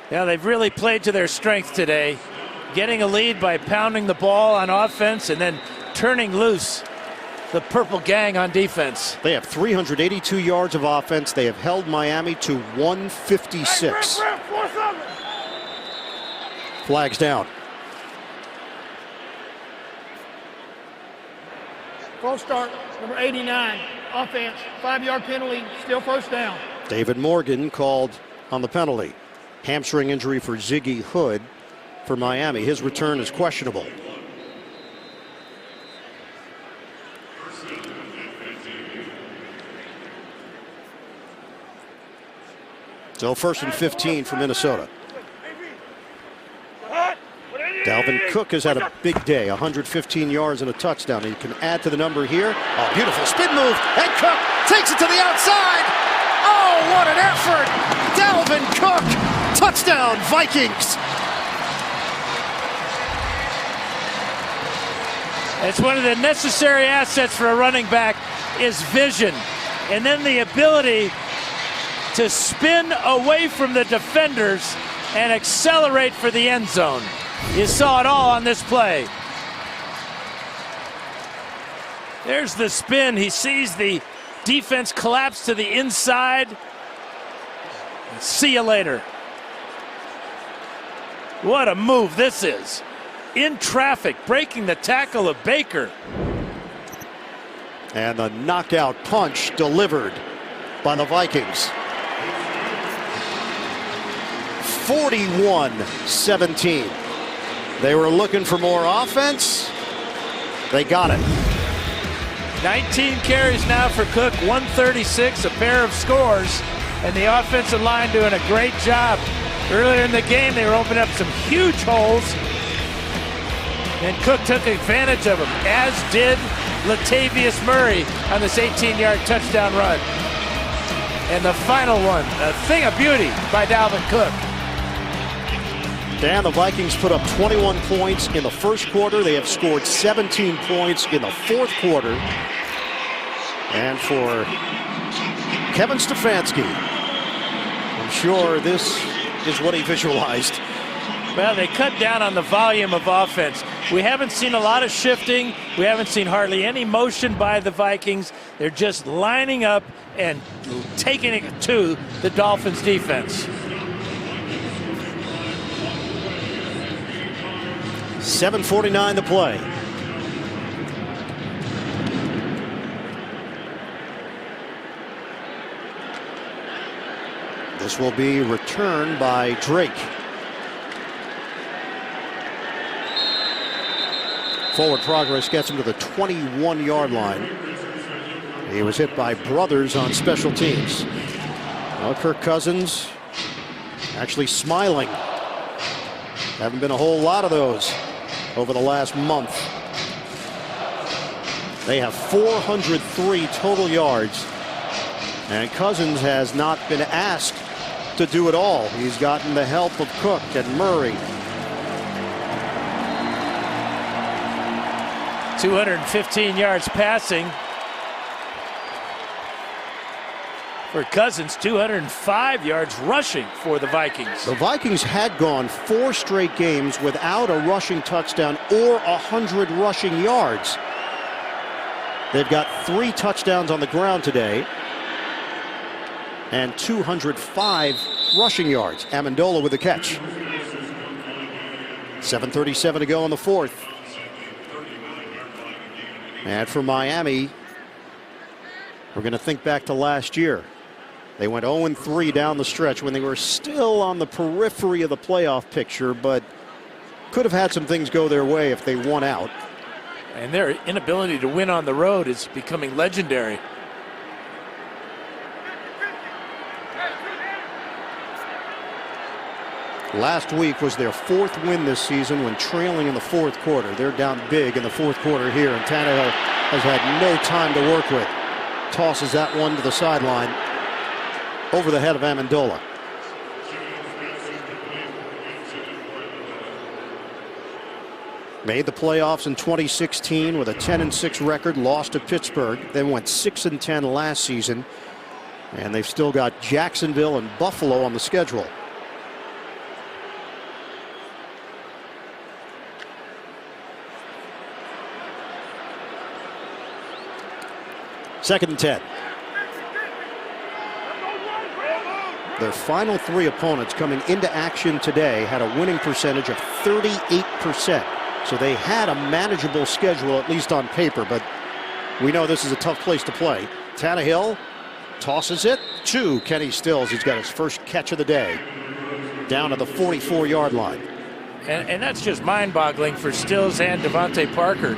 Speaker 2: Yeah, they've really played to their strength today, getting a lead by pounding the ball on offense and then turning loose the Purple Gang on defense.
Speaker 1: They have 382 yards of offense. They have held Miami to 156. Flags down.
Speaker 4: False start, number 89, offense, 5-yard penalty, still 1st down.
Speaker 1: David Morgan called on the penalty. Hamstring injury for Ziggy Hood for Miami. His return is questionable. So 1st and 15 for Minnesota. Dalvin Cook has had a big day, 115 yards and a touchdown. He can add to the number here. Oh, beautiful spin move, and Cook takes it to the outside. Oh, what an effort! Dalvin Cook, touchdown Vikings.
Speaker 2: It's one of the necessary assets for a running back is vision, and then the ability to spin away from the defenders and accelerate for the end zone. You saw it all on this play. There's the spin. He sees the defense collapse to the inside. See you later. What a move this is. In traffic, breaking the tackle of Baker.
Speaker 1: And the knockout punch delivered by the Vikings. 41-17. They were looking for more offense. They got it.
Speaker 2: 19 carries now for Cook, 136, a pair of scores, and the offensive line doing a great job. Earlier in the game, they were opening up some huge holes, and Cook took advantage of them, as did Latavius Murray on this 18-yard touchdown run. And the final one, a thing of beauty by Dalvin Cook.
Speaker 1: Dan, the Vikings put up 21 points in the first quarter. They have scored 17 points in the fourth quarter. And for Kevin Stefanski, I'm sure this is what he visualized.
Speaker 2: Well, they cut down on the volume of offense. We haven't seen a lot of shifting. We haven't seen hardly any motion by the Vikings. They're just lining up and taking it to the Dolphins defense.
Speaker 1: 7:49 to play. This will be returned by Drake. Forward progress gets him to the 21-yard line. He was hit by Brothers on special teams. Well, Kirk Cousins actually smiling. Haven't been a whole lot of those over the last month. They have 403 total yards, and Cousins has not been asked to do it all. He's gotten the help of Cook and Murray.
Speaker 2: 215 yards passing for Cousins, 205 yards rushing for the Vikings.
Speaker 1: The Vikings had gone 4 straight games without a rushing touchdown or 100 rushing yards. They've got 3 touchdowns on the ground today and 205 rushing yards. Amendola with the catch. 7:37 to go in the fourth. And for Miami, we're going to think back to last year. They went 0-3 down the stretch when they were still on the periphery of the playoff picture, but could have had some things go their way if they won out.
Speaker 2: And their inability to win on the road is becoming legendary.
Speaker 1: Last week was their 4th win this season when trailing in the fourth quarter. They're down big in the fourth quarter here, and Tannehill has had no time to work with. Tosses that one to the sideline over the head of Amendola. Made the playoffs in 2016 with a 10-6 record, lost to Pittsburgh, then went 6-10 last season, and they've still got Jacksonville and Buffalo on the schedule. Second and 10. Their final 3 opponents coming into action today had a winning percentage of 38%. So they had a manageable schedule, at least on paper, but we know this is a tough place to play. Tannehill tosses it to Kenny Stills. He's got his first catch of the day down at the 44-yard line.
Speaker 2: And that's just mind-boggling for Stills and Devontae Parker.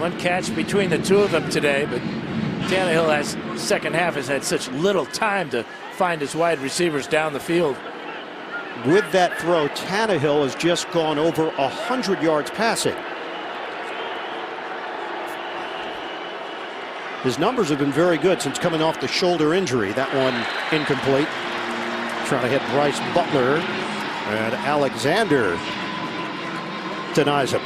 Speaker 2: One catch between the two of them today, but Tannehill second half has had such little time to find his wide receivers down the field.
Speaker 1: With that throw, Tannehill has just gone over 100 yards passing. His numbers have been very good since coming off the shoulder injury. That one incomplete. Trying to hit Bryce Butler, and Alexander denies him.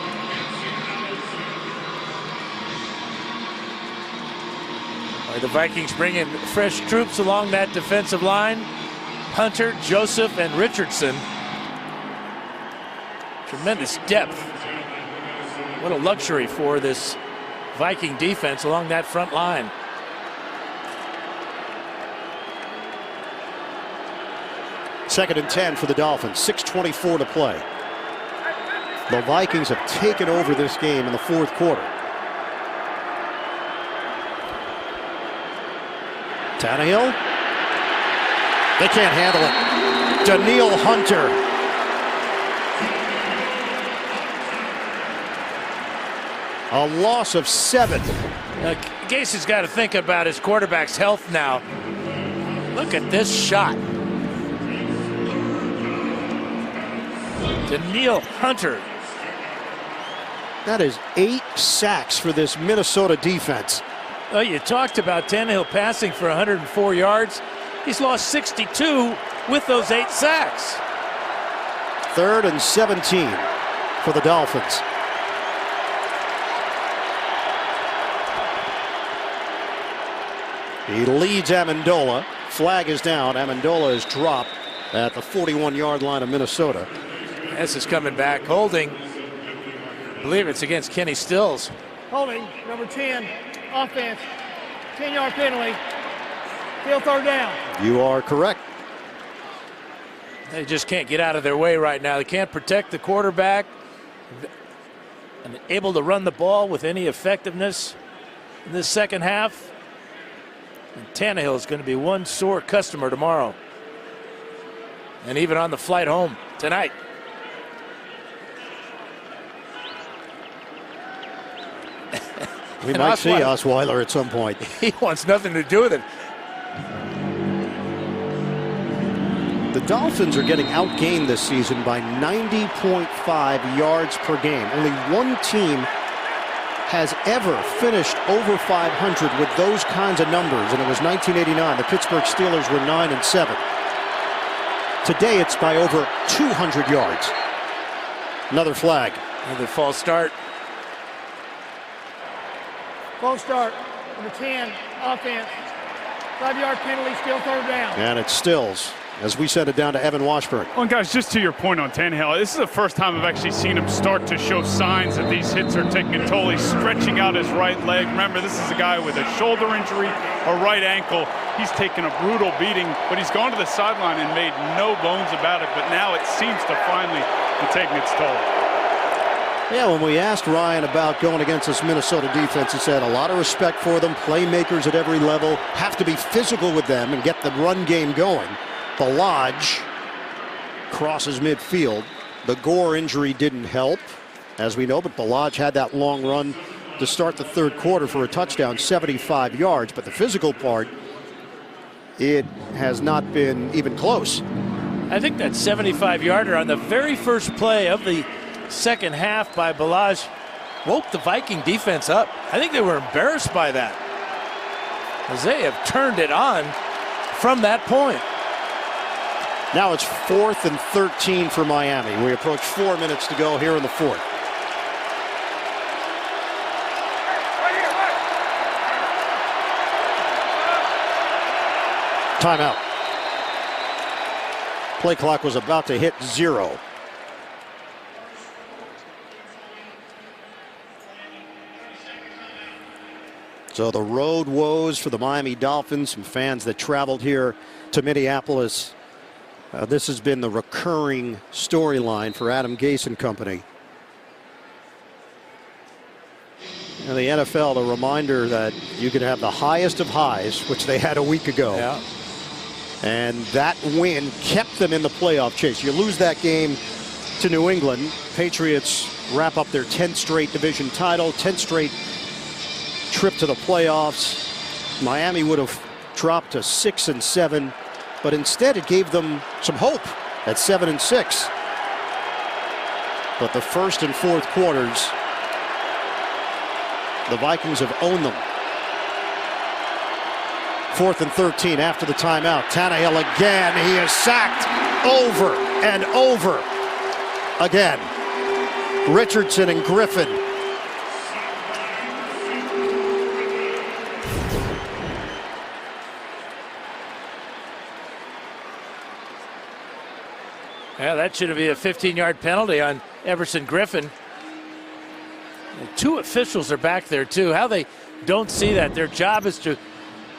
Speaker 2: The Vikings bring in fresh troops along that defensive line. Hunter, Joseph, and Richardson. Tremendous depth. What a luxury for this Viking defense along that front line.
Speaker 1: Second and 10 for the Dolphins. 6:24 to play. The Vikings have taken over this game in the fourth quarter. Tannehill. They can't handle it. Danielle Hunter. A loss of 7.
Speaker 2: Gase has got to think about his quarterback's health now. Look at this shot. Daniil Hunter.
Speaker 1: That is 8 sacks for this Minnesota defense.
Speaker 2: Oh, you talked about Tannehill passing for 104 yards. He's lost 62 with those 8 sacks.
Speaker 1: 3rd and 17 for the Dolphins. He leads Amendola. Flag is down. Amendola is dropped at the 41-yard line of Minnesota.
Speaker 2: This is coming back. Holding. I believe it's against Kenny Stills.
Speaker 4: Holding, number 10, offense, 10-yard penalty, still 3rd down.
Speaker 1: You are correct.
Speaker 2: They just can't get out of their way right now. They can't protect the quarterback and able to run the ball with any effectiveness in this second half. And Tannehill is going to be one sore customer tomorrow. And even on the flight home tonight.
Speaker 1: We might see Osweiler at some point.
Speaker 2: He wants nothing to do with it.
Speaker 1: The Dolphins are getting outgained this season by 90.5 yards per game. Only one team has ever finished over 500 with those kinds of numbers, and it was 1989. The Pittsburgh Steelers were 9-7. Today it's by over 200 yards. Another flag.
Speaker 2: Another false start.
Speaker 4: False start, number 10, offense, 5-yard penalty, still 3rd down.
Speaker 1: And it's Stills as we send it down to Evan Washburn.
Speaker 7: Well, guys, just to your point on Tannehill, this is the first time I've actually seen him start to show signs that these hits are taking a toll. He's stretching out his right leg. Remember, this is a guy with a shoulder injury, a right ankle. He's taken a brutal beating, but he's gone to the sideline and made no bones about it. But now it seems to finally be taking its toll.
Speaker 1: Yeah, when we asked Ryan about going against this Minnesota defense, he said a lot of respect for them, playmakers at every level, have to be physical with them and get the run game going. Balaj crosses midfield. The Gore injury didn't help, as we know, but Balaj had that long run to start the 3rd quarter for a touchdown, 75 yards. But the physical part, it has not been even close.
Speaker 2: I think that 75-yarder on the very first play of the second half by Balaj woke the Viking defense up. I think they were embarrassed by that, as they have turned it on from that point.
Speaker 1: Now it's 4th and 13 for Miami. We approach 4 minutes to go here in the 4th. Timeout. Play clock was about to hit 0. So the road woes for the Miami Dolphins, some fans that traveled here to Minneapolis. This has been the recurring storyline for Adam Gase and company. And the NFL, the reminder that you could have the highest of highs, which they had a week ago.
Speaker 2: Yeah.
Speaker 1: And that win kept them in the playoff chase. You lose that game to New England. Patriots wrap up their 10th straight division title, 10th straight trip to the playoffs. Miami would have dropped to 6-7, but instead it gave them some hope at 7-6. But the 1st and 4th quarters, the Vikings have owned them. 4th and 13 after the timeout. Tannehill again. He is sacked over and over again. Richardson and Griffin.
Speaker 2: Yeah, that should be a 15-yard penalty on Everson Griffin. And 2 officials are back there, too. How they don't see that. Their job is to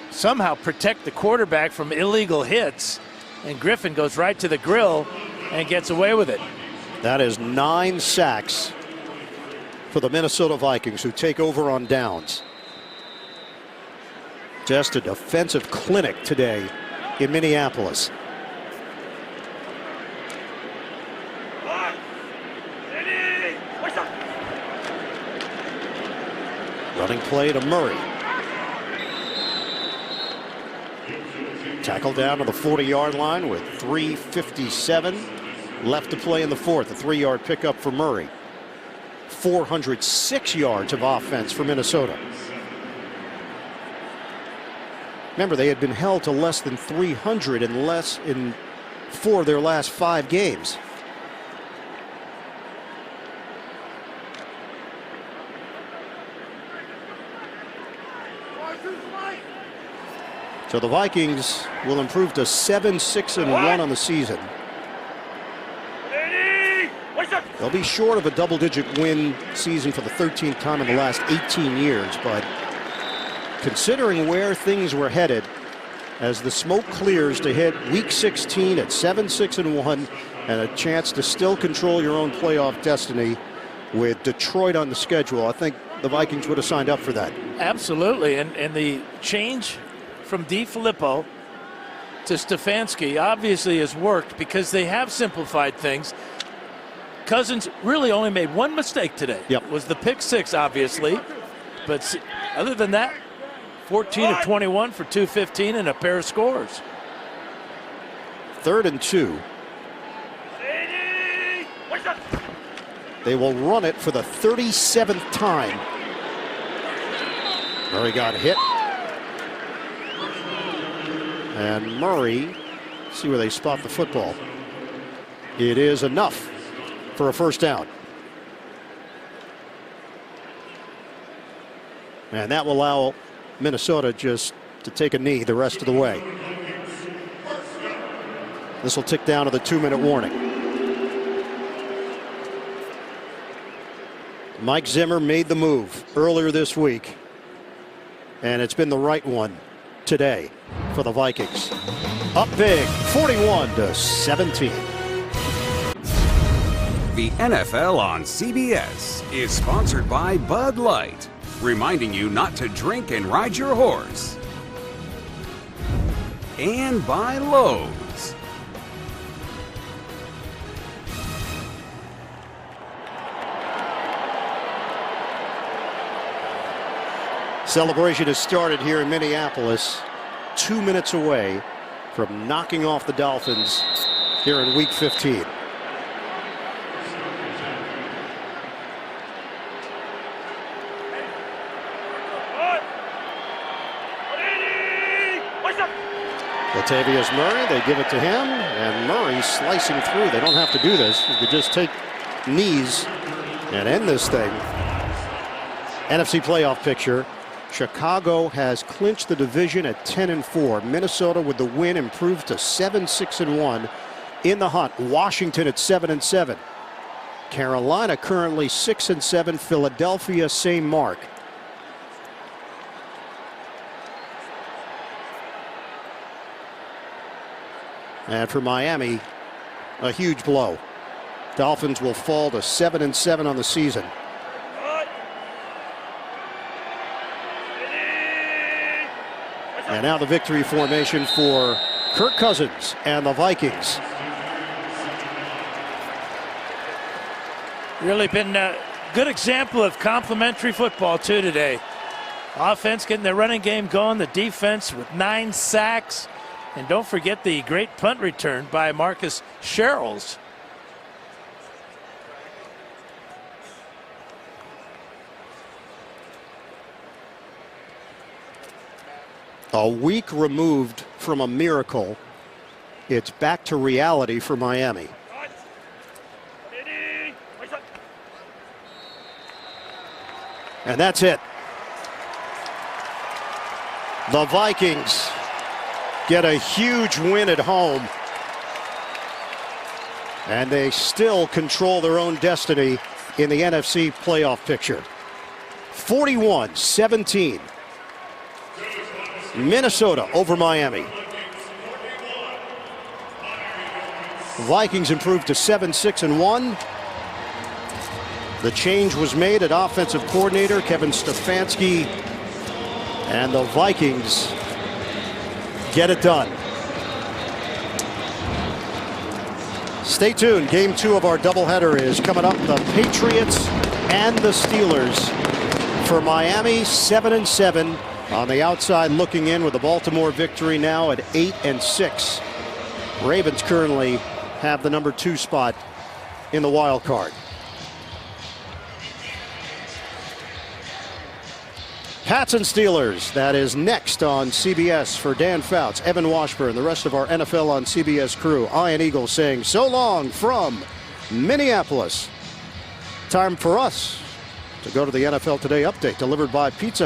Speaker 2: somehow protect the quarterback from illegal hits. And Griffin goes right to the grill and gets away with it.
Speaker 1: That is 9 sacks for the Minnesota Vikings, who take over on downs. Just a defensive clinic today in Minneapolis. Running play to Murray. Tackle down to the 40-yard line with 3:57 left to play in the fourth. A 3-yard pickup for Murray. 406 yards of offense for Minnesota. Remember, they had been held to less than 300 in 4 of their last 5 games. So the Vikings will improve to 7-6-1 on the season. They'll be short of a double-digit win season for the 13th time in the last 18 years, but considering where things were headed, as the smoke clears to hit Week 16 at 7-6-1 and a chance to still control your own playoff destiny with Detroit on the schedule, I think the Vikings would have signed up for that.
Speaker 2: Absolutely, and the change from DiFilippo to Stefanski obviously has worked because they have simplified things. Cousins really only made one mistake today.
Speaker 1: Yep.
Speaker 2: Was the pick six, obviously, but other than that, 14 of 21 for 215 and a pair of scores.
Speaker 1: 3rd and 2. They will run it for the 37th time. Murray got hit. And Murray, see where they spot the football. It is enough for a first down. And that will allow Minnesota just to take a knee the rest of the way. This will tick down to the 2-minute warning. Mike Zimmer made the move earlier this week, and it's been the right one today for the Vikings. Up big, 41-17.
Speaker 3: The NFL on CBS is sponsored by Bud Light, reminding you not to drink and ride your horse. And by Lowe's.
Speaker 1: Celebration has started here in Minneapolis, 2 minutes away from knocking off the Dolphins here in Week 15. Latavius Murray, they give it to him, and Murray slicing through. They don't have to do this. You could just take knees and end this thing. NFC playoff picture. Chicago has clinched the division at 10-4. Minnesota with the win improves to 7-6-1 in the hunt. Washington at 7-7. Carolina currently 6-7. Philadelphia same mark. And for Miami, a huge blow. Dolphins will fall to 7-7 on the season. And now the victory formation for Kirk Cousins and the Vikings.
Speaker 2: Really been a good example of complementary football too today. Offense getting the running game going, the defense with 9 sacks. And don't forget the great punt return by Marcus Sherrills.
Speaker 1: A week removed from a miracle, it's back to reality for Miami. And that's it. The Vikings get a huge win at home, and they still control their own destiny in the NFC playoff picture. 41-17. Minnesota over Miami. Vikings improved to 7-6-1. The change was made at offensive coordinator Kevin Stefanski, and the Vikings get it done. Stay tuned. Game 2 of our doubleheader is coming up. The Patriots and the Steelers for Miami, 7-7 on the outside looking in with the Baltimore victory now at 8-6. Ravens currently have the number 2 spot in the wild card. Pats and Steelers, that is next on CBS for Dan Fouts, Evan Washburn, the rest of our NFL on CBS crew. Ian Eagle saying so long from Minneapolis. Time for us to go to the NFL Today update delivered by Pizza Hut.